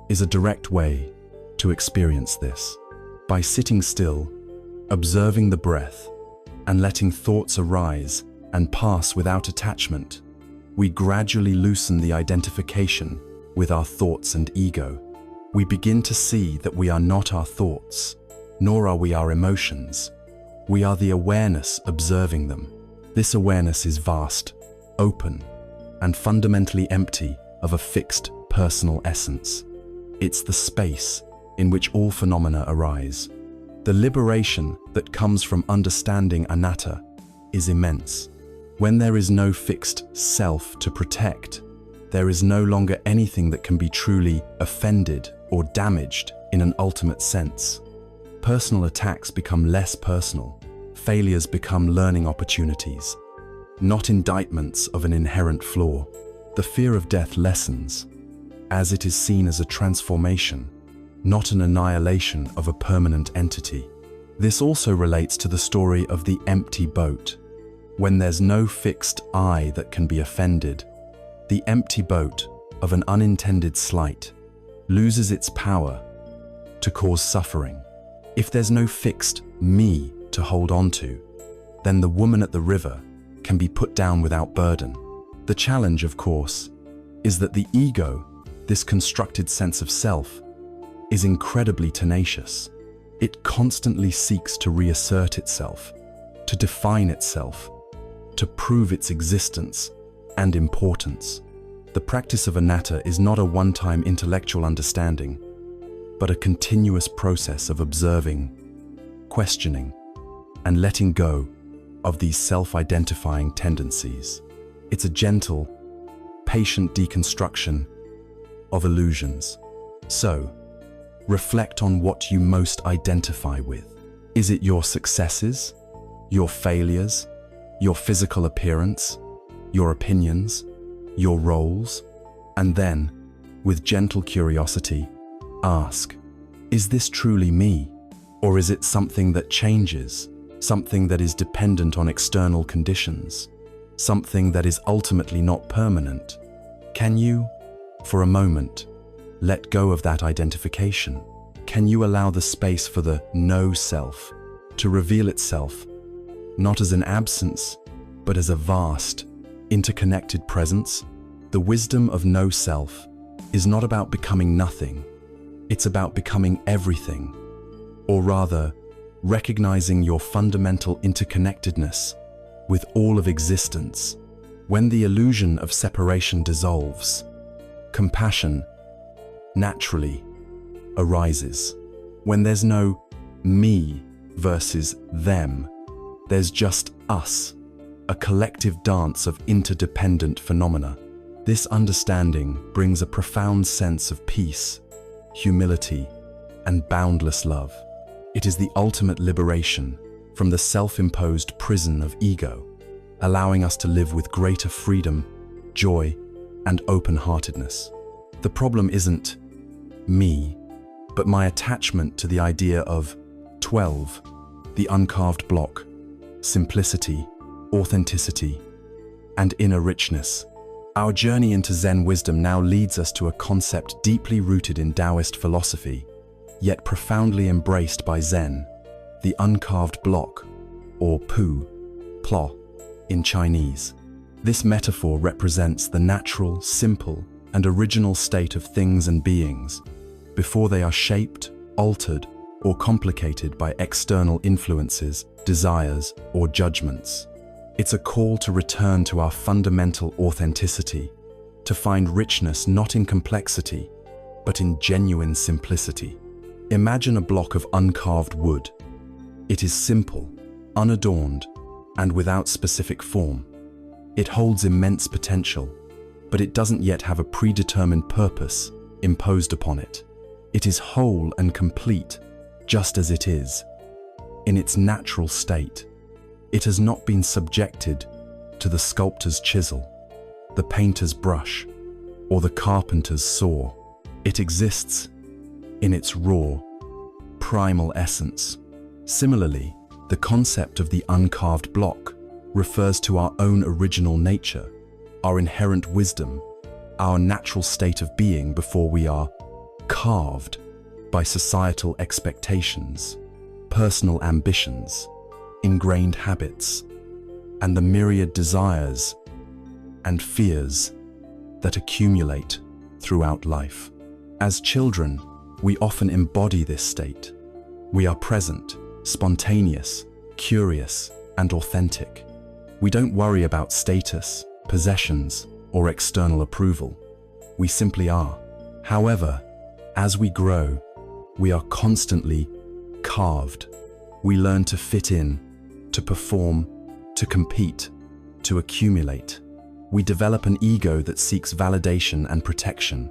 is a direct way to experience this. By sitting still, observing the breath, and letting thoughts arise and pass without attachment, we gradually loosen the identification with our thoughts and ego. We begin to see that we are not our thoughts, nor are we our emotions. We are the awareness observing them. This awareness is vast, open, and fundamentally empty of a fixed personal essence. It's the space in which all phenomena arise. The liberation that comes from understanding anatta is immense. When there is no fixed self to protect, there is no longer anything that can be truly offended or damaged in an ultimate sense. Personal attacks become less personal. Failures become learning opportunities, not indictments of an inherent flaw. The fear of death lessens, as it is seen as a transformation, not an annihilation of a permanent entity. This also relates to the story of the empty boat. When there's no fixed I that can be offended, the empty boat of an unintended slight loses its power to cause suffering. If there's no fixed me to hold on to, then the woman at the river can be put down without burden. The challenge, of course, is that the ego, this constructed sense of self, is incredibly tenacious. It constantly seeks to reassert itself, to define itself, to prove its existence and importance. The practice of anatta is not a one-time intellectual understanding, but a continuous process of observing, questioning, and letting go of these self-identifying tendencies. It's a gentle, patient deconstruction of illusions. So, reflect on what you most identify with. Is it your successes, your failures, your physical appearance, your opinions, your roles? And then, with gentle curiosity, ask, is this truly me? Or is it something that changes, something that is dependent on external conditions, something that is ultimately not permanent? Can you, for a moment, let go of that identification? Can you allow the space for the no self to reveal itself, not as an absence, but as a vast, interconnected presence? The wisdom of no self is not about becoming nothing. It's about becoming everything, or rather, recognizing your fundamental interconnectedness with all of existence. When the illusion of separation dissolves, compassion naturally arises. When there's no me versus them, there's just us, a collective dance of interdependent phenomena. This understanding brings a profound sense of peace, humility, and boundless love. It is the ultimate liberation from the self-imposed prison of ego, allowing us to live with greater freedom, joy, and open-heartedness. The problem isn't me, but my attachment to the idea of 12, the uncarved block, simplicity, authenticity, and inner richness. Our journey into Zen wisdom now leads us to a concept deeply rooted in Taoist philosophy, yet profoundly embraced by Zen, the uncarved block, or pu, plo, in Chinese. This metaphor represents the natural, simple, and original state of things and beings, before they are shaped, altered, or complicated by external influences, desires, or judgments. It's a call to return to our fundamental authenticity, to find richness not in complexity, but in genuine simplicity. Imagine a block of uncarved wood. It is simple, unadorned, and without specific form. It holds immense potential, but it doesn't yet have a predetermined purpose imposed upon it. It is whole and complete, just as it is, in its natural state. It has not been subjected to the sculptor's chisel, the painter's brush, or the carpenter's saw. It exists in its raw, primal essence. Similarly, the concept of the uncarved block refers to our own original nature, our inherent wisdom, our natural state of being before we are carved by societal expectations, personal ambitions, ingrained habits, and the myriad desires and fears that accumulate throughout life. As children, we often embody this state. We are present, spontaneous, curious, and authentic. We don't worry about status, possessions, or external approval. We simply are. However, as we grow, we are constantly carved. We learn to fit in, to perform, to compete, to accumulate. We develop an ego that seeks validation and protection.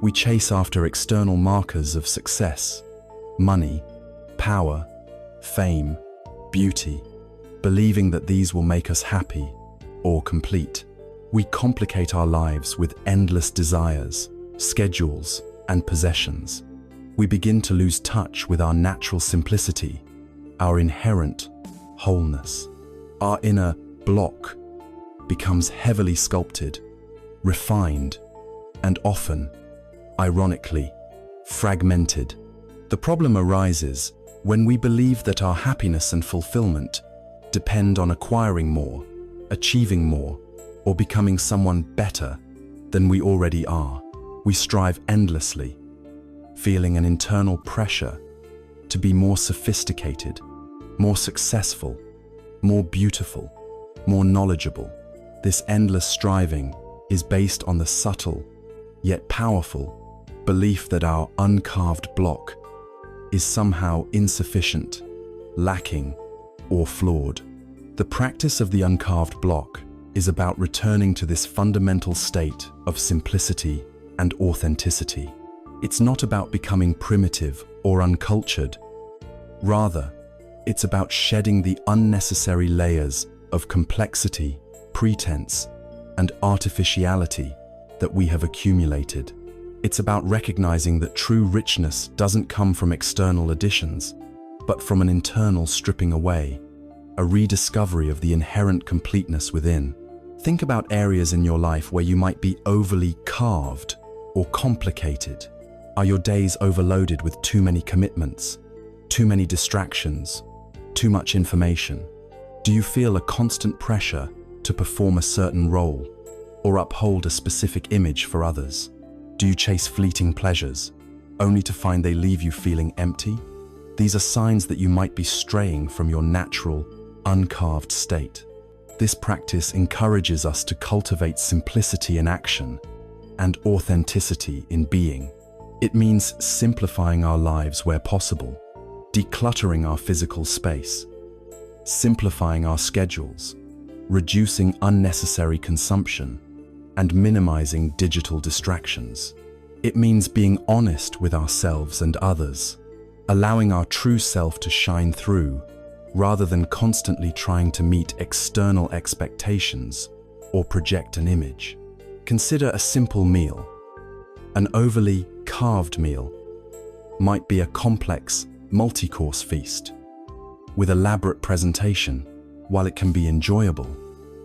We chase after external markers of success, money, power, fame, beauty, believing that these will make us happy or complete. We complicate our lives with endless desires, schedules, and possessions. We begin to lose touch with our natural simplicity, our inherent wholeness. Our inner block becomes heavily sculpted, refined, and often, ironically, fragmented. The problem arises when we believe that our happiness and fulfillment depend on acquiring more, achieving more, or becoming someone better than we already are. We strive endlessly, feeling an internal pressure to be more sophisticated, more successful, more beautiful, more knowledgeable. This endless striving is based on the subtle, yet powerful, belief that our uncarved block is somehow insufficient, lacking, or flawed. The practice of the uncarved block is about returning to this fundamental state of simplicity and authenticity. It's not about becoming primitive or uncultured. Rather, it's about shedding the unnecessary layers of complexity, pretense, and artificiality that we have accumulated. It's about recognizing that true richness doesn't come from external additions, but from an internal stripping away, a rediscovery of the inherent completeness within. Think about areas in your life where you might be overly carved or complicated. Are your days overloaded with too many commitments, too many distractions, too much information? Do you feel a constant pressure to perform a certain role or uphold a specific image for others? Do you chase fleeting pleasures, only to find they leave you feeling empty? These are signs that you might be straying from your natural, uncarved state. This practice encourages us to cultivate simplicity in action and authenticity in being. It means simplifying our lives where possible, decluttering our physical space, simplifying our schedules, reducing unnecessary consumption, and minimizing digital distractions. It means being honest with ourselves and others, allowing our true self to shine through, rather than constantly trying to meet external expectations or project an image. Consider a simple meal. An overly carved meal might be a complex, multi-course feast. With elaborate presentation, while it can be enjoyable,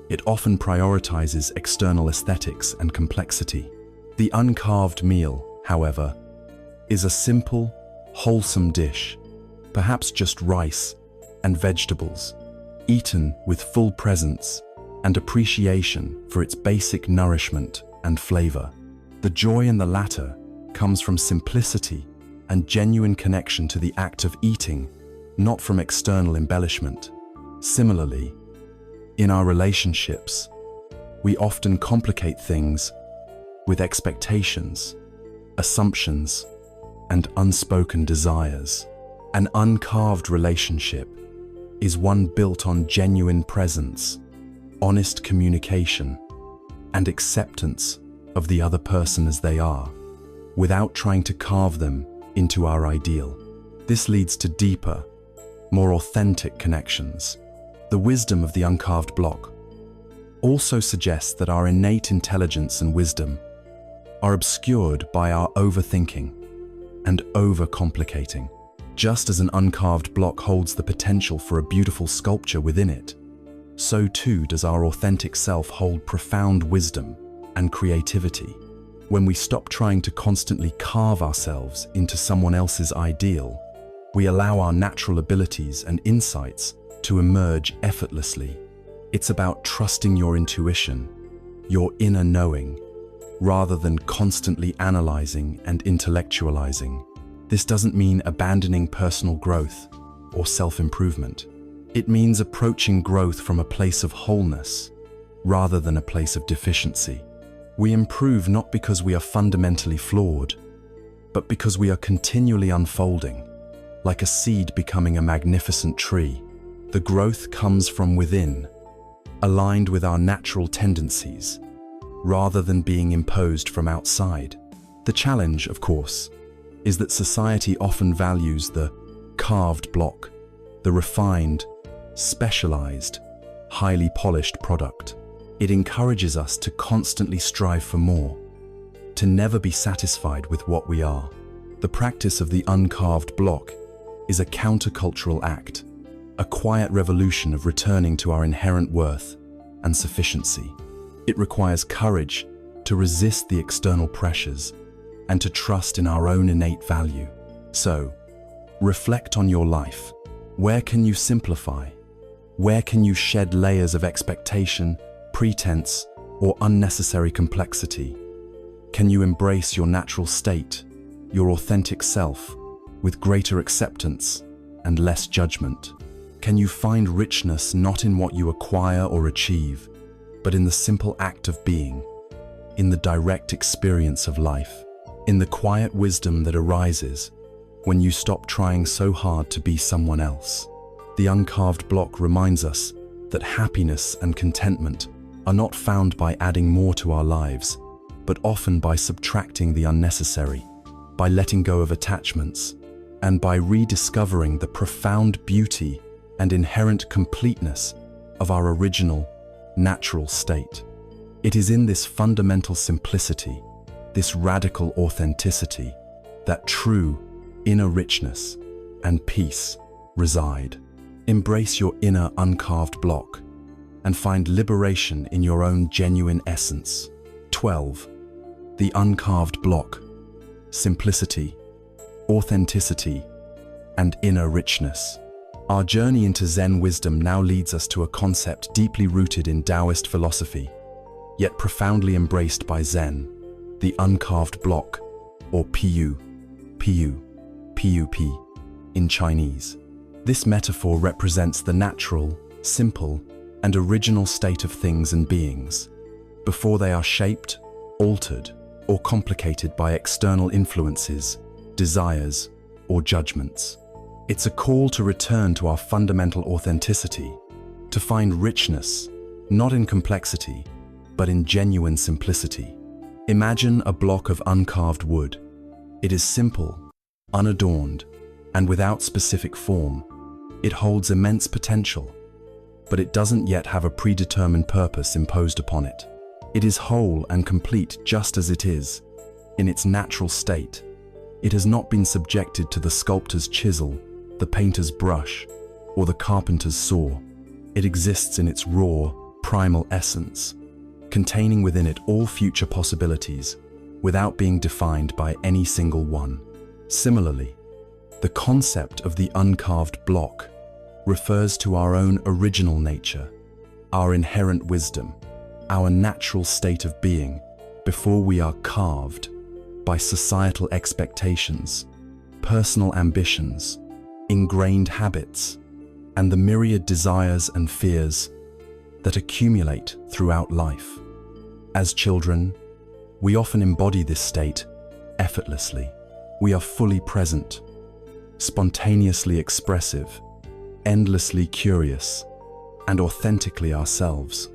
it often prioritizes external aesthetics and complexity. The uncarved meal, however, is a simple, wholesome dish, perhaps just rice and vegetables, eaten with full presence and appreciation for its basic nourishment and flavor. The joy in the latter comes from simplicity and genuine connection to the act of eating, not from external embellishment. Similarly, in our relationships, we often complicate things with expectations, assumptions, and unspoken desires. An uncarved relationship is one built on genuine presence, honest communication, and acceptance of the other person as they are, without trying to carve them into our ideal. This leads to deeper, more authentic connections. The wisdom of the uncarved block also suggests that our innate intelligence and wisdom are obscured by our overthinking and overcomplicating. Just as an uncarved block holds the potential for a beautiful sculpture within it, so too does our authentic self hold profound wisdom and creativity. When we stop trying to constantly carve ourselves into someone else's ideal, we allow our natural abilities and insights to emerge effortlessly. It's about trusting your intuition, your inner knowing, rather than constantly analyzing and intellectualizing. This doesn't mean abandoning personal growth or self-improvement. It means approaching growth from a place of wholeness, rather than a place of deficiency. We improve not because we are fundamentally flawed, but because we are continually unfolding, like a seed becoming a magnificent tree. The growth comes from within, aligned with our natural tendencies, rather than being imposed from outside. The challenge, of course, is that society often values the carved block, the refined, specialized, highly polished product. It encourages us to constantly strive for more, to never be satisfied with what we are. The practice of the uncarved block is a countercultural act, a quiet revolution of returning to our inherent worth and sufficiency. It requires courage to resist the external pressures and to trust in our own innate value. So, reflect on your life. Where can you simplify? Where can you shed layers of expectation, pretense, or unnecessary complexity? Can you embrace your natural state, your authentic self, with greater acceptance and less judgment? Can you find richness not in what you acquire or achieve, but in the simple act of being, in the direct experience of life, in the quiet wisdom that arises when you stop trying so hard to be someone else? The uncarved block reminds us that happiness and contentment are not found by adding more to our lives, but often by subtracting the unnecessary, by letting go of attachments, and by rediscovering the profound beauty and inherent completeness of our original, natural state. It is in this fundamental simplicity, this radical authenticity, that true inner richness and peace reside. Embrace your inner uncarved block and find liberation in your own genuine essence. 12. The uncarved block. Simplicity, authenticity, and inner richness. Our journey into Zen wisdom now leads us to a concept deeply rooted in Taoist philosophy, yet profoundly embraced by Zen: the uncarved block, or Piyu, in Chinese. This metaphor represents the natural, simple, and original state of things and beings, before they are shaped, altered, or complicated by external influences, desires, or judgments. It's a call to return to our fundamental authenticity, to find richness, not in complexity, but in genuine simplicity. Imagine a block of uncarved wood. It is simple, unadorned, and without specific form. It holds immense potential, but it doesn't yet have a predetermined purpose imposed upon it. It is whole and complete just as it is, in its natural state. It has not been subjected to the sculptor's chisel, the painter's brush, or the carpenter's saw. It exists in its raw, primal essence, containing within it all future possibilities, without being defined by any single one. Similarly, the concept of the uncarved block refers to our own original nature, our inherent wisdom, our natural state of being, before we are carved by societal expectations, personal ambitions, ingrained habits, and the myriad desires and fears that accumulate throughout life. As children, we often embody this state effortlessly. We are fully present, spontaneously expressive, endlessly curious, and authentically ourselves,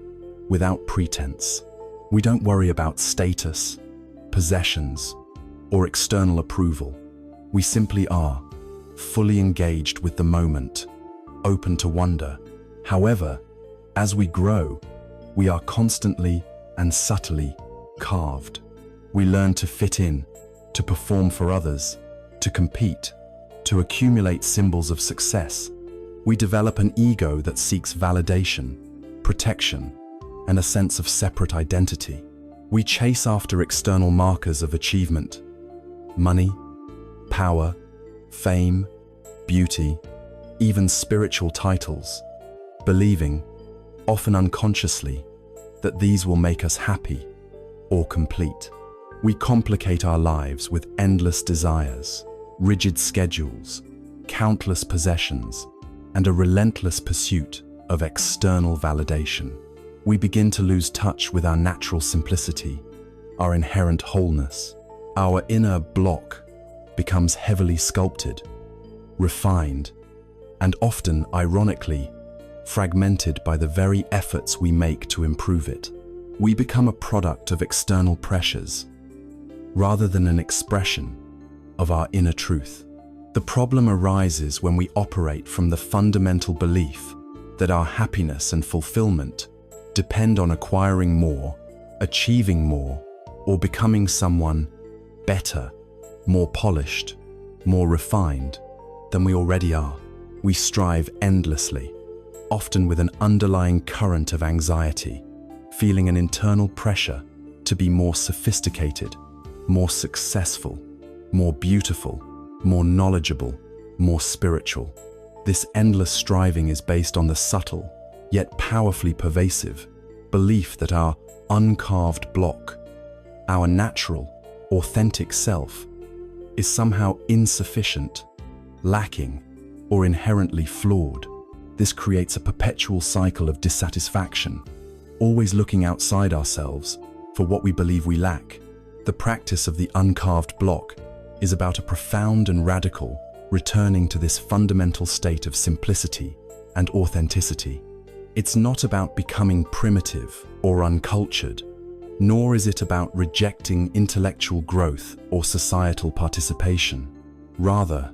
without pretense. We don't worry about status, possessions, or external approval. We simply are, fully engaged with the moment, open to wonder. However, as we grow, we are constantly and subtly carved. We learn to fit in, to perform for others, to compete, to accumulate symbols of success. We develop an ego that seeks validation, protection, and a sense of separate identity. We chase after external markers of achievement: money, power, fame, beauty, even spiritual titles, believing, often unconsciously, that these will make us happy or complete. We complicate our lives with endless desires, rigid schedules, countless possessions, and a relentless pursuit of external validation. We begin to lose touch with our natural simplicity, our inherent wholeness. Our inner block becomes heavily sculpted, refined, and often, ironically, fragmented by the very efforts we make to improve it. We become a product of external pressures, rather than an expression of our inner truth. The problem arises when we operate from the fundamental belief that our happiness and fulfillment depend on acquiring more, achieving more, or becoming someone better, more polished, more refined than we already are. We strive endlessly, often with an underlying current of anxiety, feeling an internal pressure to be more sophisticated, more successful, more beautiful, more knowledgeable, more spiritual. This endless striving is based on the subtle, yet powerfully pervasive, belief that our uncarved block, our natural, authentic self, is somehow insufficient, lacking, or inherently flawed. This creates a perpetual cycle of dissatisfaction, always looking outside ourselves for what we believe we lack. The practice of the uncarved block is about a profound and radical returning to this fundamental state of simplicity and authenticity. It's not about becoming primitive or uncultured, nor is it about rejecting intellectual growth or societal participation. Rather,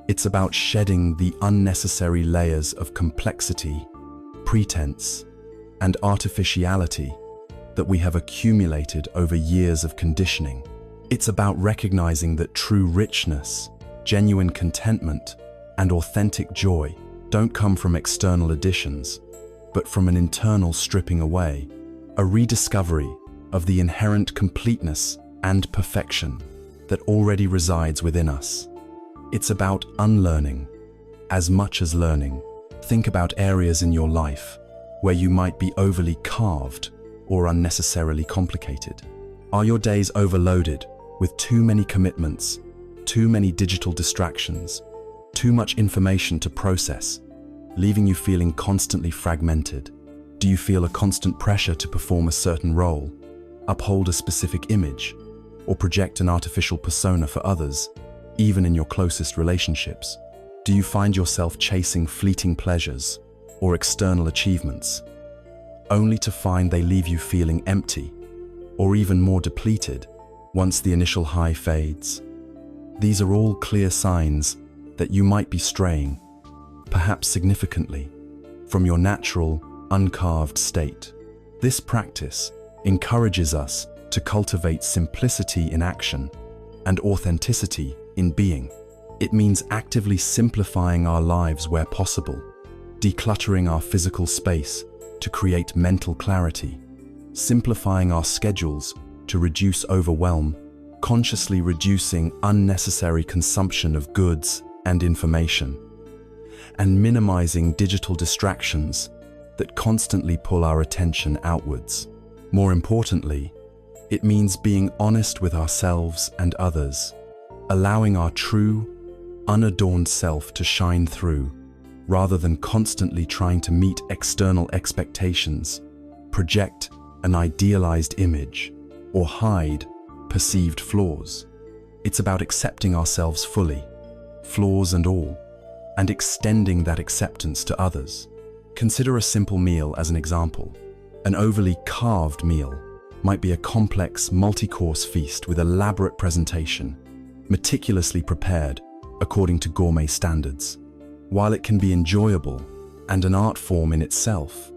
it's about shedding the unnecessary layers of complexity, pretense, and artificiality that we have accumulated over years of conditioning. It's about recognizing that true richness, genuine contentment, and authentic joy don't come from external additions, but from an internal stripping away, a rediscovery of the inherent completeness and perfection that already resides within us. It's about unlearning as much as learning. Think about areas in your life where you might be overly carved or unnecessarily complicated. Are your days overloaded with too many commitments, too many digital distractions, too much information to process, leaving you feeling constantly fragmented? Do you feel a constant pressure to perform a certain role, uphold a specific image, or project an artificial persona for others, even in your closest relationships? Do you find yourself chasing fleeting pleasures or external achievements, only to find they leave you feeling empty, or even more depleted, once the initial high fades? These are all clear signs that you might be straying, perhaps significantly, from your natural, uncarved state. This practice encourages us to cultivate simplicity in action and authenticity in being. It means actively simplifying our lives where possible, decluttering our physical space to create mental clarity, simplifying our schedules to reduce overwhelm, consciously reducing unnecessary consumption of goods and information, and minimizing digital distractions that constantly pull our attention outwards. More importantly, it means being honest with ourselves and others, allowing our true, unadorned self to shine through, rather than constantly trying to meet external expectations, project an idealized image, or hide perceived flaws. It's about accepting ourselves fully, flaws and all, and extending that acceptance to others. Consider a simple meal as an example. An overly carved meal might be a complex, multi-course feast with elaborate presentation, meticulously prepared according to gourmet standards. While it can be enjoyable and an art form in itself,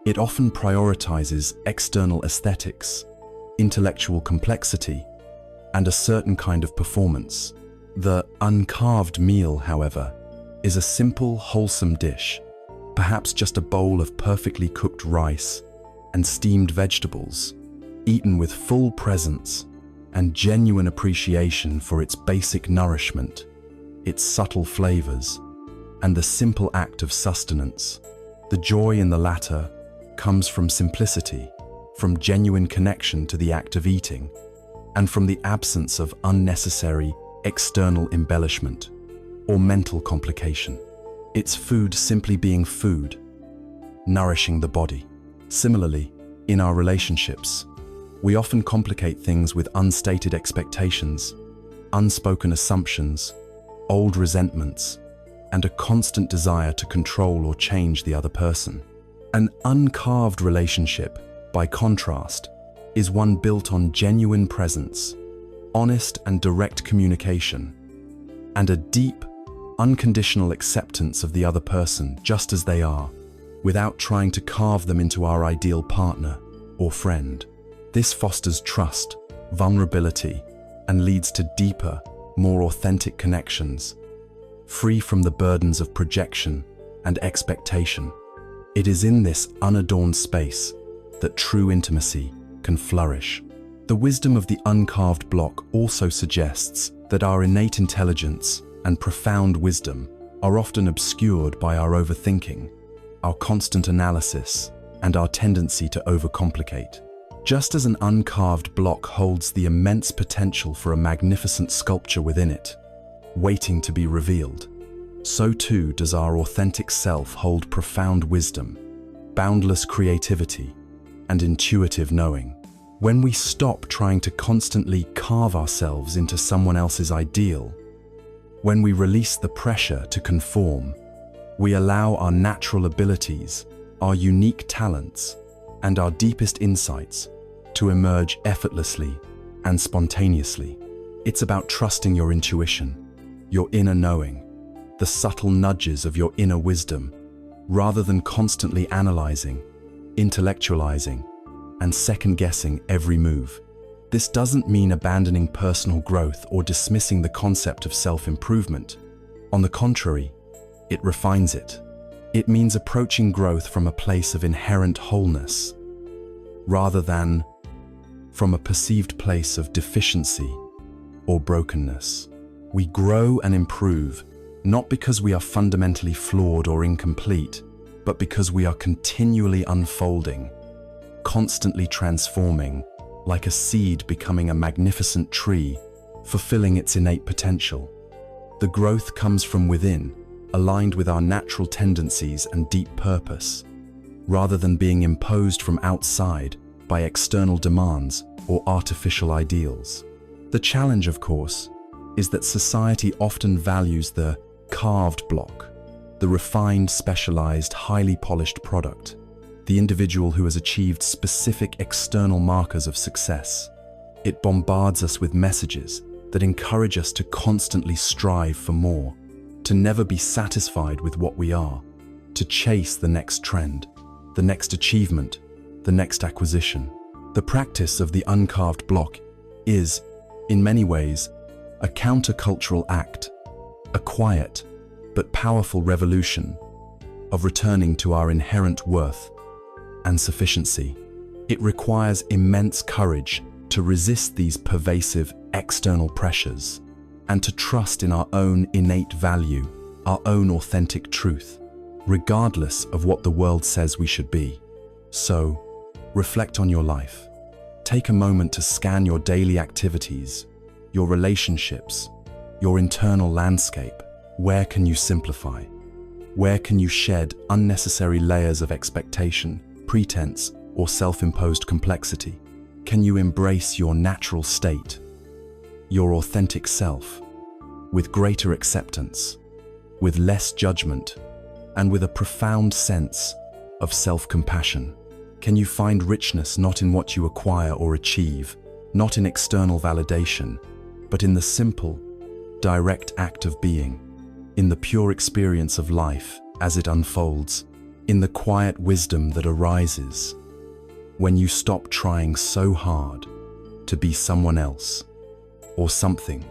it often prioritizes external aesthetics, intellectual complexity, and a certain kind of performance. The uncarved meal, however, is a simple, wholesome dish, perhaps just a bowl of perfectly cooked rice and steamed vegetables, eaten with full presence and genuine appreciation for its basic nourishment, its subtle flavors, and the simple act of sustenance. The joy in the latter comes from simplicity, from genuine connection to the act of eating, and from the absence of unnecessary external embellishment or mental complication. It's food simply being food, nourishing the body. Similarly, in our relationships, we often complicate things with unstated expectations, unspoken assumptions, old resentments, and a constant desire to control or change the other person. An uncarved relationship, by contrast, is one built on genuine presence, honest and direct communication, and a deep, unconditional acceptance of the other person just as they are, without trying to carve them into our ideal partner or friend. This fosters trust, vulnerability, and leads to deeper, more authentic connections, free from the burdens of projection and expectation. It is in this unadorned space that true intimacy can flourish. The wisdom of the uncarved block also suggests that our innate intelligence and profound wisdom are often obscured by our overthinking, our constant analysis, and our tendency to overcomplicate. Just as an uncarved block holds the immense potential for a magnificent sculpture within it, waiting to be revealed, so too does our authentic self hold profound wisdom, boundless creativity, and intuitive knowing. When we stop trying to constantly carve ourselves into someone else's ideal, when we release the pressure to conform, we allow our natural abilities, our unique talents, and our deepest insights to emerge effortlessly and spontaneously. It's about trusting your intuition, your inner knowing, the subtle nudges of your inner wisdom, rather than constantly analyzing, intellectualizing, and second-guessing every move. This doesn't mean abandoning personal growth or dismissing the concept of self-improvement. On the contrary, it refines it. It means approaching growth from a place of inherent wholeness, rather than from a perceived place of deficiency or brokenness. We grow and improve, not because we are fundamentally flawed or incomplete, but because we are continually unfolding, constantly transforming, like a seed becoming a magnificent tree, fulfilling its innate potential. The growth comes from within, aligned with our natural tendencies and deep purpose, rather than being imposed from outside by external demands or artificial ideals. The challenge, of course, is that society often values the carved block, the refined, specialized, highly polished product, the individual who has achieved specific external markers of success. It bombards us with messages that encourage us to constantly strive for more, to never be satisfied with what we are, to chase the next trend, the next achievement, the next acquisition. The practice of the uncarved block is, in many ways, a countercultural act, a quiet but powerful revolution of returning to our inherent worth and sufficiency. It requires immense courage to resist these pervasive external pressures and to trust in our own innate value, our own authentic truth, regardless of what the world says we should be. So, reflect on your life. Take a moment to scan your daily activities, your relationships, your internal landscape. Where can you simplify? Where can you shed unnecessary layers of expectation, pretense, or self-imposed complexity? Can you embrace your natural state, your authentic self, with greater acceptance, with less judgment, and with a profound sense of self-compassion? Can you find richness not in what you acquire or achieve, not in external validation, but in the simple, direct act of being, in the pure experience of life as it unfolds, in the quiet wisdom that arises when you stop trying so hard to be someone else or something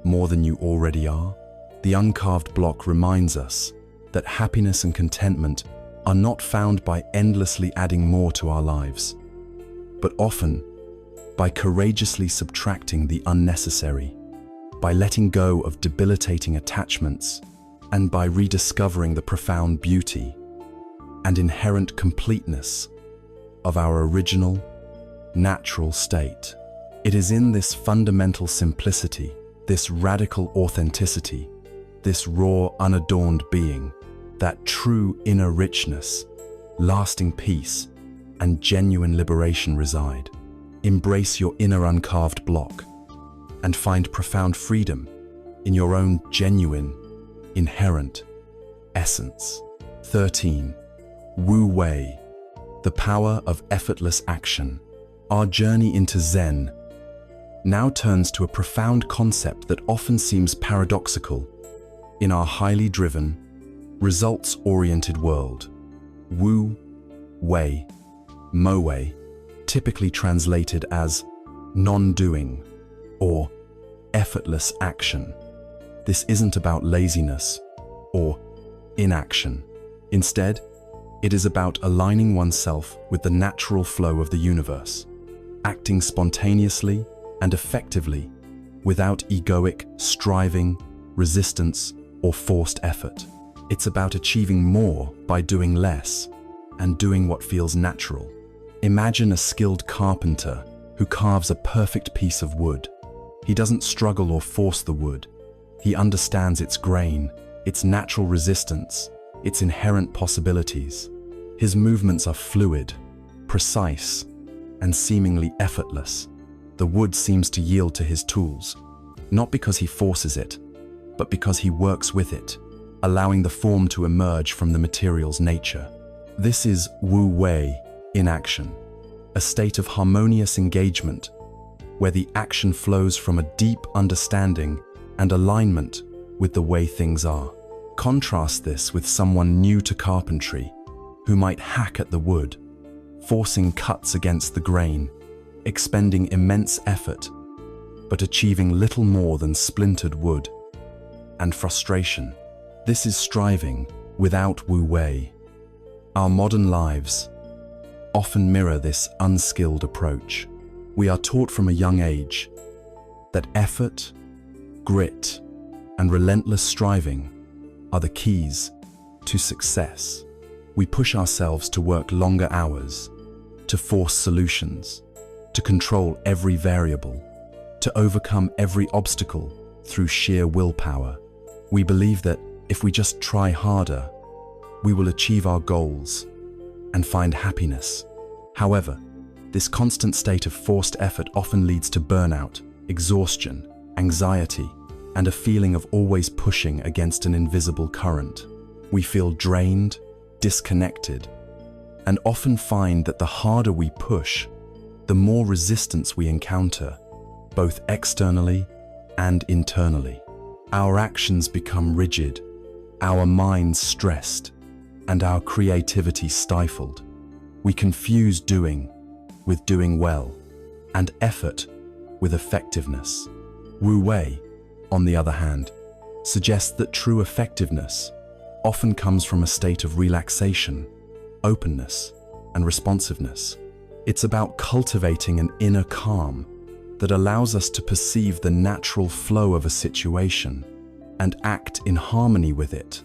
more than you already are? The uncarved block reminds us that happiness and contentment are not found by endlessly adding more to our lives, but often by courageously subtracting the unnecessary, by letting go of debilitating attachments, and by rediscovering the profound beauty and inherent completeness of our original, natural state. It is in this fundamental simplicity, this radical authenticity, this raw, unadorned being, that true inner richness, lasting peace, and genuine liberation reside. Embrace your inner uncarved block and find profound freedom in your own genuine, inherent essence. 13. Wu Wei, the power of effortless action. Our journey into Zen now turns to a profound concept that often seems paradoxical in our highly driven, results-oriented world. Wu Wei, Mo Wei, typically translated as non-doing or effortless action. This isn't about laziness or inaction. Instead, it is about aligning oneself with the natural flow of the universe, acting spontaneously and effectively without egoic striving, resistance, or forced effort. It's about achieving more by doing less and doing what feels natural. Imagine a skilled carpenter who carves a perfect piece of wood. He doesn't struggle or force the wood. He understands its grain, its natural resistance, its inherent possibilities. His movements are fluid, precise, and seemingly effortless. The wood seems to yield to his tools, not because he forces it, but because he works with it, allowing the form to emerge from the material's nature. This is Wu Wei in action, a state of harmonious engagement where the action flows from a deep understanding and alignment with the way things are. Contrast this with someone new to carpentry who might hack at the wood, forcing cuts against the grain, expending immense effort, but achieving little more than splintered wood and frustration. This is striving without Wu Wei. Our modern lives often mirror this unskilled approach. We are taught from a young age that effort, grit, and relentless striving are the keys to success. We push ourselves to work longer hours, to force solutions, to control every variable, to overcome every obstacle through sheer willpower. We believe that if we just try harder, we will achieve our goals and find happiness. However, this constant state of forced effort often leads to burnout, exhaustion, anxiety, and a feeling of always pushing against an invisible current. We feel drained, disconnected, and often find that the harder we push, the more resistance we encounter, both externally and internally. Our actions become rigid, our minds stressed, and our creativity stifled. We confuse doing with doing well, and effort with effectiveness. Wu Wei, on the other hand, suggests that true effectiveness often comes from a state of relaxation, openness, and responsiveness. It's about cultivating an inner calm that allows us to perceive the natural flow of a situation and act in harmony with it,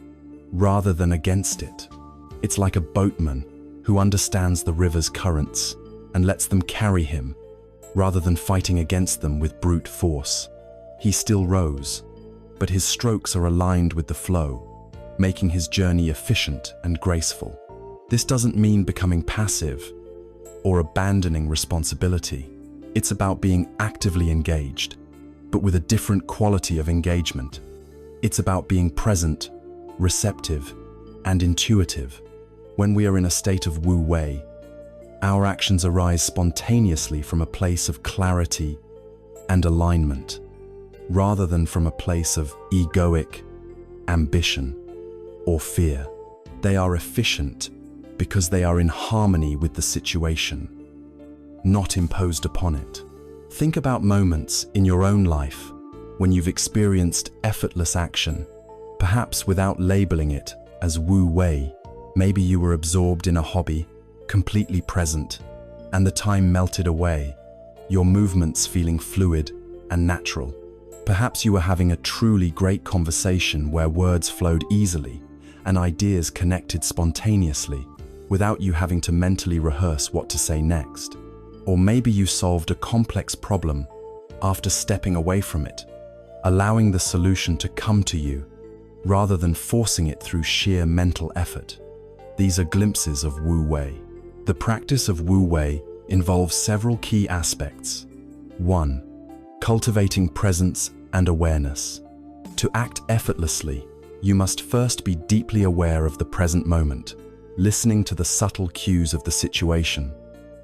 rather than against it. It's like a boatman who understands the river's currents and lets them carry him, rather than fighting against them with brute force. He still rows, but his strokes are aligned with the flow, making his journey efficient and graceful. This doesn't mean becoming passive or abandoning responsibility. It's about being actively engaged, but with a different quality of engagement. It's about being present, receptive, and intuitive. When we are in a state of Wu Wei, our actions arise spontaneously from a place of clarity and alignment, rather than from a place of egoic ambition or fear. They are efficient because they are in harmony with the situation, not imposed upon it. Think about moments in your own life when you've experienced effortless action, perhaps without labeling it as Wu Wei. Maybe you were absorbed in a hobby, completely present, and the time melted away, your movements feeling fluid and natural. Perhaps you were having a truly great conversation where words flowed easily and ideas connected spontaneously without you having to mentally rehearse what to say next. Or maybe you solved a complex problem after stepping away from it, allowing the solution to come to you rather than forcing it through sheer mental effort. These are glimpses of Wu Wei. The practice of Wu Wei involves several key aspects. 1. Cultivating presence and awareness. To act effortlessly, you must first be deeply aware of the present moment, listening to the subtle cues of the situation,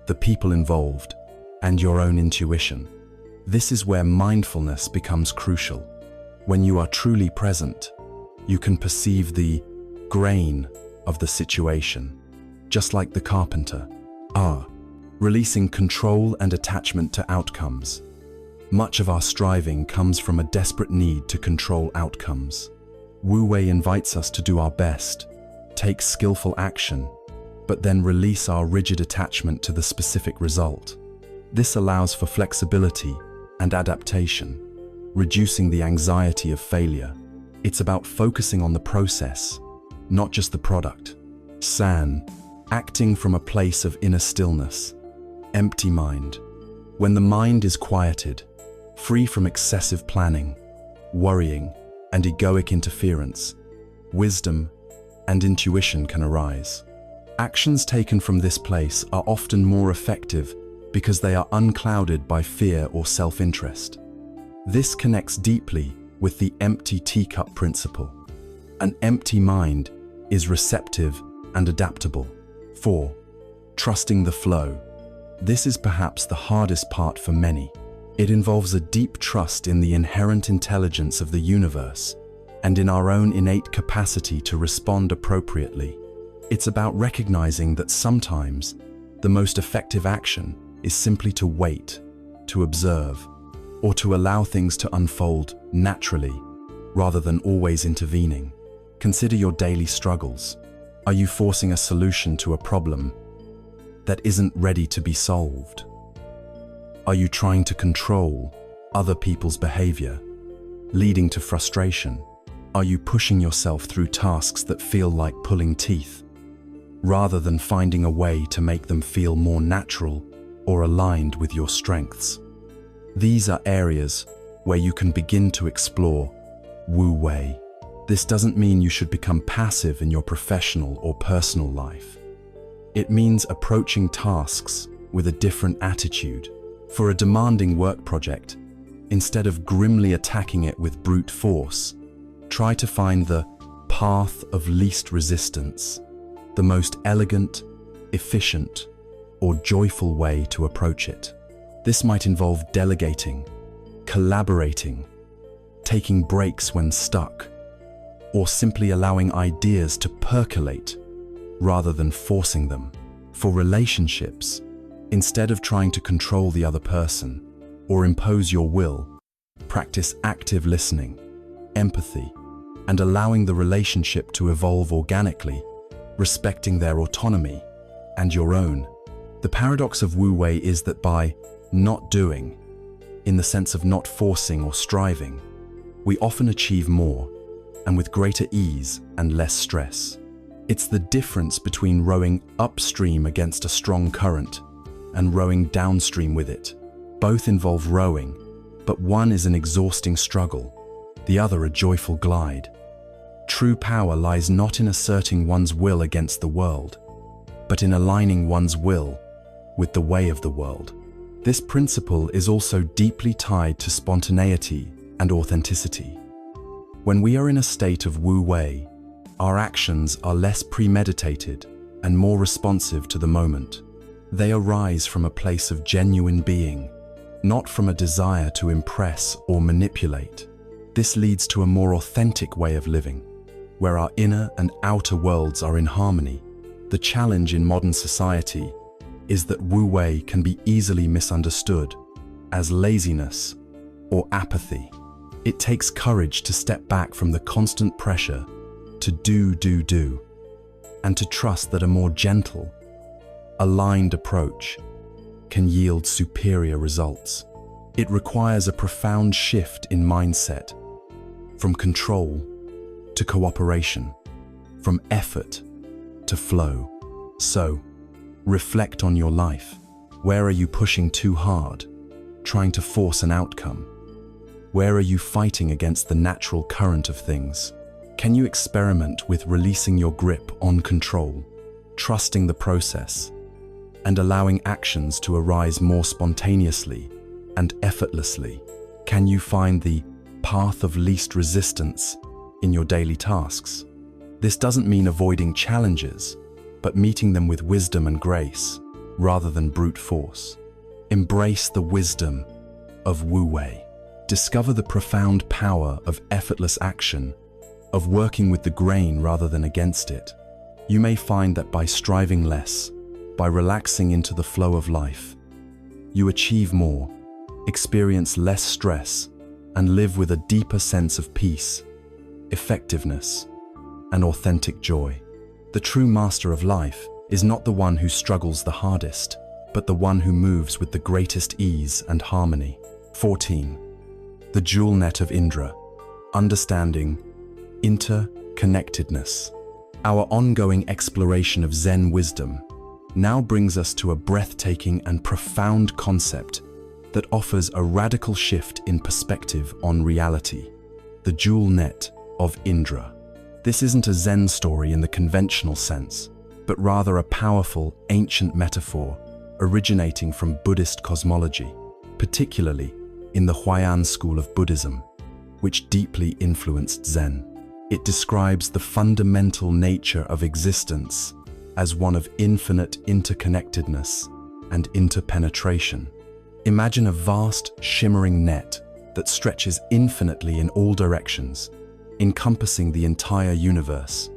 the people involved, and your own intuition. This is where mindfulness becomes crucial. When you are truly present, you can perceive the grain of the situation, just like the carpenter, releasing control and attachment to outcomes. Much of our striving comes from a desperate need to control outcomes. Wu Wei invites us to do our best, take skillful action, but then release our rigid attachment to the specific result. This allows for flexibility and adaptation, reducing the anxiety of failure. It's about focusing on the process, not just the product. San, acting from a place of inner stillness, Empty mind. When the mind is quieted, free from excessive planning, worrying, and egoic interference, wisdom and intuition can arise. Actions taken from this place are often more effective because they are unclouded by fear or self-interest. This connects deeply with the empty teacup principle. An empty mind is receptive and adaptable. 4. Trusting the flow. This is perhaps the hardest part for many. It involves a deep trust in the inherent intelligence of the universe and in our own innate capacity to respond appropriately. It's about recognizing that sometimes the most effective action is simply to wait, to observe, or to allow things to unfold naturally rather than always intervening. Consider your daily struggles. Are you forcing a solution to a problem that isn't ready to be solved? Are you trying to control other people's behavior, leading to frustration? Are you pushing yourself through tasks that feel like pulling teeth, rather than finding a way to make them feel more natural or aligned with your strengths? These are areas where you can begin to explore Wu Wei. This doesn't mean you should become passive in your professional or personal life. It means approaching tasks with a different attitude. For a demanding work project, instead of grimly attacking it with brute force, try to find the path of least resistance, the most elegant, efficient, or joyful way to approach it. This might involve delegating, collaborating, taking breaks when stuck, or simply allowing ideas to percolate rather than forcing them. For relationships, instead of trying to control the other person or impose your will, practice active listening, empathy, and allowing the relationship to evolve organically, respecting their autonomy and your own. The paradox of Wu Wei is that by not doing, in the sense of not forcing or striving, we often achieve more and with greater ease and less stress. It's the difference between rowing upstream against a strong current and rowing downstream with it. Both involve rowing, but one is an exhausting struggle, the other a joyful glide. True power lies not in asserting one's will against the world, but in aligning one's will with the way of the world. This principle is also deeply tied to spontaneity and authenticity. When we are in a state of Wu Wei, our actions are less premeditated and more responsive to the moment. They arise from a place of genuine being, not from a desire to impress or manipulate. This leads to a more authentic way of living, where our inner and outer worlds are in harmony. The challenge in modern society is that Wu Wei can be easily misunderstood as laziness or apathy. It takes courage to step back from the constant pressure to do, and to trust that a more gentle, aligned approach can yield superior results. It requires a profound shift in mindset, from control to cooperation, from effort to flow. So, reflect on your life. Where are you pushing too hard, trying to force an outcome? Where are you fighting against the natural current of things? Can you experiment with releasing your grip on control, trusting the process, and allowing actions to arise more spontaneously and effortlessly? Can you find the path of least resistance in your daily tasks? This doesn't mean avoiding challenges, but meeting them with wisdom and grace rather than brute force. Embrace the wisdom of Wu Wei. Discover the profound power of effortless action, of working with the grain rather than against it. You may find that by striving less, by relaxing into the flow of life, you achieve more, experience less stress, and live with a deeper sense of peace, effectiveness, and authentic joy. The true master of life is not the one who struggles the hardest, but the one who moves with the greatest ease and harmony. 14. The jewel net of Indra, understanding interconnectedness. Our ongoing exploration of Zen wisdom now brings us to a breathtaking and profound concept that offers a radical shift in perspective on reality: the jewel net of Indra. This isn't a Zen story in the conventional sense, but rather a powerful, ancient metaphor originating from Buddhist cosmology, particularly in the Huayan school of Buddhism, which deeply influenced Zen. It describes the fundamental nature of existence as one of infinite interconnectedness and interpenetration. Imagine a vast, shimmering net that stretches infinitely in all directions, encompassing the entire universe.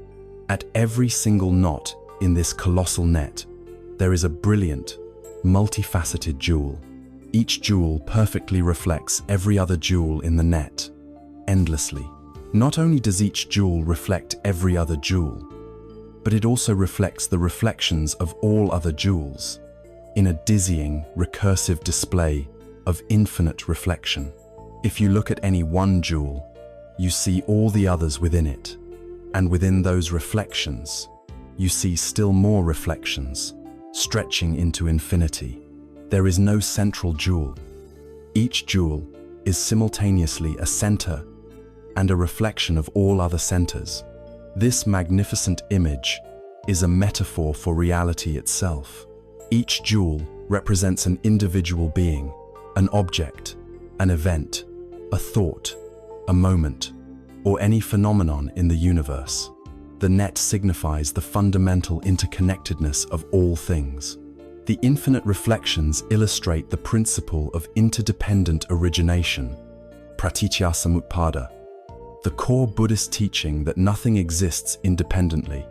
At every single knot in this colossal net, there is a brilliant, multifaceted jewel. Each jewel perfectly reflects every other jewel in the net, endlessly. Not only does each jewel reflect every other jewel, but it also reflects the reflections of all other jewels in a dizzying, recursive display of infinite reflection. If you look at any one jewel, you see all the others within it, and within those reflections, you see still more reflections, stretching into infinity. There is no central jewel. Each jewel is simultaneously a center and a reflection of all other centers. This magnificent image is a metaphor for reality itself. Each jewel represents an individual being, an object, an event, a thought, a moment, or any phenomenon in the universe. The net signifies the fundamental interconnectedness of all things. The infinite reflections illustrate the principle of interdependent origination, pratityasamutpada, the core Buddhist teaching that nothing exists independently.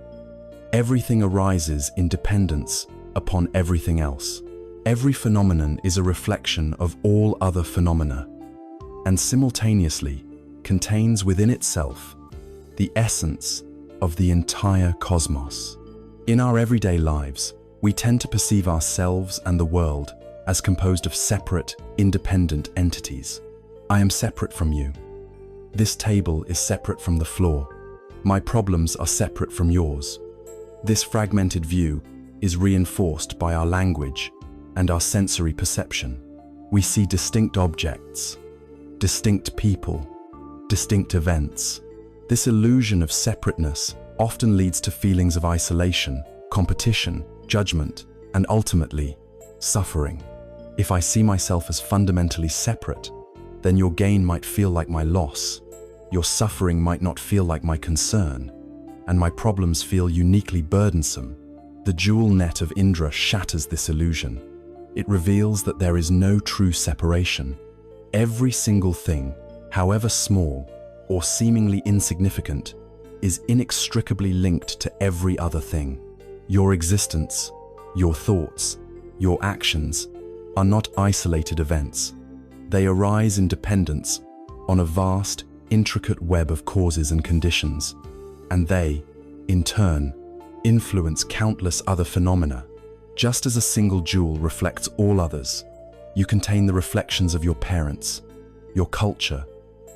Everything arises in dependence upon everything else. Every phenomenon is a reflection of all other phenomena, and simultaneously contains within itself the essence of the entire cosmos. In our everyday lives, we tend to perceive ourselves and the world as composed of separate, independent entities. I am separate from you. This table is separate from the floor. My problems are separate from yours. This fragmented view is reinforced by our language and our sensory perception. We see distinct objects, distinct people, distinct events. This illusion of separateness often leads to feelings of isolation, competition, judgment, and ultimately, suffering. If I see myself as fundamentally separate, then your gain might feel like my loss, your suffering might not feel like my concern, and my problems feel uniquely burdensome. The jewel net of Indra shatters this illusion. It reveals that there is no true separation. Every single thing, however small or seemingly insignificant, is inextricably linked to every other thing. Your existence, your thoughts, your actions are not isolated events. They arise in dependence on a vast, intricate web of causes and conditions, and they, in turn, influence countless other phenomena. Just as a single jewel reflects all others, you contain the reflections of your parents, your culture,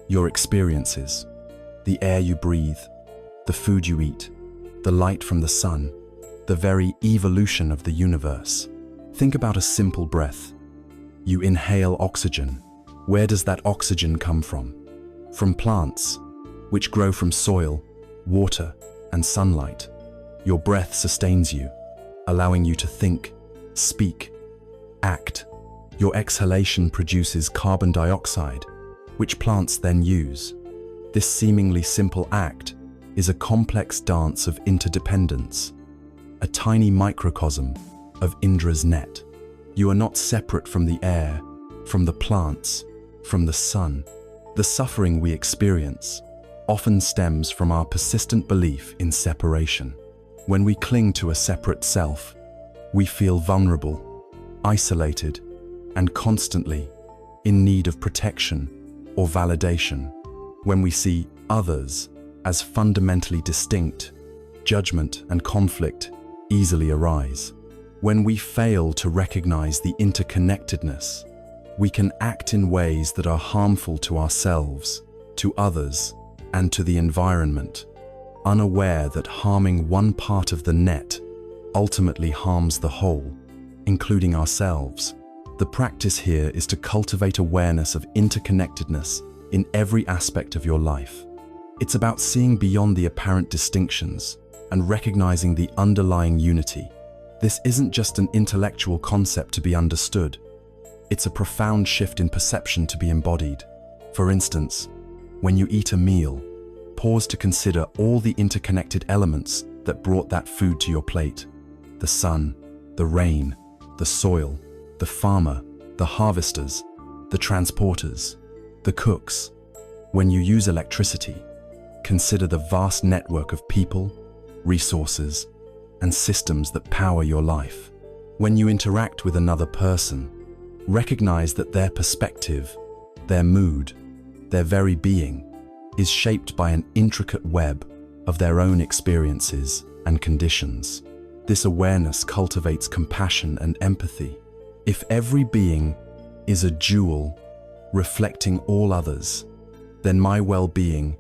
your experiences, the air you breathe, the food you eat, the light from the sun, the very evolution of the universe. Think about a simple breath. You inhale oxygen. Where does that oxygen come from? From plants, which grow from soil, water, and sunlight. Your breath sustains you, allowing you to think, speak, act. Your exhalation produces carbon dioxide, which plants then use. This seemingly simple act is a complex dance of interdependence, a tiny microcosm of Indra's net. You are not separate from the air, from the plants, from the sun. The suffering we experience often stems from our persistent belief in separation. When we cling to a separate self, we feel vulnerable, isolated, and constantly in need of protection or validation. When we see others as fundamentally distinct, judgment and conflict easily arise. When we fail to recognize the interconnectedness, we can act in ways that are harmful to ourselves, to others, and to the environment, unaware that harming one part of the net ultimately harms the whole, including ourselves. The practice here is to cultivate awareness of interconnectedness in every aspect of your life. It's about seeing beyond the apparent distinctions and recognizing the underlying unity. This isn't just an intellectual concept to be understood. It's a profound shift in perception to be embodied. For instance, when you eat a meal, pause to consider all the interconnected elements that brought that food to your plate. The sun, the rain, the soil, the farmer, the harvesters, the transporters, the cooks. When you use electricity, consider the vast network of people, resources, and systems that power your life. When you interact with another person, recognize that their perspective, their mood, their very being is shaped by an intricate web of their own experiences and conditions. This awareness cultivates compassion and empathy. If every being is a jewel reflecting all others, then my well-being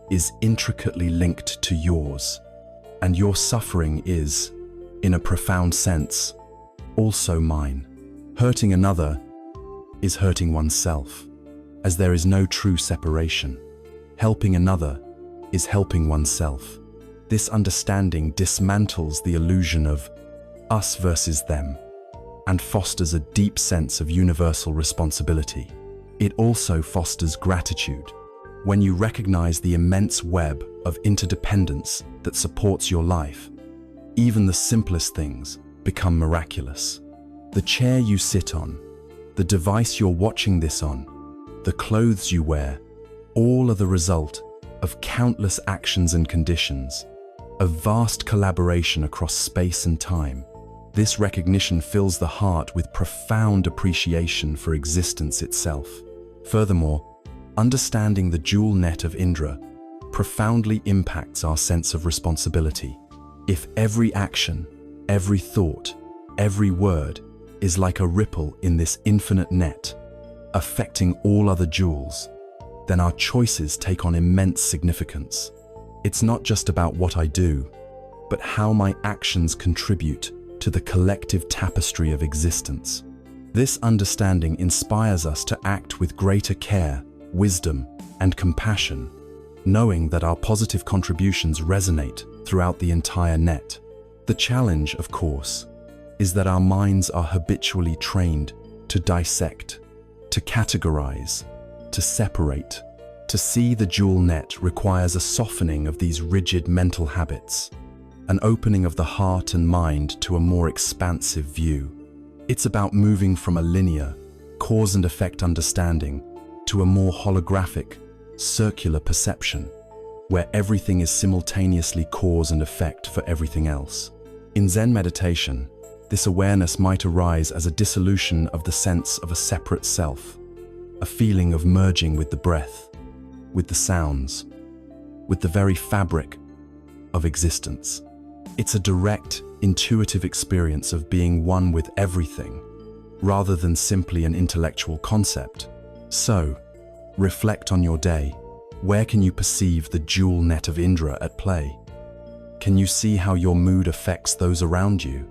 is intricately linked to yours, and your suffering is, in a profound sense, also mine. Hurting another is hurting oneself, as there is no true separation. Helping another is helping oneself. This understanding dismantles the illusion of us versus them and fosters a deep sense of universal responsibility. It also fosters gratitude. When you recognize the immense web of interdependence that supports your life, even the simplest things become miraculous. The chair you sit on, the device you're watching this on, the clothes you wear, all are the result of countless actions and conditions, a vast collaboration across space and time. This recognition fills the heart with profound appreciation for existence itself. Furthermore, understanding the dual net of Indra profoundly impacts our sense of responsibility. If every action, every thought, every word is like a ripple in this infinite net, affecting all other jewels, then our choices take on immense significance. It's not just about what I do, but how my actions contribute to the collective tapestry of existence. This understanding inspires us to act with greater care, wisdom, and compassion, knowing that our positive contributions resonate throughout the entire net. The challenge, of course, is that our minds are habitually trained to dissect, to categorize, to separate. To see the dual net requires a softening of these rigid mental habits, an opening of the heart and mind to a more expansive view. It's about moving from a linear, cause and effect understanding to a more holographic, circular perception, where everything is simultaneously cause and effect for everything else. In Zen meditation, this awareness might arise as a dissolution of the sense of a separate self, a feeling of merging with the breath, with the sounds, with the very fabric of existence. It's a direct, intuitive experience of being one with everything, rather than simply an intellectual concept. So, reflect on your day. Where can you perceive the dual net of Indra at play? Can you see how your mood affects those around you,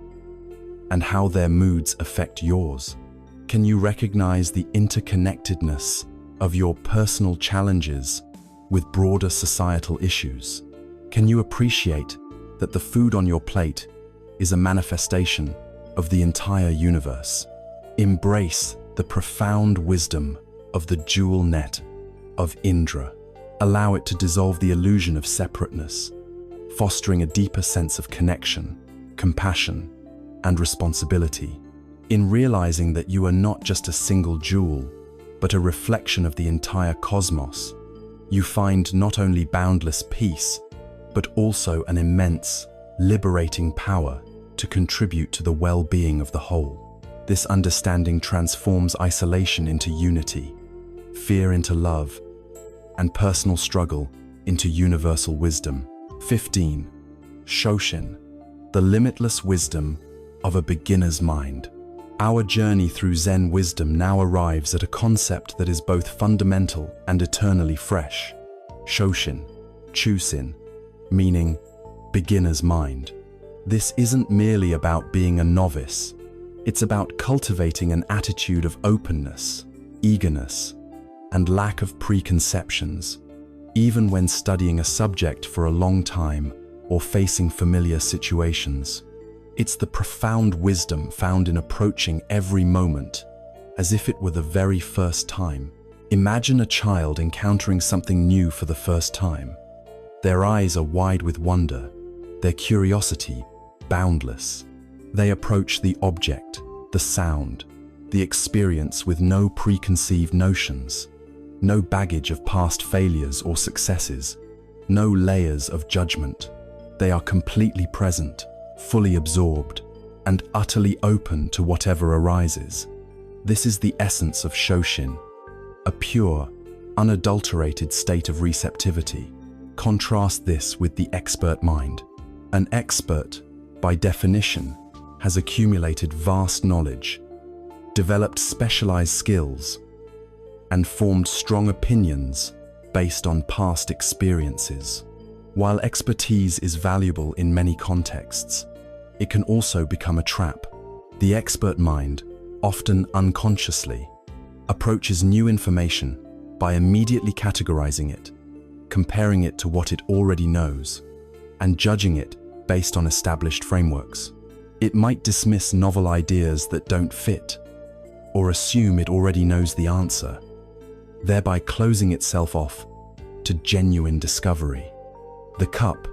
and how their moods affect yours? Can you recognize the interconnectedness of your personal challenges with broader societal issues? Can you appreciate that the food on your plate is a manifestation of the entire universe? Embrace the profound wisdom of the dual net of Indra. Allow it to dissolve the illusion of separateness, fostering a deeper sense of connection, compassion, and responsibility. In realizing that you are not just a single jewel, but a reflection of the entire cosmos, you find not only boundless peace, but also an immense, liberating power to contribute to the well-being of the whole. This understanding transforms isolation into unity, fear into love, and personal struggle into universal wisdom. 15. Shoshin, the limitless wisdom of a beginner's mind. Our journey through Zen wisdom now arrives at a concept that is both fundamental and eternally fresh. Shoshin, Chusin, meaning beginner's mind. This isn't merely about being a novice. It's about cultivating an attitude of openness, eagerness, and lack of preconceptions, even when studying a subject for a long time or facing familiar situations. It's the profound wisdom found in approaching every moment as if it were the very first time. Imagine a child encountering something new for the first time. Their eyes are wide with wonder, their curiosity boundless. They approach the object, the sound, the experience with no preconceived notions, no baggage of past failures or successes, no layers of judgment. They are completely present, fully absorbed, and utterly open to whatever arises. This is the essence of Shoshin, a pure, unadulterated state of receptivity. Contrast this with the expert mind. An expert, by definition, has accumulated vast knowledge, developed specialized skills, and formed strong opinions based on past experiences. While expertise is valuable in many contexts, it can also become a trap. The expert mind, often unconsciously, approaches new information by immediately categorizing it, comparing it to what it already knows, and judging it based on established frameworks. It might dismiss novel ideas that don't fit, or assume it already knows the answer, thereby closing itself off to genuine discovery. The cup,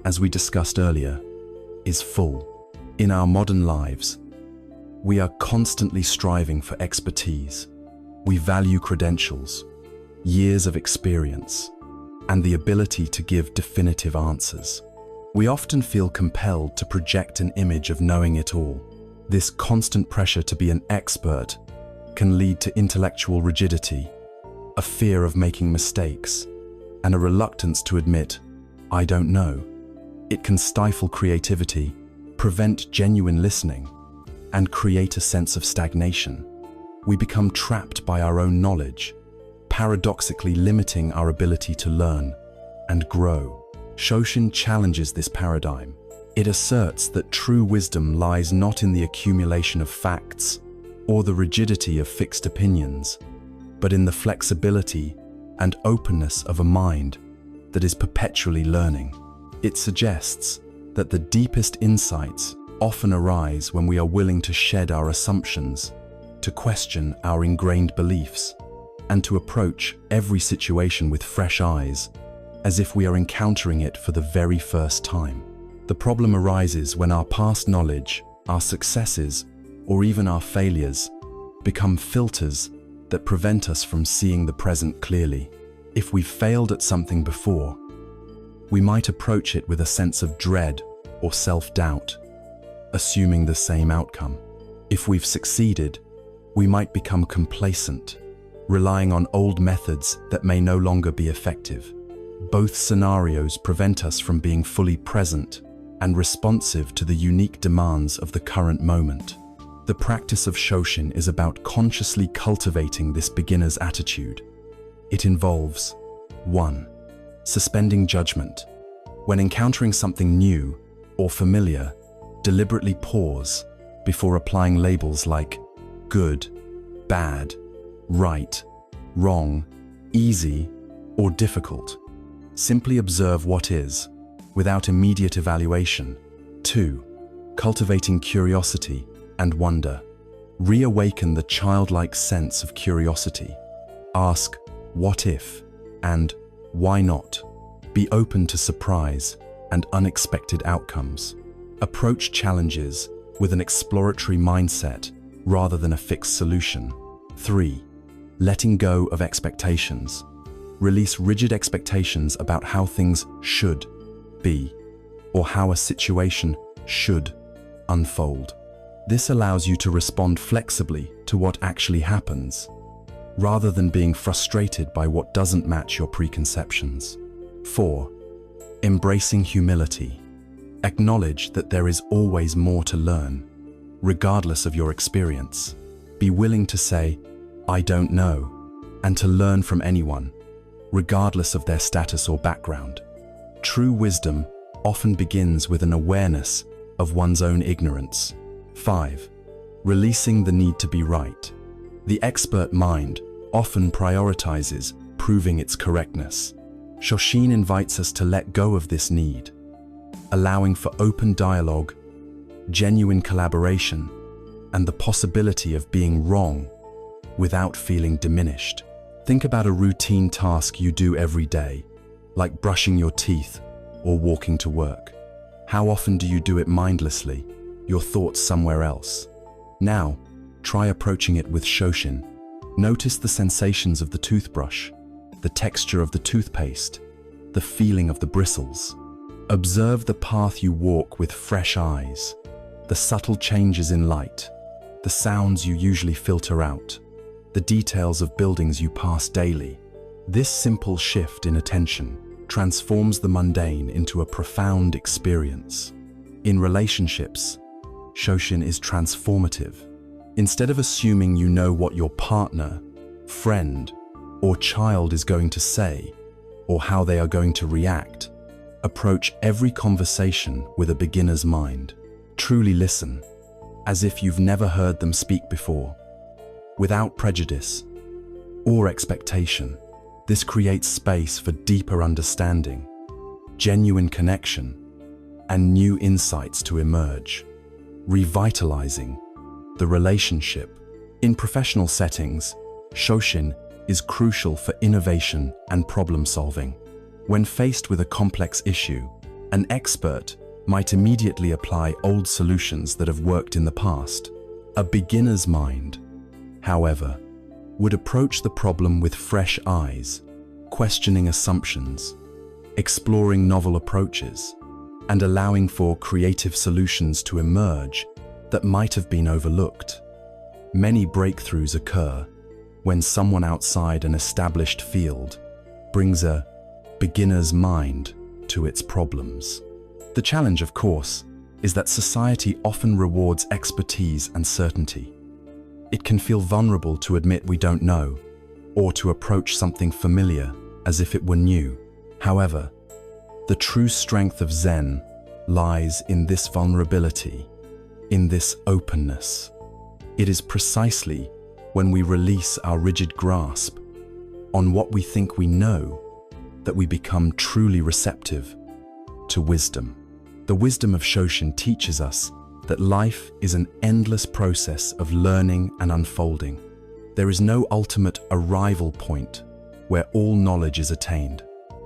as we discussed earlier, is full. In our modern lives, we are constantly striving for expertise. We value credentials, years of experience, and the ability to give definitive answers. We often feel compelled to project an image of knowing it all. This constant pressure to be an expert can lead to intellectual rigidity, a fear of making mistakes, and a reluctance to admit, "I don't know." It can stifle creativity, prevent genuine listening, and create a sense of stagnation. We become trapped by our own knowledge, paradoxically limiting our ability to learn and grow. Shoshin challenges this paradigm. It asserts that true wisdom lies not in the accumulation of facts or the rigidity of fixed opinions, but in the flexibility and openness of a mind that is perpetually learning. It suggests that the deepest insights often arise when we are willing to shed our assumptions, to question our ingrained beliefs, and to approach every situation with fresh eyes, as if we are encountering it for the very first time. The problem arises when our past knowledge, our successes, or even our failures become filters that prevent us from seeing the present clearly. If we've failed at something before, we might approach it with a sense of dread or self-doubt, assuming the same outcome. If we've succeeded, we might become complacent, relying on old methods that may no longer be effective. Both scenarios prevent us from being fully present and responsive to the unique demands of the current moment. The practice of Shoshin is about consciously cultivating this beginner's attitude. It involves 1. Suspending judgment. When encountering something new or familiar, deliberately pause before applying labels like good, bad, right, wrong, easy, or difficult. Simply observe what is, without immediate evaluation. 2. Cultivating curiosity and wonder. Reawaken the childlike sense of curiosity. Ask, what if, and why not? Be open to surprise and unexpected outcomes. Approach challenges with an exploratory mindset rather than a fixed solution. 3. Letting go of expectations. Release rigid expectations about how things should be, or how a situation should unfold. This allows you to respond flexibly to what actually happens, rather than being frustrated by what doesn't match your preconceptions. 4. Embracing humility. Acknowledge that there is always more to learn, regardless of your experience. Be willing to say, "I don't know," and to learn from anyone, regardless of their status or background. True wisdom often begins with an awareness of one's own ignorance. 5. Releasing the need to be right. The expert mind often prioritizes proving its correctness. Shoshin invites us to let go of this need, allowing for open dialogue, genuine collaboration, and the possibility of being wrong without feeling diminished. Think about a routine task you do every day, like brushing your teeth or walking to work. How often do you do it mindlessly, your thoughts somewhere else? Now, try approaching it with Shoshin. Notice the sensations of the toothbrush, the texture of the toothpaste, the feeling of the bristles. Observe the path you walk with fresh eyes, the subtle changes in light, the sounds you usually filter out, the details of buildings you pass daily. This simple shift in attention transforms the mundane into a profound experience. In relationships, Shoshin is transformative. Instead of assuming you know what your partner, friend, or child is going to say, or how they are going to react, approach every conversation with a beginner's mind. Truly listen, as if you've never heard them speak before, without prejudice or expectation. This creates space for deeper understanding, genuine connection, and new insights to emerge, revitalizing the relationship. In professional settings, Shoshin is crucial for innovation and problem solving. When faced with a complex issue, an expert might immediately apply old solutions that have worked in the past. A beginner's mind, however, would approach the problem with fresh eyes, questioning assumptions, exploring novel approaches, and allowing for creative solutions to emerge that might have been overlooked. Many breakthroughs occur when someone outside an established field brings a beginner's mind to its problems. The challenge, of course, is that society often rewards expertise and certainty. It can feel vulnerable to admit we don't know, or to approach something familiar as if it were new. However, the true strength of Zen lies in this vulnerability, in this openness. It is precisely when we release our rigid grasp on what we think we know that we become truly receptive to wisdom. The wisdom of Shoshin teaches us that life is an endless process of learning and unfolding. There is no ultimate arrival point where all knowledge is attained.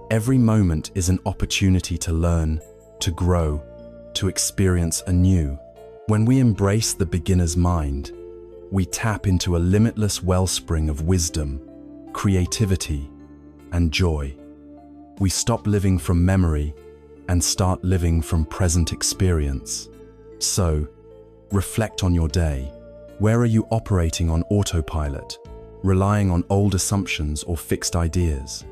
Every moment is an opportunity to learn, to grow, to experience anew. When we embrace the beginner's mind, we tap into a limitless wellspring of wisdom, creativity, and joy. We stop living from memory and start living from present experience. So, reflect on your day. Where are you operating on autopilot, relying on old assumptions or fixed ideas?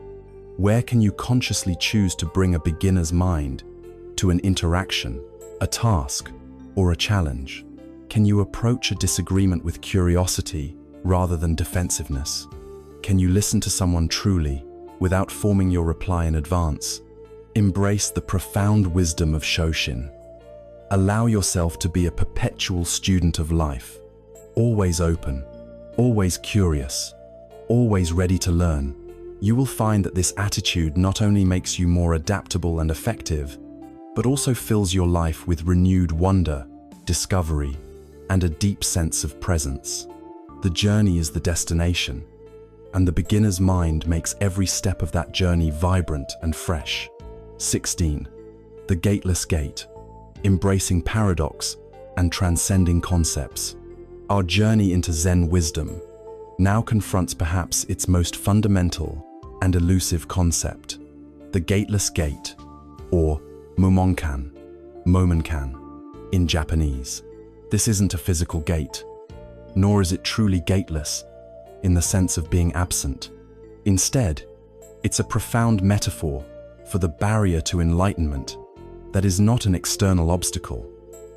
Where can you consciously choose to bring a beginner's mind to an interaction, a task, or a challenge? Can you approach a disagreement with curiosity rather than defensiveness? Can you listen to someone truly without forming your reply in advance? Embrace the profound wisdom of Shoshin. Allow yourself to be a perpetual student of life, always open, always curious, always ready to learn. You will find that this attitude not only makes you more adaptable and effective, but also fills your life with renewed wonder, discovery, and a deep sense of presence. The journey is the destination, and the beginner's mind makes every step of that journey vibrant and fresh. 16. The Gateless Gate. Embracing paradox and transcending concepts. Our journey into Zen wisdom now confronts perhaps its most fundamental and elusive concept, the Gateless Gate, or Mumonkan, Momenkan, in Japanese. This isn't a physical gate, nor is it truly gateless in the sense of being absent. Instead, it's a profound metaphor for the barrier to enlightenment that is not an external obstacle,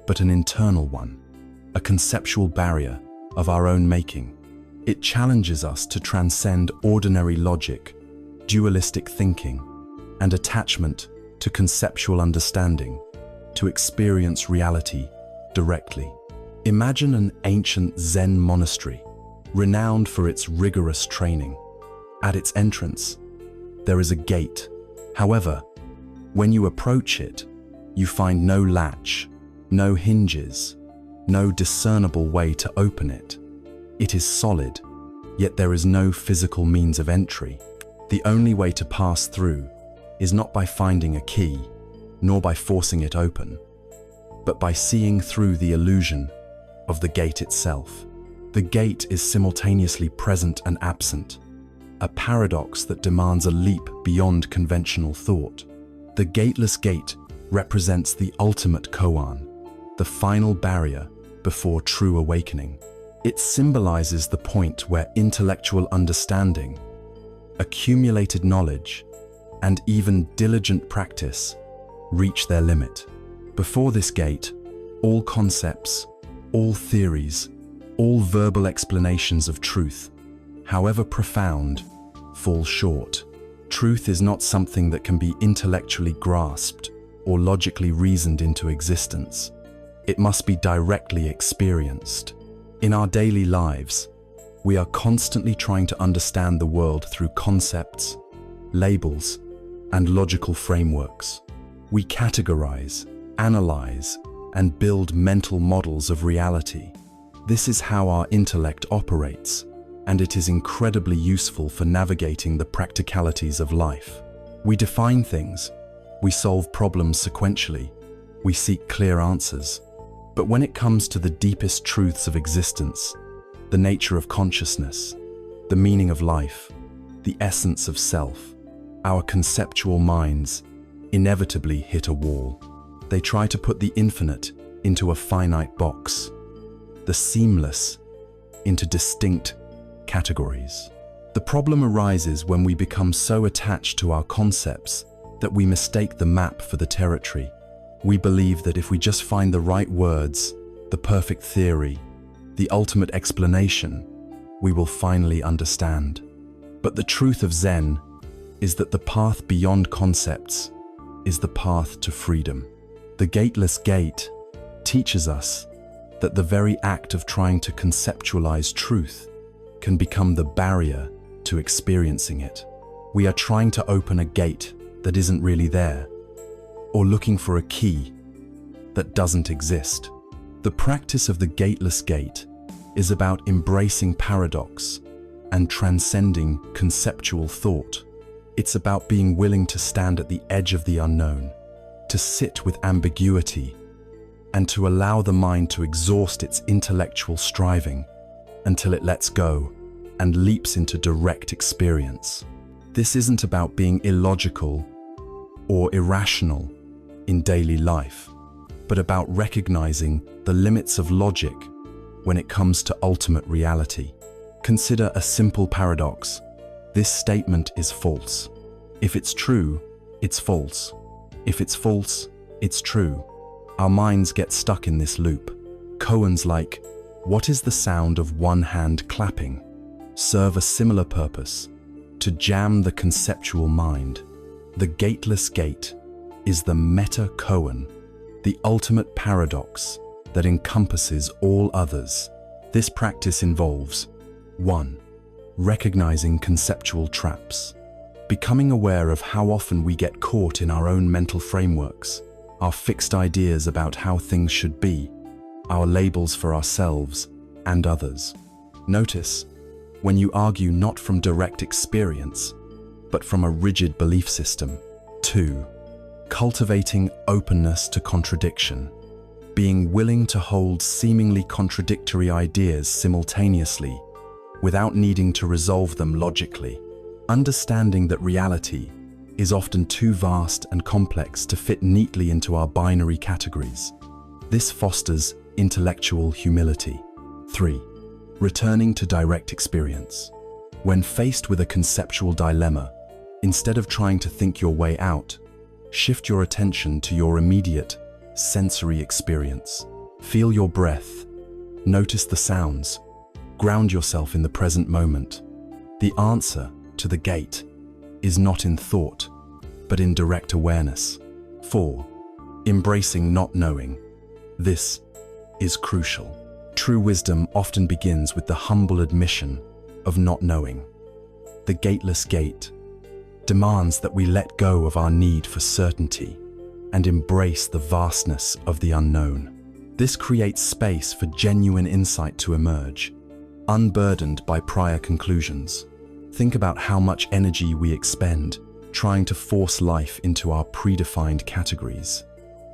but an internal one, a conceptual barrier of our own making. It challenges us to transcend ordinary logic, dualistic thinking, and attachment to conceptual understanding. to experience reality directly. Imagine an ancient Zen monastery, renowned for its rigorous training. At its entrance, there is a gate. However, when you approach it, you find no latch, no hinges, no discernible way to open it. It is solid, yet there is no physical means of entry. The only way to pass through is not by finding a key, nor by forcing it open, but by seeing through the illusion of the gate itself. The gate is simultaneously present and absent, a paradox that demands a leap beyond conventional thought. The gateless gate represents the ultimate koan, the final barrier before true awakening. It symbolizes the point where intellectual understanding, accumulated knowledge, and even diligent practice reach their limit. Before this gate, all concepts, all theories, all verbal explanations of truth, however profound, fall short. Truth is not something that can be intellectually grasped or logically reasoned into existence. It must be directly experienced. In our daily lives, we are constantly trying to understand the world through concepts, labels, and logical frameworks. We categorize, analyze, and build mental models of reality. This is how our intellect operates, and it is incredibly useful for navigating the practicalities of life. We define things, we solve problems sequentially, we seek clear answers. But when it comes to the deepest truths of existence, the nature of consciousness, the meaning of life, the essence of self, our conceptual minds inevitably hit a wall. They try to put the infinite into a finite box, the seamless into distinct categories. The problem arises when we become so attached to our concepts that we mistake the map for the territory. We believe that if we just find the right words, the perfect theory, the ultimate explanation, we will finally understand. But the truth of Zen is that the path beyond concepts is the path to freedom. The gateless gate teaches us that the very act of trying to conceptualize truth can become the barrier to experiencing it. We are trying to open a gate that isn't really there, or looking for a key that doesn't exist. The practice of the gateless gate is about embracing paradox and transcending conceptual thought. It's about being willing to stand at the edge of the unknown, to sit with ambiguity, and to allow the mind to exhaust its intellectual striving until it lets go and leaps into direct experience. This isn't about being illogical or irrational in daily life, but about recognizing the limits of logic when it comes to ultimate reality. Consider a simple paradox. This statement is false. If it's true, it's false. If it's false, it's true. Our minds get stuck in this loop. Koans like, "What is the sound of one hand clapping?" serve a similar purpose, to jam the conceptual mind. The gateless gate is the meta-koan, the ultimate paradox that encompasses all others. This practice involves 1. Recognizing conceptual traps. Becoming aware of how often we get caught in our own mental frameworks, our fixed ideas about how things should be, our labels for ourselves and others. Notice when you argue not from direct experience, but from a rigid belief system. 2. Cultivating openness to contradiction. Being willing to hold seemingly contradictory ideas simultaneously, without needing to resolve them logically. Understanding that reality is often too vast and complex to fit neatly into our binary categories. This fosters intellectual humility. 3. Returning to direct experience. When faced with a conceptual dilemma, instead of trying to think your way out, shift your attention to your immediate sensory experience. Feel your breath, notice the sounds, ground yourself in the present moment. The answer to the gate is not in thought, but in direct awareness. 4. embracing not knowing. This is crucial. True wisdom often begins with the humble admission of not knowing. The gateless gate demands that we let go of our need for certainty and embrace the vastness of the unknown. This creates space for genuine insight to emerge, unburdened by prior conclusions. Think about how much energy we expend trying to force life into our predefined categories.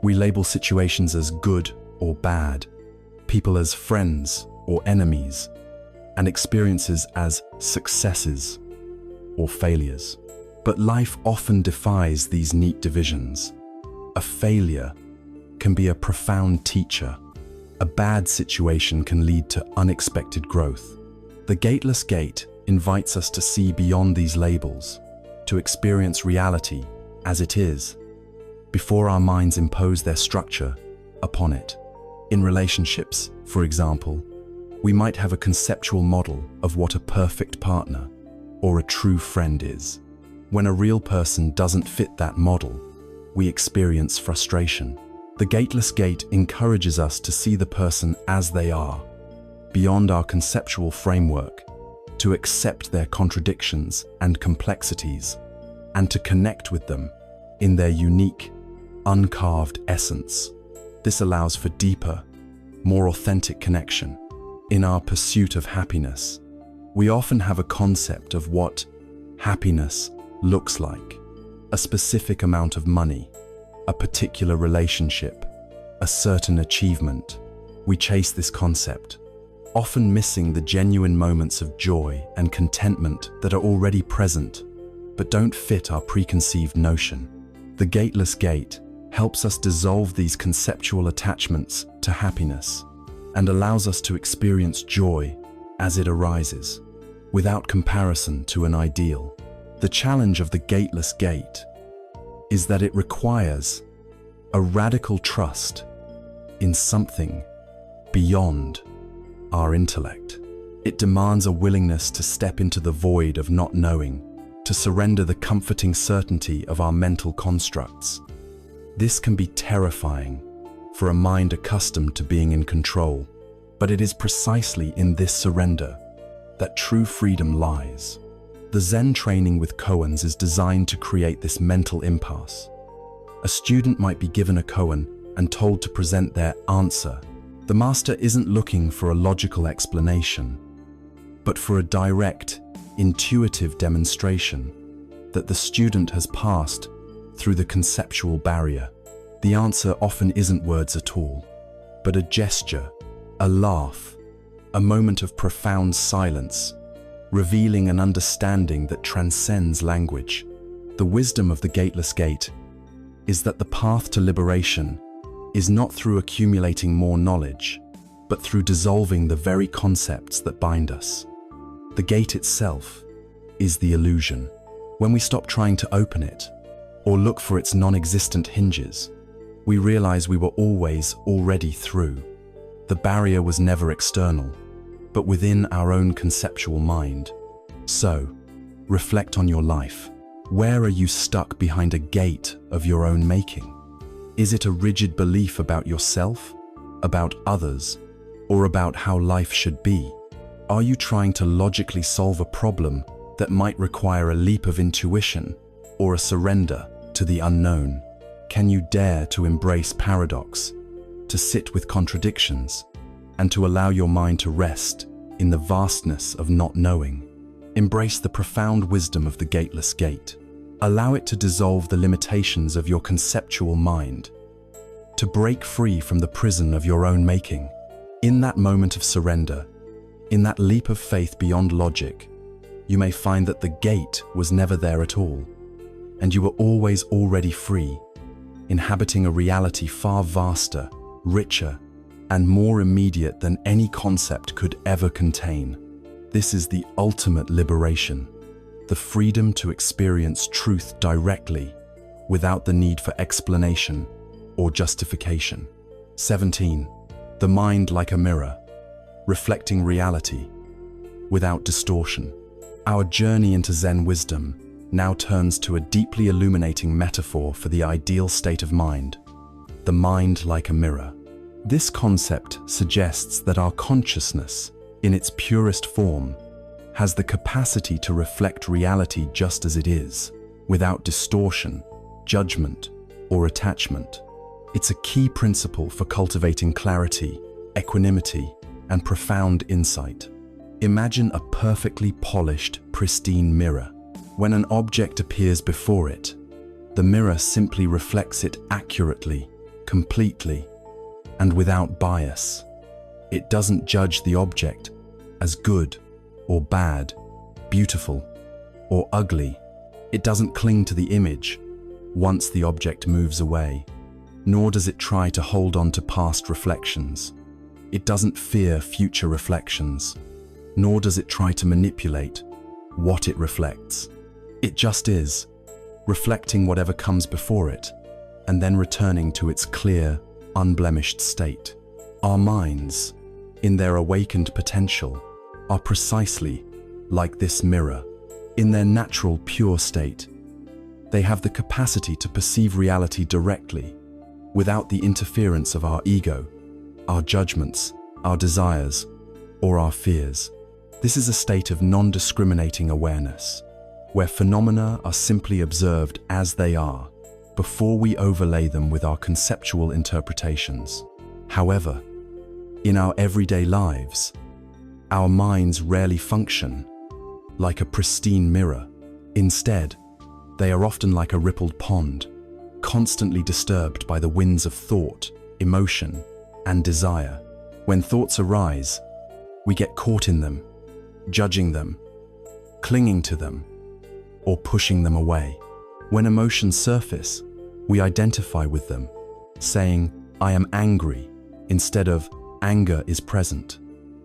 We label situations as good or bad, people as friends or enemies, and experiences as successes or failures. But life often defies these neat divisions. A failure can be a profound teacher. A bad situation can lead to unexpected growth. The gateless gate invites us to see beyond these labels, to experience reality as it is, before our minds impose their structure upon it. In relationships, for example, we might have a conceptual model of what a perfect partner or a true friend is. When a real person doesn't fit that model, we experience frustration. The gateless gate encourages us to see the person as they are, beyond our conceptual framework, to accept their contradictions and complexities, and to connect with them in their unique, uncarved essence. This allows for deeper, more authentic connection. In our pursuit of happiness, we often have a concept of what happiness looks like: a specific amount of money, a particular relationship, a certain achievement. We chase this concept, often missing the genuine moments of joy and contentment that are already present, but don't fit our preconceived notion. The gateless gate helps us dissolve these conceptual attachments to happiness and allows us to experience joy as it arises, without comparison to an ideal. The challenge of the gateless gate is that it requires a radical trust in something beyond our intellect. It demands a willingness to step into the void of not knowing, to surrender the comforting certainty of our mental constructs. This can be terrifying for a mind accustomed to being in control, but it is precisely in this surrender that true freedom lies. The Zen training with koans is designed to create this mental impasse. A student might be given a koan and told to present their answer. The master isn't looking for a logical explanation, but for a direct, intuitive demonstration that the student has passed through the conceptual barrier. The answer often isn't words at all, but a gesture, a laugh, a moment of profound silence, revealing an understanding that transcends language. The wisdom of the gateless gate is that the path to liberation is not through accumulating more knowledge, but through dissolving the very concepts that bind us. The gate itself is the illusion. When we stop trying to open it, or look for its non-existent hinges, we realize we were always already through. The barrier was never external, but within our own conceptual mind. So, reflect on your life. Where are you stuck behind a gate of your own making? Is it a rigid belief about yourself, about others, or about how life should be? Are you trying to logically solve a problem that might require a leap of intuition or a surrender to the unknown? Can you dare to embrace paradox, to sit with contradictions, and to allow your mind to rest in the vastness of not knowing? Embrace the profound wisdom of the gateless gate. Allow it to dissolve the limitations of your conceptual mind, to break free from the prison of your own making. In that moment of surrender, in that leap of faith beyond logic, you may find that the gate was never there at all, and you were always already free, inhabiting a reality far vaster, richer, and more immediate than any concept could ever contain. This is the ultimate liberation, the freedom to experience truth directly, without the need for explanation or justification. 17. The mind like a mirror, reflecting reality without distortion. Our journey into Zen wisdom now turns to a deeply illuminating metaphor for the ideal state of mind, the mind like a mirror. This concept suggests that our consciousness, in its purest form, has the capacity to reflect reality just as it is, without distortion, judgment, or attachment. It's a key principle for cultivating clarity, equanimity, and profound insight. Imagine a perfectly polished, pristine mirror. When an object appears before it, the mirror simply reflects it accurately, completely, and without bias. It doesn't judge the object as good or bad, beautiful or ugly. It doesn't cling to the image once the object moves away, nor does it try to hold on to past reflections. It doesn't fear future reflections, nor does it try to manipulate what it reflects. It just is, reflecting whatever comes before it, and then returning to its clear, unblemished state. Our minds, in their awakened potential, are precisely like this mirror. In their natural, pure state, they have the capacity to perceive reality directly, without the interference of our ego, our judgments, our desires, or our fears. This is a state of non-discriminating awareness, where phenomena are simply observed as they are, before we overlay them with our conceptual interpretations. However, in our everyday lives, our minds rarely function like a pristine mirror. Instead, they are often like a rippled pond, constantly disturbed by the winds of thought, emotion, and desire. When thoughts arise, we get caught in them, judging them, clinging to them, or pushing them away. When emotions surface, we identify with them, saying, "I am angry," instead of "anger is present."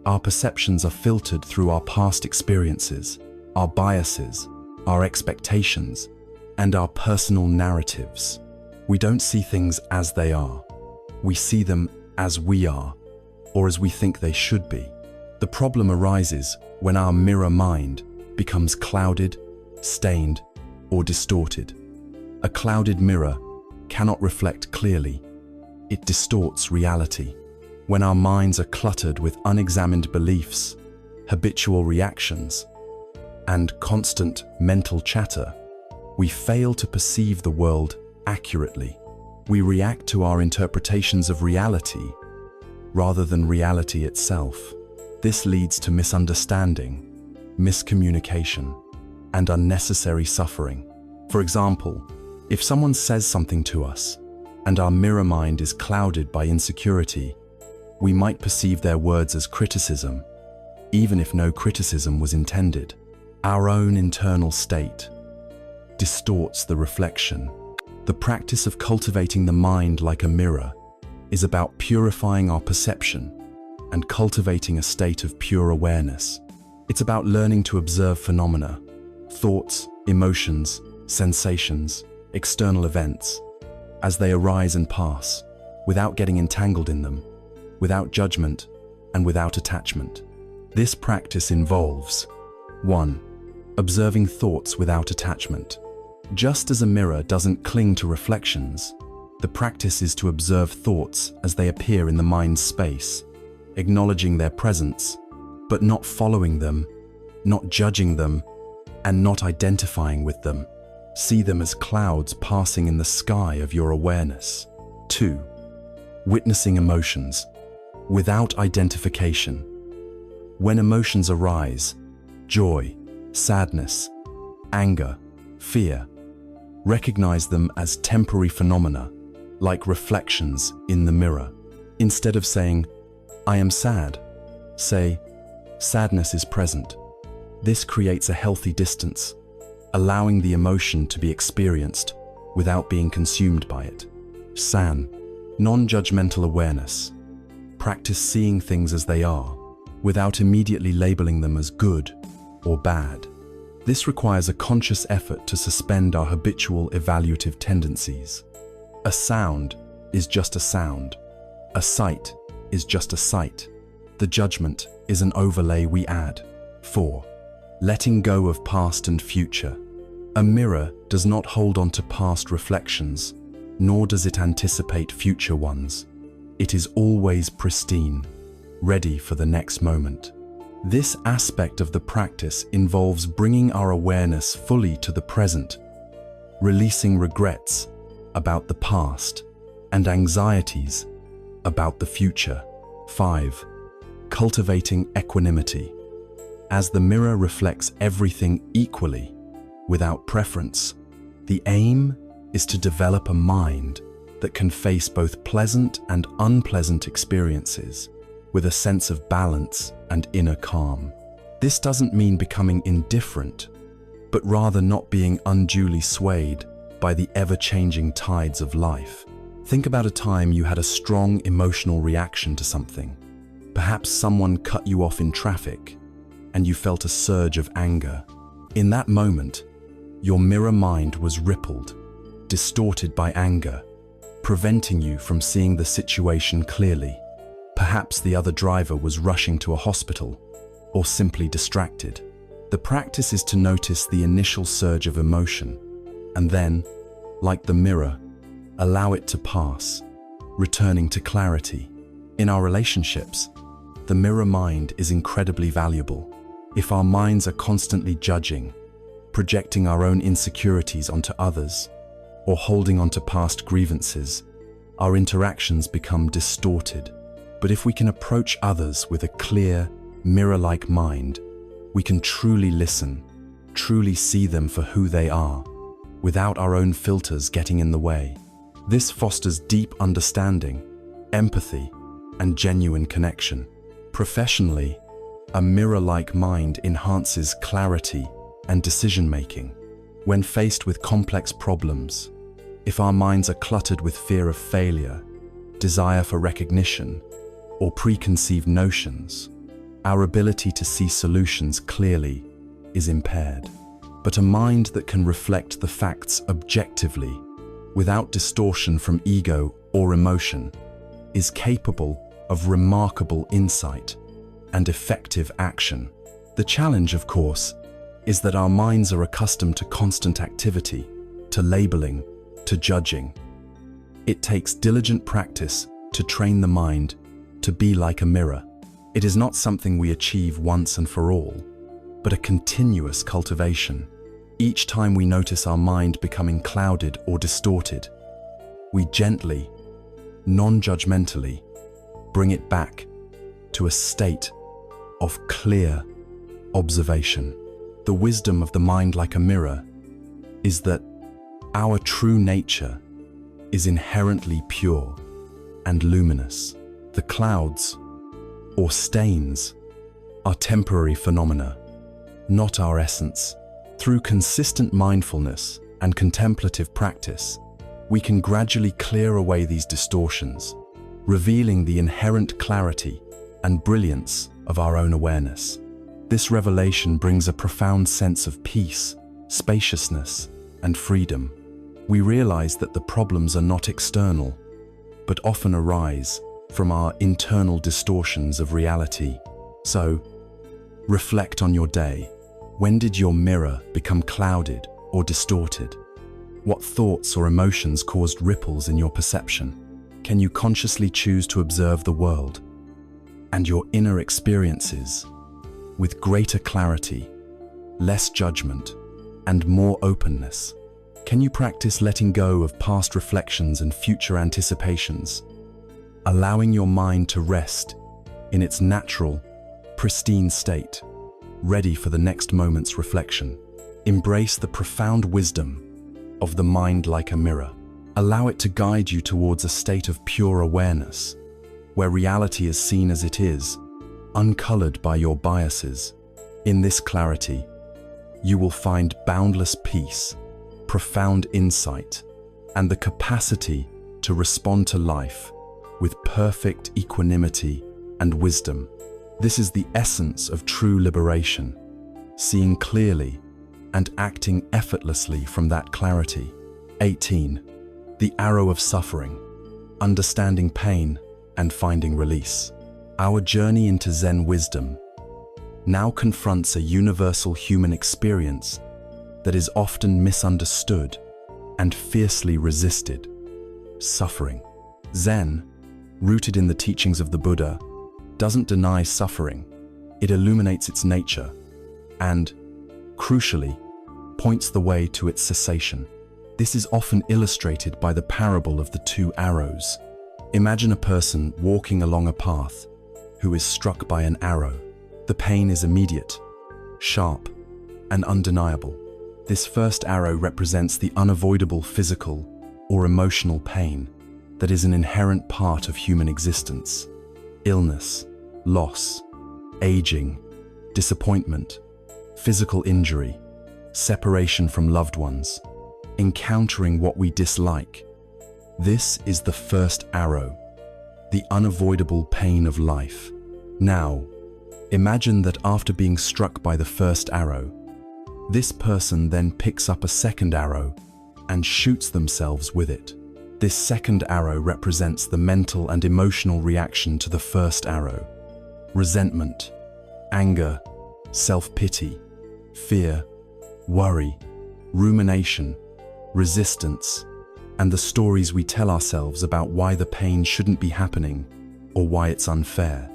Our perceptions are filtered through our past experiences, our biases, our expectations, and our personal narratives. We don't see things as they are. We see them as we are, or as we think they should be. The problem arises when our mirror mind becomes clouded, stained, or distorted. A clouded mirror cannot reflect clearly. It distorts reality. When our minds are cluttered with unexamined beliefs, habitual reactions, and constant mental chatter, we fail to perceive the world accurately. We react to our interpretations of reality rather than reality itself. This leads to misunderstanding, miscommunication, and unnecessary suffering. For example, if someone says something to us and our mirror mind is clouded by insecurity, we might perceive their words as criticism, even if no criticism was intended. Our own internal state distorts the reflection. The practice of cultivating the mind like a mirror is about purifying our perception and cultivating a state of pure awareness. It's about learning to observe phenomena, thoughts, emotions, sensations, external events, as they arise and pass, without getting entangled in them, without judgment, and without attachment. This practice involves 1. Observing thoughts without attachment. Just as a mirror doesn't cling to reflections, the practice is to observe thoughts as they appear in the mind's space, acknowledging their presence, but not following them, not judging them, and not identifying with them. See them as clouds passing in the sky of your awareness. 2. Witnessing emotions without identification. When emotions arise, joy, sadness, anger, fear, recognize them as temporary phenomena, like reflections in the mirror. Instead of saying, "I am sad," say, "Sadness is present." This creates a healthy distance, allowing the emotion to be experienced without being consumed by it. San, non-judgmental awareness. Practice seeing things as they are, without immediately labeling them as good or bad. This requires a conscious effort to suspend our habitual evaluative tendencies. A sound is just a sound. A sight is just a sight. The judgment is an overlay we add. 4. Letting go of past and future. A mirror does not hold on to past reflections, nor does it anticipate future ones. It is always pristine, ready for the next moment. This aspect of the practice involves bringing our awareness fully to the present, releasing regrets about the past and anxieties about the future. 5. Cultivating equanimity. As the mirror reflects everything equally, without preference, the aim is to develop a mind that can face both pleasant and unpleasant experiences with a sense of balance and inner calm. This doesn't mean becoming indifferent, but rather not being unduly swayed by the ever-changing tides of life. Think about a time you had a strong emotional reaction to something. Perhaps someone cut you off in traffic, and you felt a surge of anger. In that moment, your mirror mind was rippled, distorted by anger, preventing you from seeing the situation clearly. Perhaps the other driver was rushing to a hospital, or simply distracted. The practice is to notice the initial surge of emotion, and then, like the mirror, allow it to pass, returning to clarity. In our relationships, the mirror mind is incredibly valuable. If our minds are constantly judging, projecting our own insecurities onto others, or holding onto past grievances, our interactions become distorted. But if we can approach others with a clear, mirror-like mind, we can truly listen, truly see them for who they are, without our own filters getting in the way. This fosters deep understanding, empathy, and genuine connection. Professionally, a mirror-like mind enhances clarity and decision-making. When faced with complex problems, if our minds are cluttered with fear of failure, desire for recognition, or preconceived notions, our ability to see solutions clearly is impaired. But a mind that can reflect the facts objectively, without distortion from ego or emotion, is capable of remarkable insight and effective action. The challenge, of course, is that our minds are accustomed to constant activity, to labeling, to judging. It takes diligent practice to train the mind to be like a mirror. It is not something we achieve once and for all, but a continuous cultivation. Each time we notice our mind becoming clouded or distorted, we gently, non-judgmentally, bring it back to a state of clear observation. The wisdom of the mind like a mirror is that our true nature is inherently pure and luminous. The clouds, or stains, are temporary phenomena, not our essence. Through consistent mindfulness and contemplative practice, we can gradually clear away these distortions, revealing the inherent clarity and brilliance of our own awareness. This revelation brings a profound sense of peace, spaciousness, and freedom. We realize that the problems are not external, but often arise from our internal distortions of reality. So, reflect on your day. When did your mirror become clouded or distorted? What thoughts or emotions caused ripples in your perception? Can you consciously choose to observe the world and your inner experiences with greater clarity, less judgment, and more openness? Can you practice letting go of past reflections and future anticipations, allowing your mind to rest in its natural, pristine state, ready for the next moment's reflection? Embrace the profound wisdom of the mind like a mirror. Allow it to guide you towards a state of pure awareness, where reality is seen as it is, uncolored by your biases. In this clarity, you will find boundless peace, profound insight, and the capacity to respond to life with perfect equanimity and wisdom. This is the essence of true liberation, seeing clearly and acting effortlessly from that clarity. 18. The arrow of suffering, understanding pain and finding release. Our journey into Zen wisdom now confronts a universal human experience that is often misunderstood and fiercely resisted. suffering. Zen, rooted in the teachings of the Buddha, doesn't deny suffering. It illuminates its nature and, crucially, points the way to its cessation. This is often illustrated by the parable of the two arrows. Imagine a person walking along a path who is struck by an arrow. The pain is immediate, sharp, and undeniable. This first arrow represents the unavoidable physical or emotional pain that is an inherent part of human existence. Illness, loss, aging, disappointment, physical injury, separation from loved ones, encountering what we dislike. This is the first arrow, the unavoidable pain of life. Now, imagine that after being struck by the first arrow, this person then picks up a second arrow and shoots themselves with it. This second arrow represents the mental and emotional reaction to the first arrow. Resentment, anger, self-pity, fear, worry, rumination, resistance, and the stories we tell ourselves about why the pain shouldn't be happening or why it's unfair.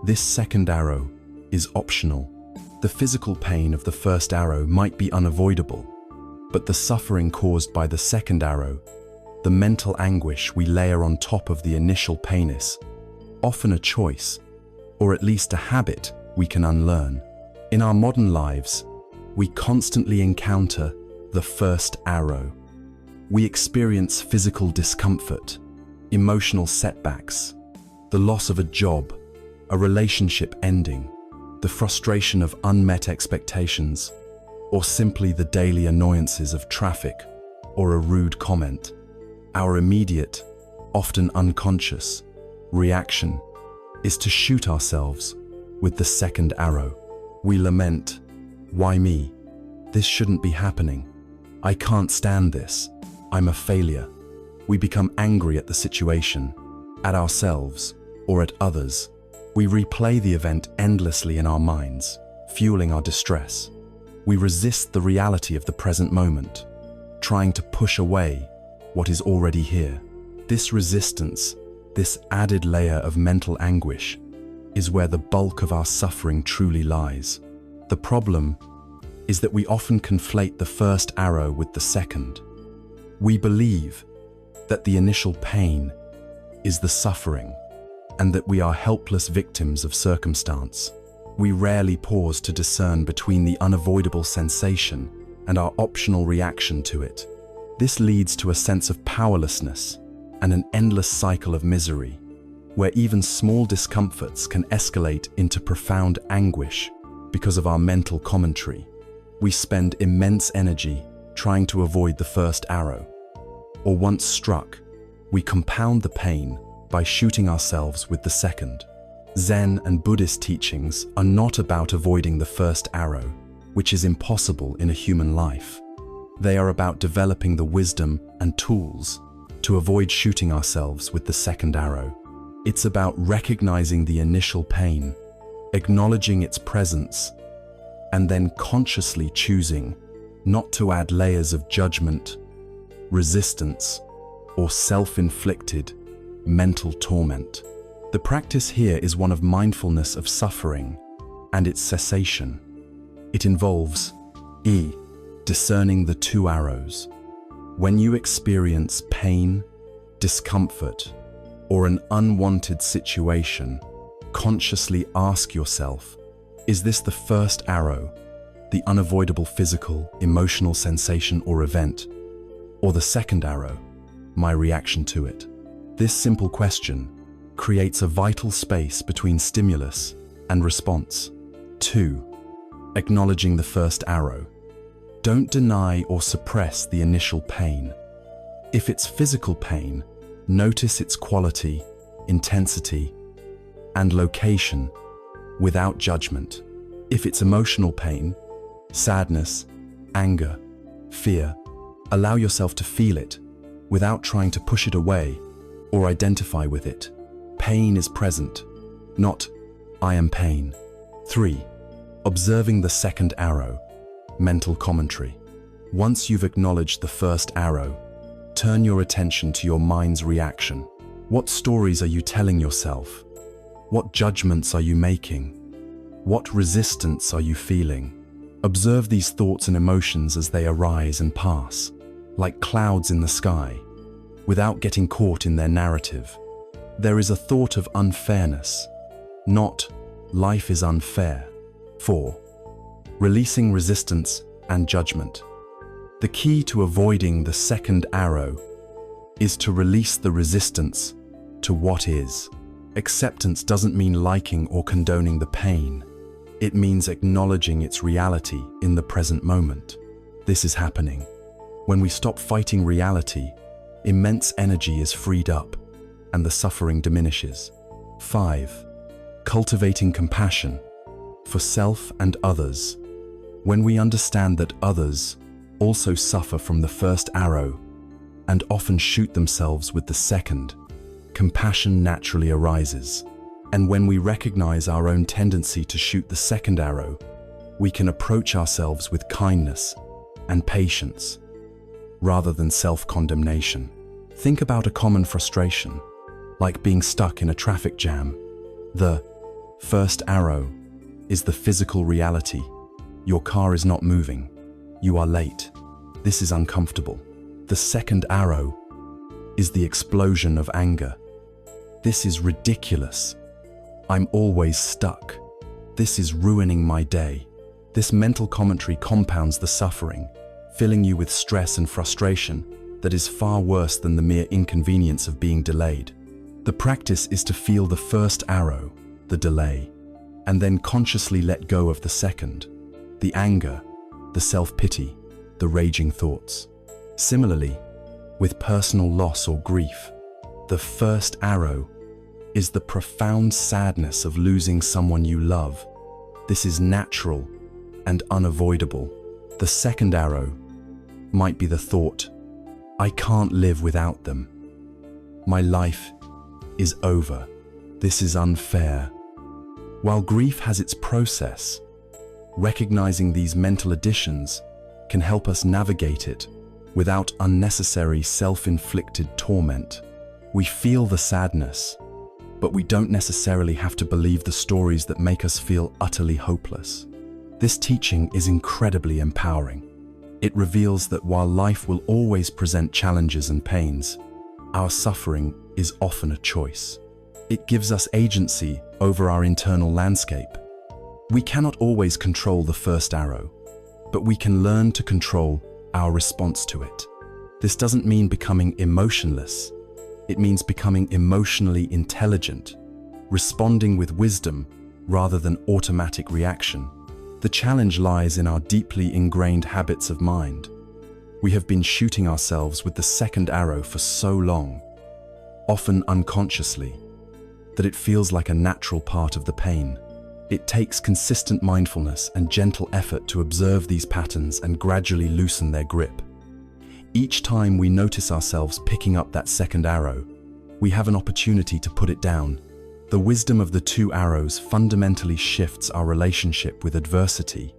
This second arrow is optional. The physical pain of the first arrow might be unavoidable, but the suffering caused by the second arrow, the mental anguish we layer on top of the initial pain, is often a choice, or at least a habit we can unlearn. In our modern lives, we constantly encounter the first arrow. We experience physical discomfort, emotional setbacks, the loss of a job, a relationship ending, the frustration of unmet expectations, or simply the daily annoyances of traffic or a rude comment. Our immediate, often unconscious, reaction is to shoot ourselves with the second arrow. We lament, "Why me? This shouldn't be happening. I can't stand this. I'm a failure." We become angry at the situation, at ourselves, or at others. We replay the event endlessly in our minds, fueling our distress. We resist the reality of the present moment, trying to push away what is already here. This resistance, this added layer of mental anguish, is where the bulk of our suffering truly lies. The problem is that we often conflate the first arrow with the second. We believe that the initial pain is the suffering, and that we are helpless victims of circumstance. We rarely pause to discern between the unavoidable sensation and our optional reaction to it. This leads to a sense of powerlessness and an endless cycle of misery, where even small discomforts can escalate into profound anguish because of our mental commentary. We spend immense energy trying to avoid the first arrow, or once struck, we compound the pain by shooting ourselves with the second. Zen and Buddhist teachings are not about avoiding the first arrow, which is impossible in a human life. They are about developing the wisdom and tools to avoid shooting ourselves with the second arrow. It's about recognizing the initial pain, acknowledging its presence, and then consciously choosing not to add layers of judgment, resistance, or self-inflicted mental torment. The practice here is one of mindfulness of suffering and its cessation. It involves discerning the two arrows. When you experience pain, discomfort, or an unwanted situation, consciously ask yourself, is this the first arrow, the unavoidable physical, emotional sensation or event, or the second arrow, my reaction to it? This simple question creates a vital space between stimulus and response. 2. Acknowledging the first arrow. Don't deny or suppress the initial pain. If it's physical pain, notice its quality, intensity, and location without judgment. If it's emotional pain, sadness, anger, fear, allow yourself to feel it without trying to push it away or identify with it. Pain is present, not "I am pain." 3. Observing the second arrow. Mental commentary. Once you've acknowledged the first arrow, turn your attention to your mind's reaction. What stories are you telling yourself? What judgments are you making? What resistance are you feeling? Observe these thoughts and emotions as they arise and pass, like clouds in the sky, without getting caught in their narrative. There is a thought of unfairness, not life is unfair. 4. Releasing resistance and judgment. The key to avoiding the second arrow is to release the resistance to what is. Acceptance doesn't mean liking or condoning the pain. It means acknowledging its reality in the present moment. This is happening. When we stop fighting reality, immense energy is freed up and the suffering diminishes. 5. Cultivating compassion for self and others. When we understand that others also suffer from the first arrow and often shoot themselves with the second, compassion naturally arises. And when we recognize our own tendency to shoot the second arrow, we can approach ourselves with kindness and patience, rather than self-condemnation. Think about a common frustration, like being stuck in a traffic jam. The first arrow is the physical reality. Your car is not moving. You are late. This is uncomfortable. The second arrow is the explosion of anger. This is ridiculous. I'm always stuck. This is ruining my day. This mental commentary compounds the suffering, filling you with stress and frustration that is far worse than the mere inconvenience of being delayed. The practice is to feel the first arrow, the delay, and then consciously let go of the second, the anger, the self-pity, the raging thoughts. Similarly, with personal loss or grief, the first arrow is the profound sadness of losing someone you love. This is natural and unavoidable. The second arrow might be the thought, I can't live without them. My life is over. This is unfair. While grief has its process, recognizing these mental additions can help us navigate it without unnecessary self-inflicted torment. We feel the sadness, but we don't necessarily have to believe the stories that make us feel utterly hopeless. This teaching is incredibly empowering. It reveals that while life will always present challenges and pains, our suffering is often a choice. It gives us agency over our internal landscape. We cannot always control the first arrow, but we can learn to control our response to it. This doesn't mean becoming emotionless. It means becoming emotionally intelligent, responding with wisdom rather than automatic reaction. The challenge lies in our deeply ingrained habits of mind. We have been shooting ourselves with the second arrow for so long, often unconsciously, that it feels like a natural part of the pain. It takes consistent mindfulness and gentle effort to observe these patterns and gradually loosen their grip. Each time we notice ourselves picking up that second arrow, we have an opportunity to put it down. The wisdom of the two arrows fundamentally shifts our relationship with adversity.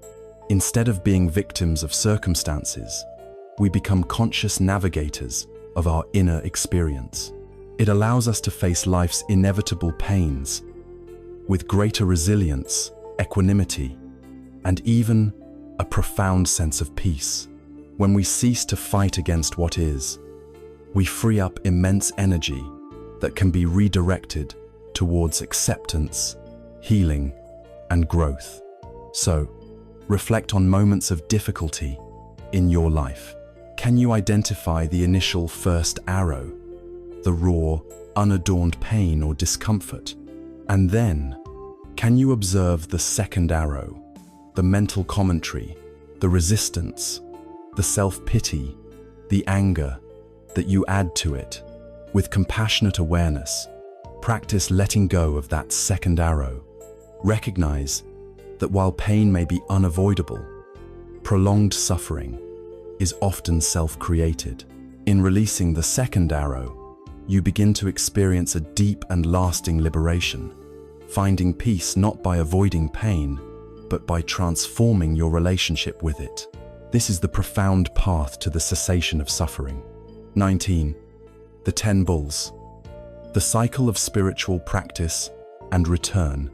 Instead of being victims of circumstances, we become conscious navigators of our inner experience. It allows us to face life's inevitable pains with greater resilience, equanimity, and even a profound sense of peace. When we cease to fight against what is, we free up immense energy that can be redirected towards acceptance, healing, and growth. So, reflect on moments of difficulty in your life. Can you identify the initial first arrow, the raw, unadorned pain or discomfort? And then, can you observe the second arrow, the mental commentary, the resistance, the self-pity, the anger that you add to it? With compassionate awareness, practice letting go of that second arrow. Recognize that while pain may be unavoidable, prolonged suffering is often self-created. In releasing the second arrow, you begin to experience a deep and lasting liberation, finding peace not by avoiding pain, but by transforming your relationship with it. This is the profound path to the cessation of suffering. 19. The 10 Bulls. The cycle of spiritual practice and return.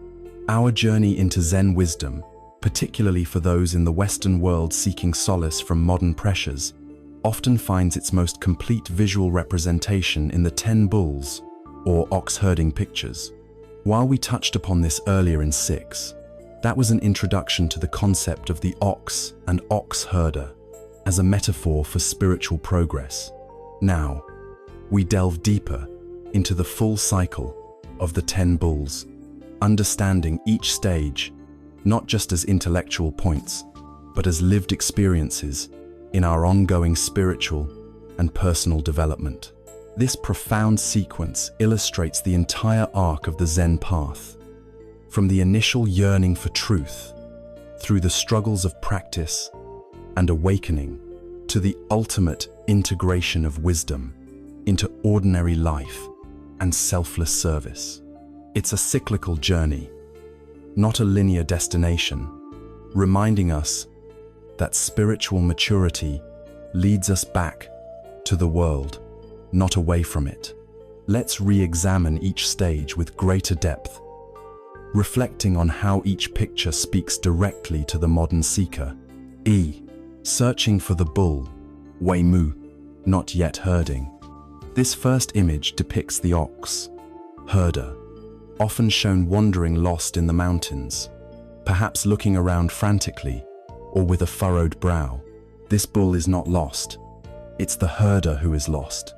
Our journey into Zen wisdom, particularly for those in the Western world seeking solace from modern pressures, often finds its most complete visual representation in the 10 bulls, or ox-herding pictures. While we touched upon this earlier in 6, that was an introduction to the concept of the ox and ox-herder as a metaphor for spiritual progress. Now, we delve deeper into the full cycle of the 10 bulls, understanding each stage not just as intellectual points, but as lived experiences in our ongoing spiritual and personal development. This profound sequence illustrates the entire arc of the Zen path, from the initial yearning for truth, through the struggles of practice and awakening, to the ultimate integration of wisdom into ordinary life and selfless service. It's a cyclical journey, not a linear destination, reminding us that spiritual maturity leads us back to the world, not away from it. Let's re-examine each stage with greater depth, reflecting on how each picture speaks directly to the modern seeker. Searching for the bull, Wei Mu, not yet herding. This first image depicts the ox, herder, often shown wandering lost in the mountains, perhaps looking around frantically or with a furrowed brow. This bull is not lost. It's the herder who is lost.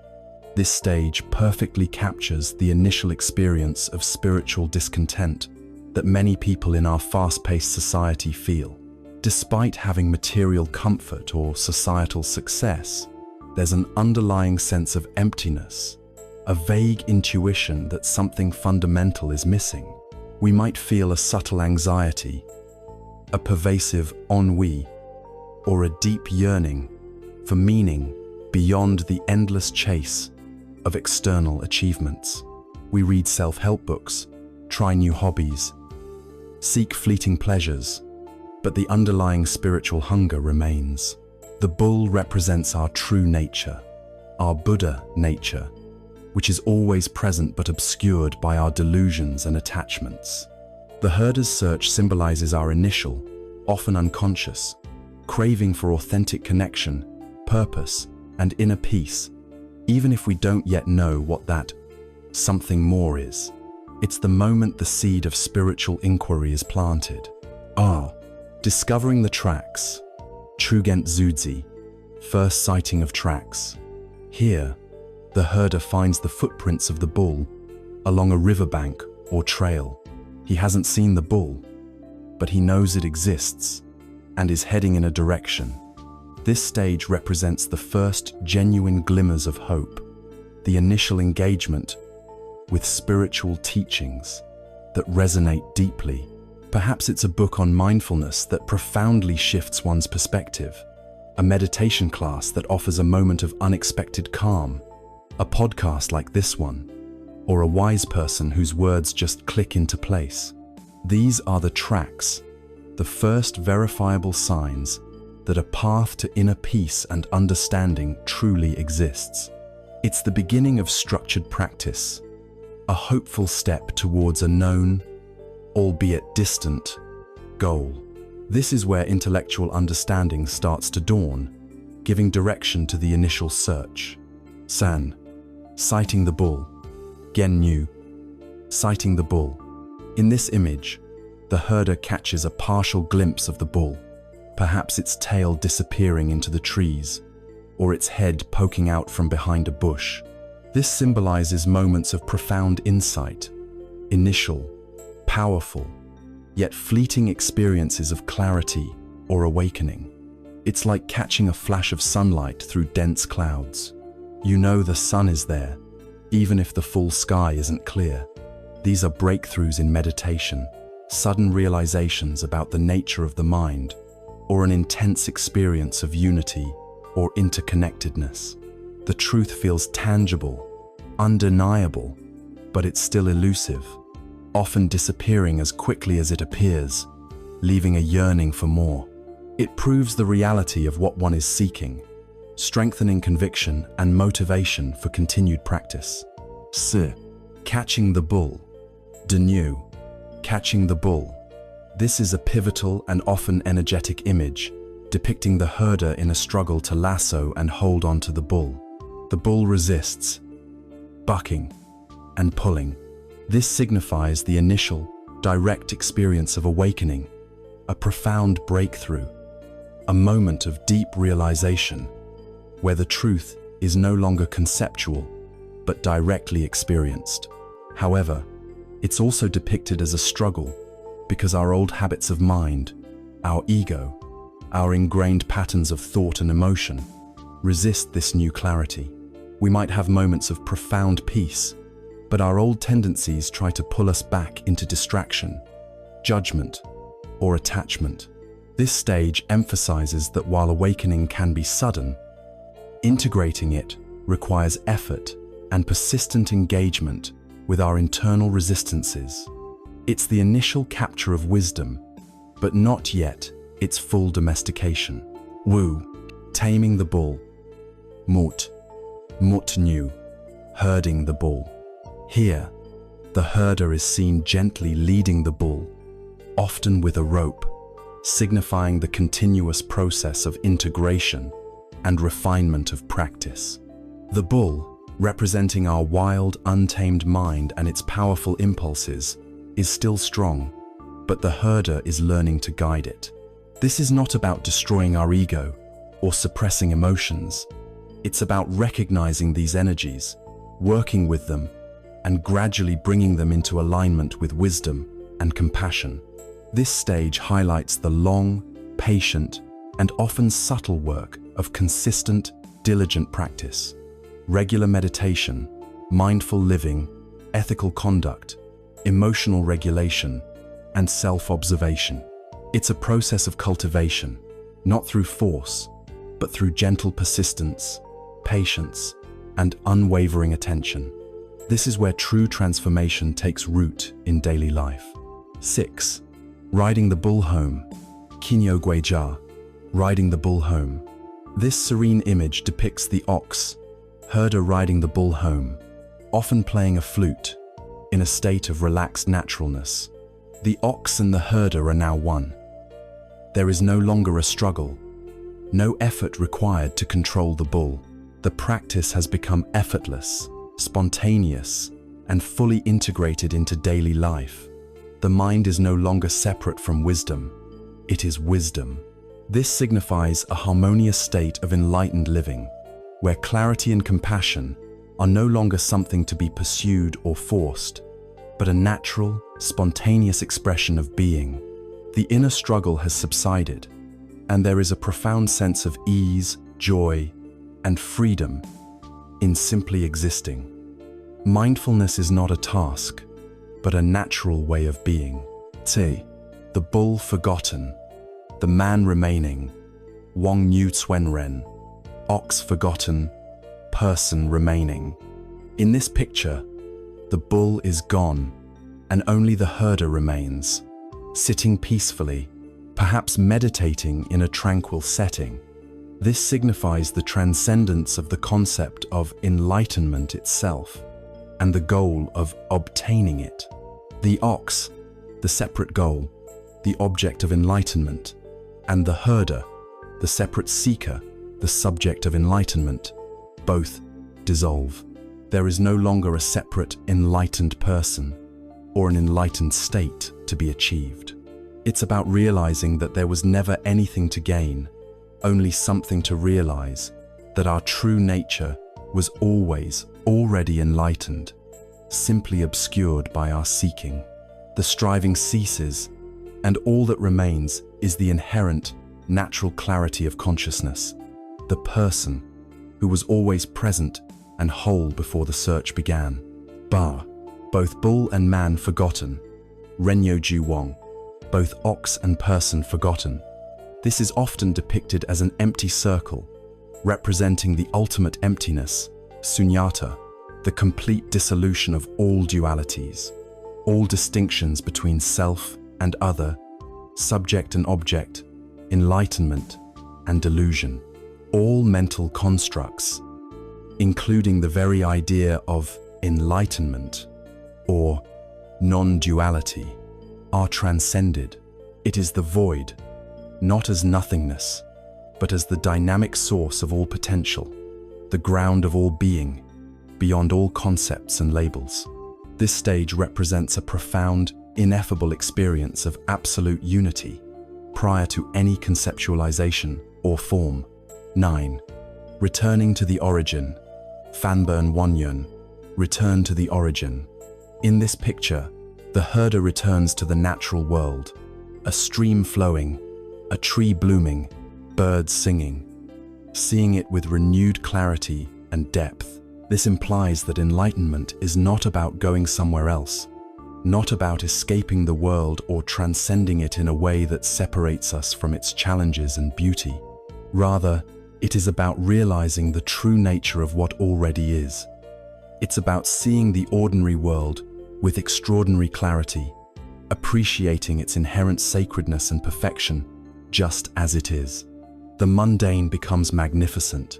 This stage perfectly captures the initial experience of spiritual discontent that many people in our fast-paced society feel. Despite having material comfort or societal success, there's an underlying sense of emptiness, a vague intuition that something fundamental is missing. We might feel a subtle anxiety, a pervasive ennui, or a deep yearning for meaning beyond the endless chase of external achievements. We read self-help books, try new hobbies, seek fleeting pleasures, but the underlying spiritual hunger remains. The bull represents our true nature, our Buddha nature, which is always present but obscured by our delusions and attachments. The herder's search symbolizes our initial, often unconscious, craving for authentic connection, purpose, and inner peace, even if we don't yet know what that something more is. It's the moment the seed of spiritual inquiry is planted. Discovering the tracks. Trugent Zudzi, first sighting of tracks. Here, the herder finds the footprints of the bull along a riverbank or trail. He hasn't seen the bull, but he knows it exists and is heading in a direction. This stage represents the first genuine glimmers of hope, the initial engagement with spiritual teachings that resonate deeply. Perhaps it's a book on mindfulness that profoundly shifts one's perspective, a meditation class that offers a moment of unexpected calm, a podcast like this one, or a wise person whose words just click into place. These are the tracks, the first verifiable signs that a path to inner peace and understanding truly exists. It's the beginning of structured practice, a hopeful step towards a known, albeit distant, goal. This is where intellectual understanding starts to dawn, giving direction to the initial search. San, sighting the bull. Genyu, sighting the bull. In this image, the herder catches a partial glimpse of the bull, perhaps its tail disappearing into the trees, or its head poking out from behind a bush. This symbolizes moments of profound insight, initial, powerful, yet fleeting experiences of clarity or awakening. It's like catching a flash of sunlight through dense clouds. You know the sun is there, even if the full sky isn't clear. These are breakthroughs in meditation, sudden realizations about the nature of the mind, or an intense experience of unity or interconnectedness. The truth feels tangible, undeniable, but it's still elusive, often disappearing as quickly as it appears, leaving a yearning for more. It proves the reality of what one is seeking. strengthening conviction and motivation for continued practice. S. Catching the bull. Denu. Catching the bull. This is a pivotal and often energetic image, depicting the herder in a struggle to lasso and hold on to the bull. The bull resists, bucking and pulling. This signifies the initial, direct experience of awakening, a profound breakthrough, a moment of deep realization, where the truth is no longer conceptual, but directly experienced. However, it's also depicted as a struggle because our old habits of mind, our ego, our ingrained patterns of thought and emotion resist this new clarity. We might have moments of profound peace, but our old tendencies try to pull us back into distraction, judgment, or attachment. This stage emphasizes that while awakening can be sudden, integrating it requires effort and persistent engagement with our internal resistances. It's the initial capture of wisdom, but not yet its full domestication. Wu, taming the bull. Mut, mutnu, herding the bull. Here, the herder is seen gently leading the bull, often with a rope, signifying the continuous process of integration and refinement of practice. The bull, representing our wild, untamed mind and its powerful impulses, is still strong, but the herder is learning to guide it. This is not about destroying our ego or suppressing emotions. It's about recognizing these energies, working with them, and gradually bringing them into alignment with wisdom and compassion. This stage highlights the long, patient, and often subtle work of consistent, diligent practice. Regular meditation, mindful living, ethical conduct, emotional regulation, and self-observation. It's a process of cultivation, not through force, but through gentle persistence, patience, and unwavering attention. This is where true transformation takes root in daily life. 6. Riding the bull home. Kinyo Gueja, riding the bull home. This serene image depicts the ox, herder riding the bull home, often playing a flute, in a state of relaxed naturalness. The ox and the herder are now one. There is no longer a struggle, no effort required to control the bull. The practice has become effortless, spontaneous, and fully integrated into daily life. The mind is no longer separate from wisdom. It is wisdom. This signifies a harmonious state of enlightened living, where clarity and compassion are no longer something to be pursued or forced, but a natural, spontaneous expression of being. The inner struggle has subsided, and there is a profound sense of ease, joy, and freedom in simply existing. Mindfulness is not a task, but a natural way of being. Te, the bull forgotten, the man remaining, Wang Niu Tsuen Ren, ox forgotten, person remaining. In this picture, the bull is gone, and only the herder remains, sitting peacefully, perhaps meditating in a tranquil setting. This signifies the transcendence of the concept of enlightenment itself, and the goal of obtaining it. The ox, the separate goal, the object of enlightenment, and the herder, the separate seeker, the subject of enlightenment, both dissolve. There is no longer a separate enlightened person or an enlightened state to be achieved. It's about realizing that there was never anything to gain, only something to realize, that our true nature was always already enlightened, simply obscured by our seeking. The striving ceases, and all that remains is the inherent, natural clarity of consciousness, the person who was always present and whole before the search began. Ba, both bull and man forgotten. Renyo Ju Wong, both ox and person forgotten. This is often depicted as an empty circle, representing the ultimate emptiness, sunyata, the complete dissolution of all dualities, all distinctions between self and other, subject and object, enlightenment and delusion. all mental constructs, including the very idea of enlightenment or non-duality, are transcended. It is the void, not as nothingness, but as the dynamic source of all potential, the ground of all being, beyond all concepts and labels. This stage represents a profound, ineffable experience of absolute unity, prior to any conceptualization or form. 9. Returning to the origin. Fanburn Wonyon. Return to the origin. In this picture, the herder returns to the natural world, a stream flowing, a tree blooming, birds singing, seeing it with renewed clarity and depth. This implies that enlightenment is not about going somewhere else, not about escaping the world or transcending it in a way that separates us from its challenges and beauty. Rather, it is about realizing the true nature of what already is. It's about seeing the ordinary world with extraordinary clarity, appreciating its inherent sacredness and perfection just as it is. The mundane becomes magnificent.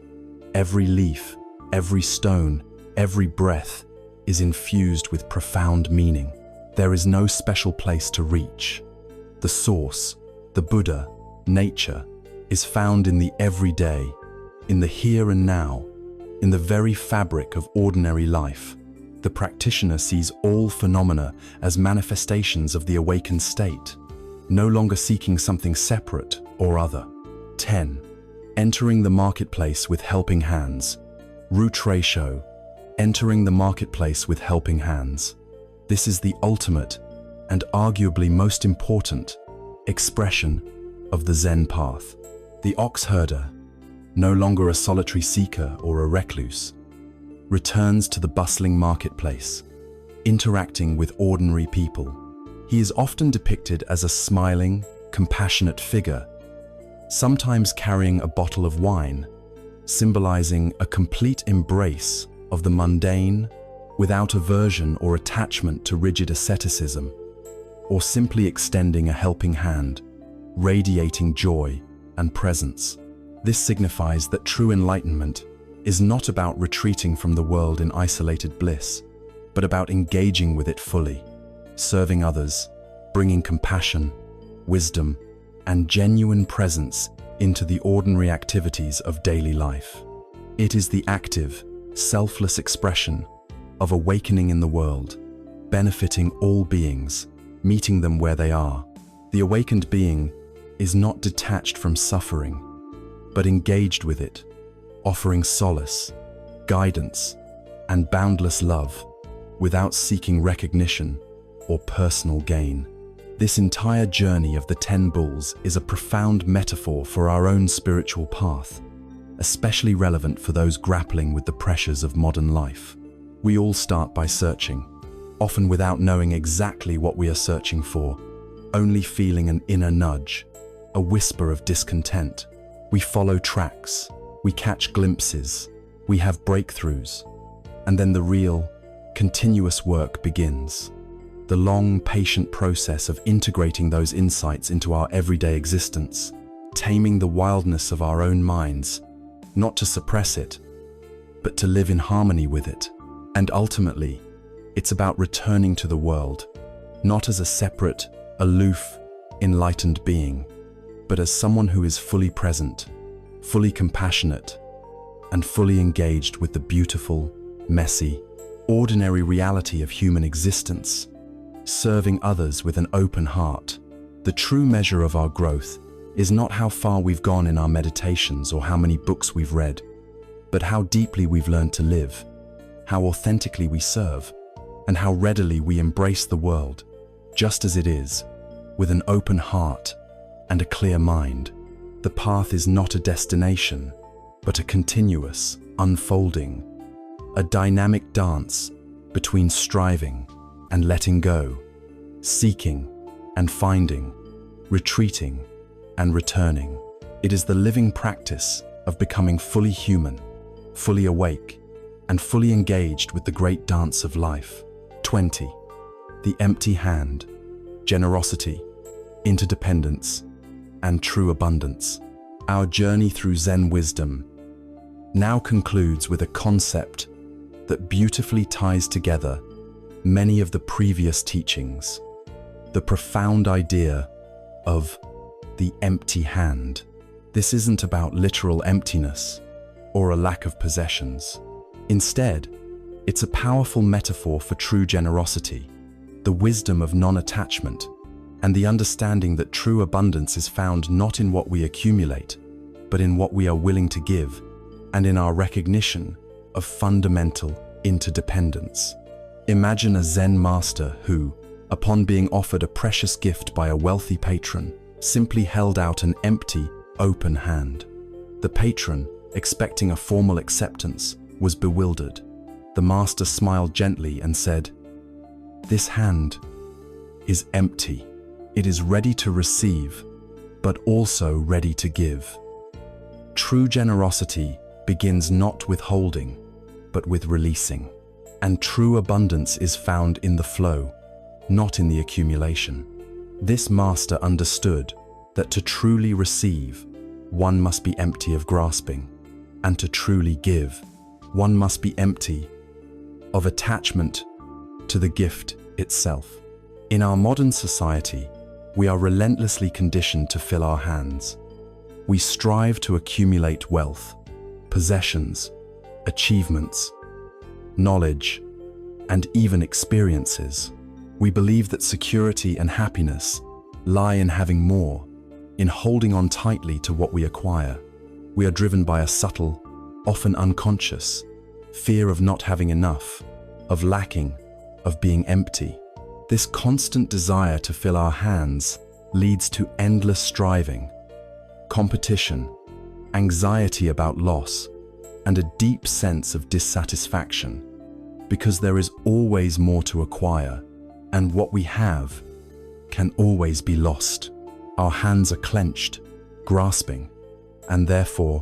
Every leaf, every stone, every breath is infused with profound meaning. There is no special place to reach. The source, the Buddha, nature, is found in the everyday, in the here and now, in the very fabric of ordinary life. The practitioner sees all phenomena as manifestations of the awakened state, no longer seeking something separate or other. 10. Entering the marketplace with helping hands. Root ratio. Entering the marketplace with helping hands. This is the ultimate, and arguably most important, expression of the Zen path. The ox herder, no longer a solitary seeker or a recluse, returns to the bustling marketplace, interacting with ordinary people. He is often depicted as a smiling, compassionate figure, sometimes carrying a bottle of wine, symbolizing a complete embrace of the mundane without aversion or attachment to rigid asceticism, or simply extending a helping hand, radiating joy and presence. This signifies that true enlightenment is not about retreating from the world in isolated bliss, but about engaging with it fully, serving others, bringing compassion, wisdom, and genuine presence into the ordinary activities of daily life. It is the active, selfless expression of awakening in the world, benefiting all beings, meeting them where they are. The awakened being is not detached from suffering, but engaged with it, offering solace, guidance, and boundless love without seeking recognition or personal gain. This entire journey of the 10 bulls is a profound metaphor for our own spiritual path, especially relevant for those grappling with the pressures of modern life. We all start by searching, often without knowing exactly what we are searching for, only feeling an inner nudge, a whisper of discontent. We follow tracks, we catch glimpses, we have breakthroughs, and then the real, continuous work begins. The long, patient process of integrating those insights into our everyday existence, taming the wildness of our own minds, not to suppress it, but to live in harmony with it. And ultimately, it's about returning to the world, not as a separate, aloof, enlightened being, but as someone who is fully present, fully compassionate, and fully engaged with the beautiful, messy, ordinary reality of human existence, serving others with an open heart. The true measure of our growth is not how far we've gone in our meditations or how many books we've read, but how deeply we've learned to live, how authentically we serve, and how readily we embrace the world, just as it is, with an open heart and a clear mind. The path is not a destination, but a continuous unfolding, a dynamic dance between striving and letting go, seeking and finding, retreating and returning. It is the living practice of becoming fully human, fully awake, and fully engaged with the great dance of life. 20. The empty hand, generosity, interdependence, and true abundance. Our journey through Zen wisdom now concludes with a concept that beautifully ties together many of the previous teachings. The profound idea of the empty hand. This isn't about literal emptiness or a lack of possessions. Instead, it's a powerful metaphor for true generosity, the wisdom of non-attachment, and the understanding that true abundance is found not in what we accumulate, but in what we are willing to give, and in our recognition of fundamental interdependence. Imagine a Zen master who, upon being offered a precious gift by a wealthy patron, simply held out an empty, open hand. The patron, expecting a formal acceptance, was bewildered. The master smiled gently and said, "This hand is empty. It is ready to receive, but also ready to give." True generosity begins not with holding, but with releasing. And true abundance is found in the flow, not in the accumulation. This master understood that to truly receive, one must be empty of grasping, and to truly give, one must be empty of attachment to the gift itself. In our modern society, we are relentlessly conditioned to fill our hands. We strive to accumulate wealth, possessions, achievements, knowledge, and even experiences. We believe that security and happiness lie in having more, in holding on tightly to what we acquire. We are driven by a subtle, often unconscious, fear of not having enough, of lacking, of being empty. This constant desire to fill our hands leads to endless striving, competition, anxiety about loss, and a deep sense of dissatisfaction, because there is always more to acquire, and what we have can always be lost. Our hands are clenched, grasping, and therefore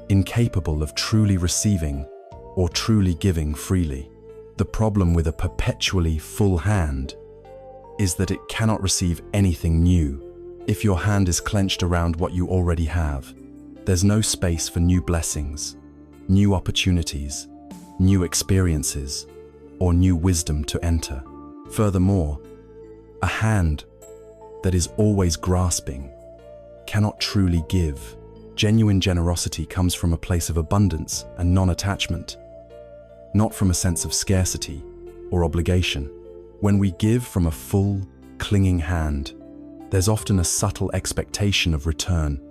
incapable of truly receiving or truly giving freely. The problem with a perpetually full hand is that it cannot receive anything new. If your hand is clenched around what you already have, there's no space for new blessings, new opportunities, new experiences, or new wisdom to enter. Furthermore, a hand that is always grasping cannot truly give. Genuine generosity comes from a place of abundance and non-attachment, not from a sense of scarcity or obligation. When we give from a full, clinging hand, there's often a subtle expectation of return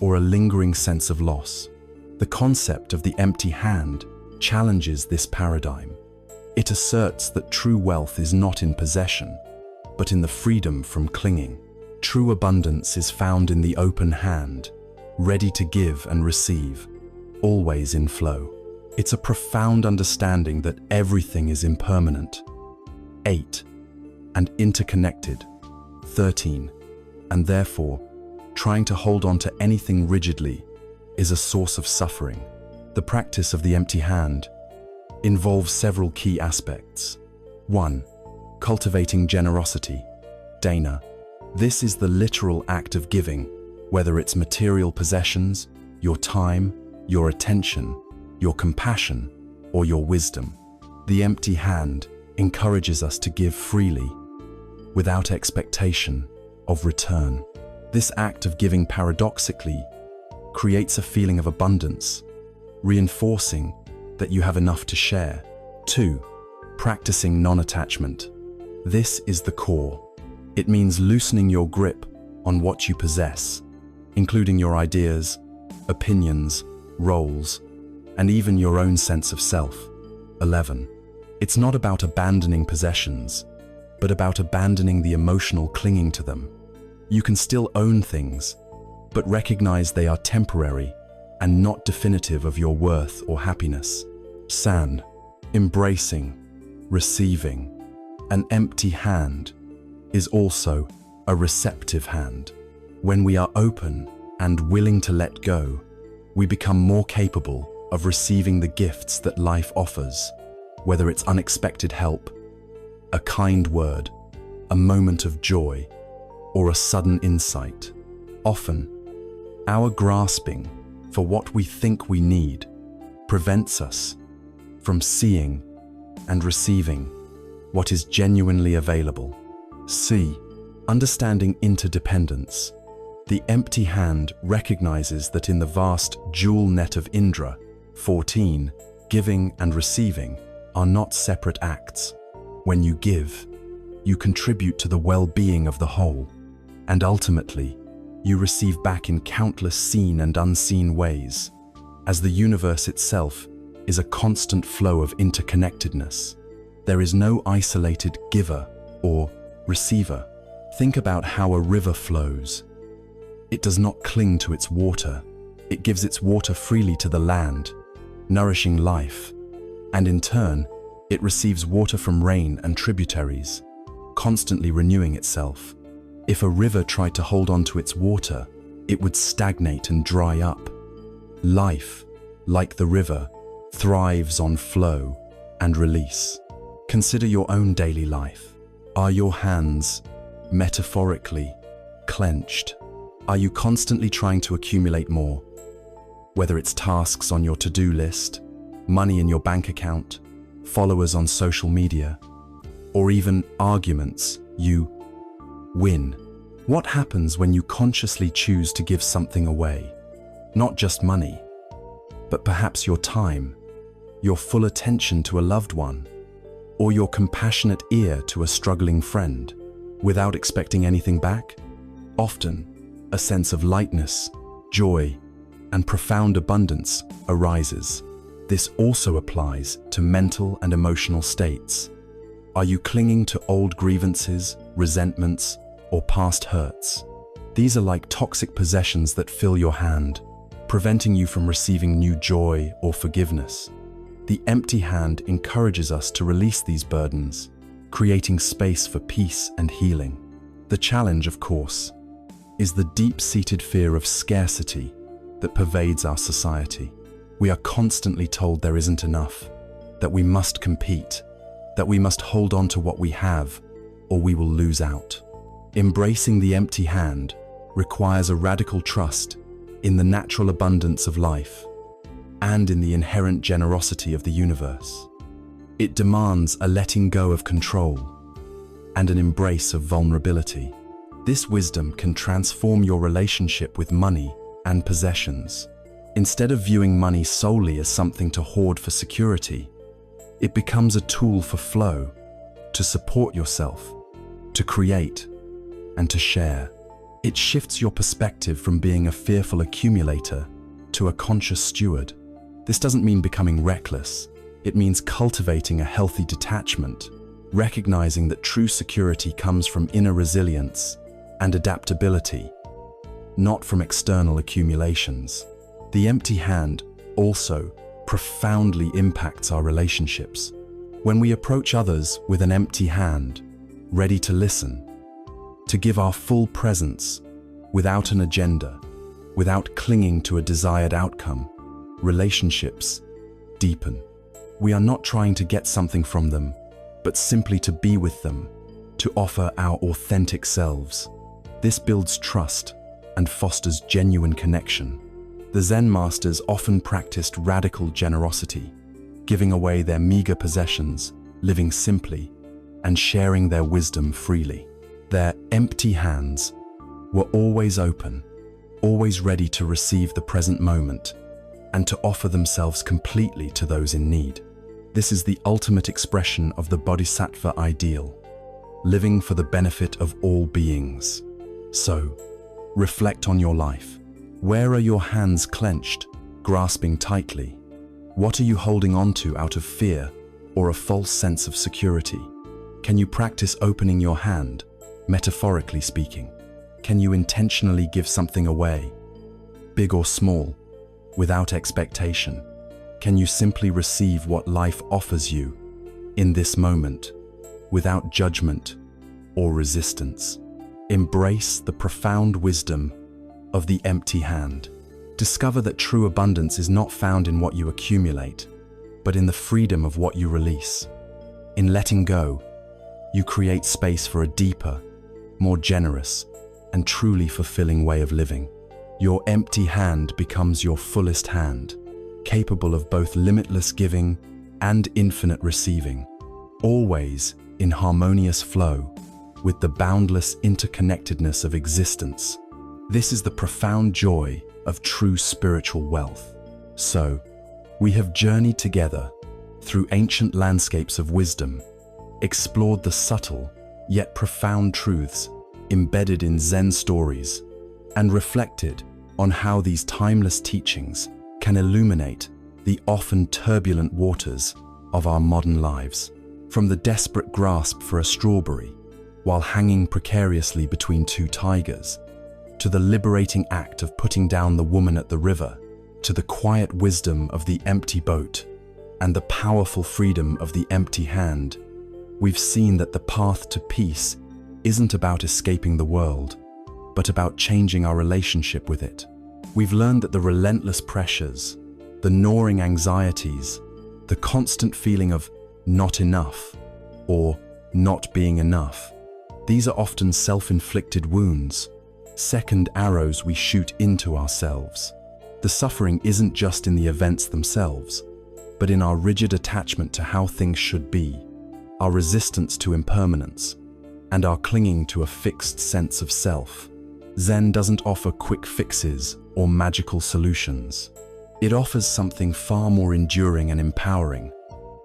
or a lingering sense of loss. The concept of the empty hand challenges this paradigm. It asserts that true wealth is not in possession, but in the freedom from clinging. True abundance is found in the open hand, ready to give and receive, always in flow. It's a profound understanding that everything is impermanent. 8. And interconnected. 13. And therefore, trying to hold on to anything rigidly is a source of suffering. The practice of the empty hand involves several key aspects. 1. Cultivating generosity. Dana. This is the literal act of giving, whether it's material possessions, your time, your attention, your compassion, or your wisdom. The empty hand encourages us to give freely, without expectation of return. This act of giving paradoxically creates a feeling of abundance, reinforcing that you have enough to share. 2. Practicing non-attachment. This is the core. It means loosening your grip on what you possess, including your ideas, opinions, roles, and even your own sense of self. 11. It's not about abandoning possessions, but about abandoning the emotional clinging to them. You can still own things, but recognize they are temporary and not definitive of your worth or happiness. San. Embracing, receiving. An empty hand is also a receptive hand. When we are open and willing to let go, we become more capable of receiving the gifts that life offers, whether it's unexpected help, a kind word, a moment of joy, or a sudden insight. Often, Our grasping for what we think we need prevents us from seeing and receiving what is genuinely available. C. Understanding interdependence. The empty hand recognizes that in the vast jewel net of Indra, 14, giving and receiving are not separate acts. When you give, you contribute to the well-being of the whole, and ultimately, you receive back in countless seen and unseen ways, as the universe itself is a constant flow of interconnectedness. There is no isolated giver or receiver. Think about how a river flows. It does not cling to its water. It gives its water freely to the land, nourishing life, and in turn, it receives water from rain and tributaries, constantly renewing itself. If a river tried to hold on to its water, it would stagnate and dry up. Life, like the river, thrives on flow and release. Consider your own daily life. Are your hands, metaphorically, clenched? Are you constantly trying to accumulate more? Whether it's tasks on your to-do list, money in your bank account, followers on social media, or even arguments you win. What happens when you consciously choose to give something away? Not just money, but perhaps your time, your full attention to a loved one, or your compassionate ear to a struggling friend, without expecting anything back? Often, a sense of lightness, joy, and profound abundance arises. This also applies to mental and emotional states. Are you clinging to old grievances, resentments, or past hurts? These are like toxic possessions that fill your hand, preventing you from receiving new joy or forgiveness. The empty hand encourages us to release these burdens, creating space for peace and healing. The challenge, of course, is the deep-seated fear of scarcity that pervades our society. We are constantly told there isn't enough, that we must compete, that we must hold on to what we have, or we will lose out. Embracing the empty hand requires a radical trust in the natural abundance of life and in the inherent generosity of the universe. It demands a letting go of control and an embrace of vulnerability. This wisdom can transform your relationship with money and possessions. Instead of viewing money solely as something to hoard for security, it becomes a tool for flow, to support yourself, to create, and to share. It shifts your perspective from being a fearful accumulator to a conscious steward. This doesn't mean becoming reckless. It means cultivating a healthy detachment, recognizing that true security comes from inner resilience and adaptability, not from external accumulations. The empty hand also profoundly impacts our relationships. When we approach others with an empty hand, ready to listen, to give our full presence without an agenda, without clinging to a desired outcome, relationships deepen. We are not trying to get something from them, but simply to be with them, to offer our authentic selves. This builds trust and fosters genuine connection. The Zen masters often practiced radical generosity, giving away their meager possessions, living simply, and sharing their wisdom freely. Their empty hands were always open, always ready to receive the present moment and to offer themselves completely to those in need. This is the ultimate expression of the Bodhisattva ideal, living for the benefit of all beings. So, reflect on your life. Where are your hands clenched, grasping tightly? What are you holding on to out of fear or a false sense of security? Can you practice opening your hand, metaphorically speaking? Can you intentionally give something away, big or small, without expectation? Can you simply receive what life offers you in this moment, without judgment or resistance? Embrace the profound wisdom of the empty hand. Discover that true abundance is not found in what you accumulate, but in the freedom of what you release. In letting go, you create space for a deeper, more generous, and truly fulfilling way of living. your empty hand becomes your fullest hand, capable of both limitless giving and infinite receiving, always in harmonious flow with the boundless interconnectedness of existence. This is the profound joy of true spiritual wealth. So, we have journeyed together through ancient landscapes of wisdom, explored the subtle yet profound truths embedded in Zen stories, and reflected on how these timeless teachings can illuminate the often turbulent waters of our modern lives. From the desperate grasp for a strawberry while hanging precariously between two tigers, to the liberating act of putting down the woman at the river, to the quiet wisdom of the empty boat and the powerful freedom of the empty hand, we've seen that the path to peace isn't about escaping the world, but about changing our relationship with it. We've learned that the relentless pressures, the gnawing anxieties, the constant feeling of not enough or not being enough, these are often self-inflicted wounds, second arrows we shoot into ourselves. The suffering isn't just in the events themselves, but in our rigid attachment to how things should be, our resistance to impermanence, and our clinging to a fixed sense of self. Zen doesn't offer quick fixes or magical solutions. It offers something far more enduring and empowering,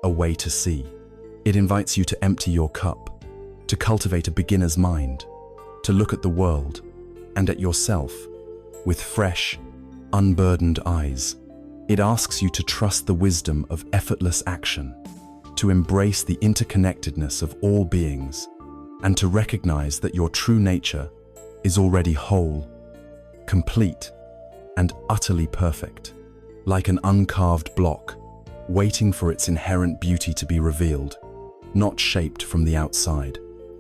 a way to see. It invites you to empty your cup, to cultivate a beginner's mind, to look at the world and at yourself with fresh, unburdened eyes. It asks you to trust the wisdom of effortless action, to embrace the interconnectedness of all beings, and to recognize that your true nature is already whole, complete, and utterly perfect, like an uncarved block, waiting for its inherent beauty to be revealed, not shaped from the outside.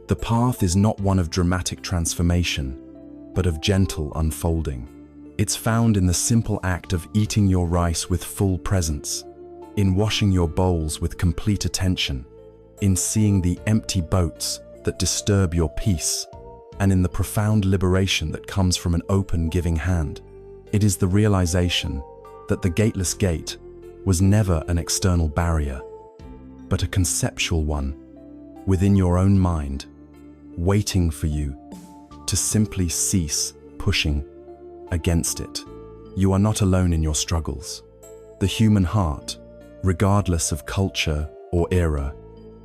The path is not one of dramatic transformation, but of gentle unfolding. It's found in the simple act of eating your rice with full presence, in washing your bowls with complete attention, in seeing the empty boats that disturb your peace, and in the profound liberation that comes from an open, giving hand. It is the realization that the gateless gate was never an external barrier, but a conceptual one within your own mind, waiting for you to simply cease pushing against it. You are not alone in your struggles. The human heart, regardless of culture or era,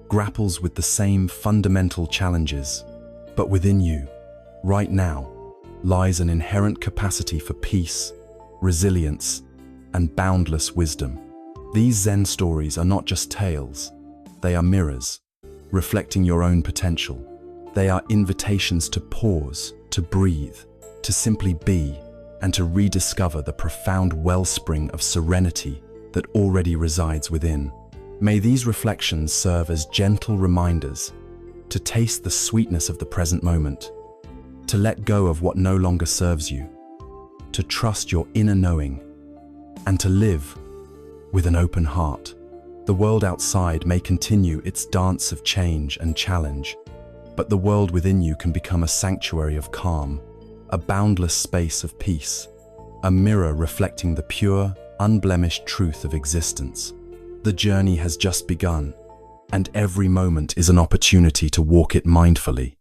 grapples with the same fundamental challenges. But within you, right now, lies an inherent capacity for peace, resilience, and boundless wisdom. These Zen stories are not just tales, they are mirrors, reflecting your own potential. They are invitations to pause, to breathe, to simply be, and to rediscover the profound wellspring of serenity that already resides within. May these reflections serve as gentle reminders to taste the sweetness of the present moment, to let go of what no longer serves you, to trust your inner knowing, and to live with an open heart. The world outside may continue its dance of change and challenge, but the world within you can become a sanctuary of calm, a boundless space of peace, a mirror reflecting the pure, unblemished truth of existence. The journey has just begun, and every moment is an opportunity to walk it mindfully.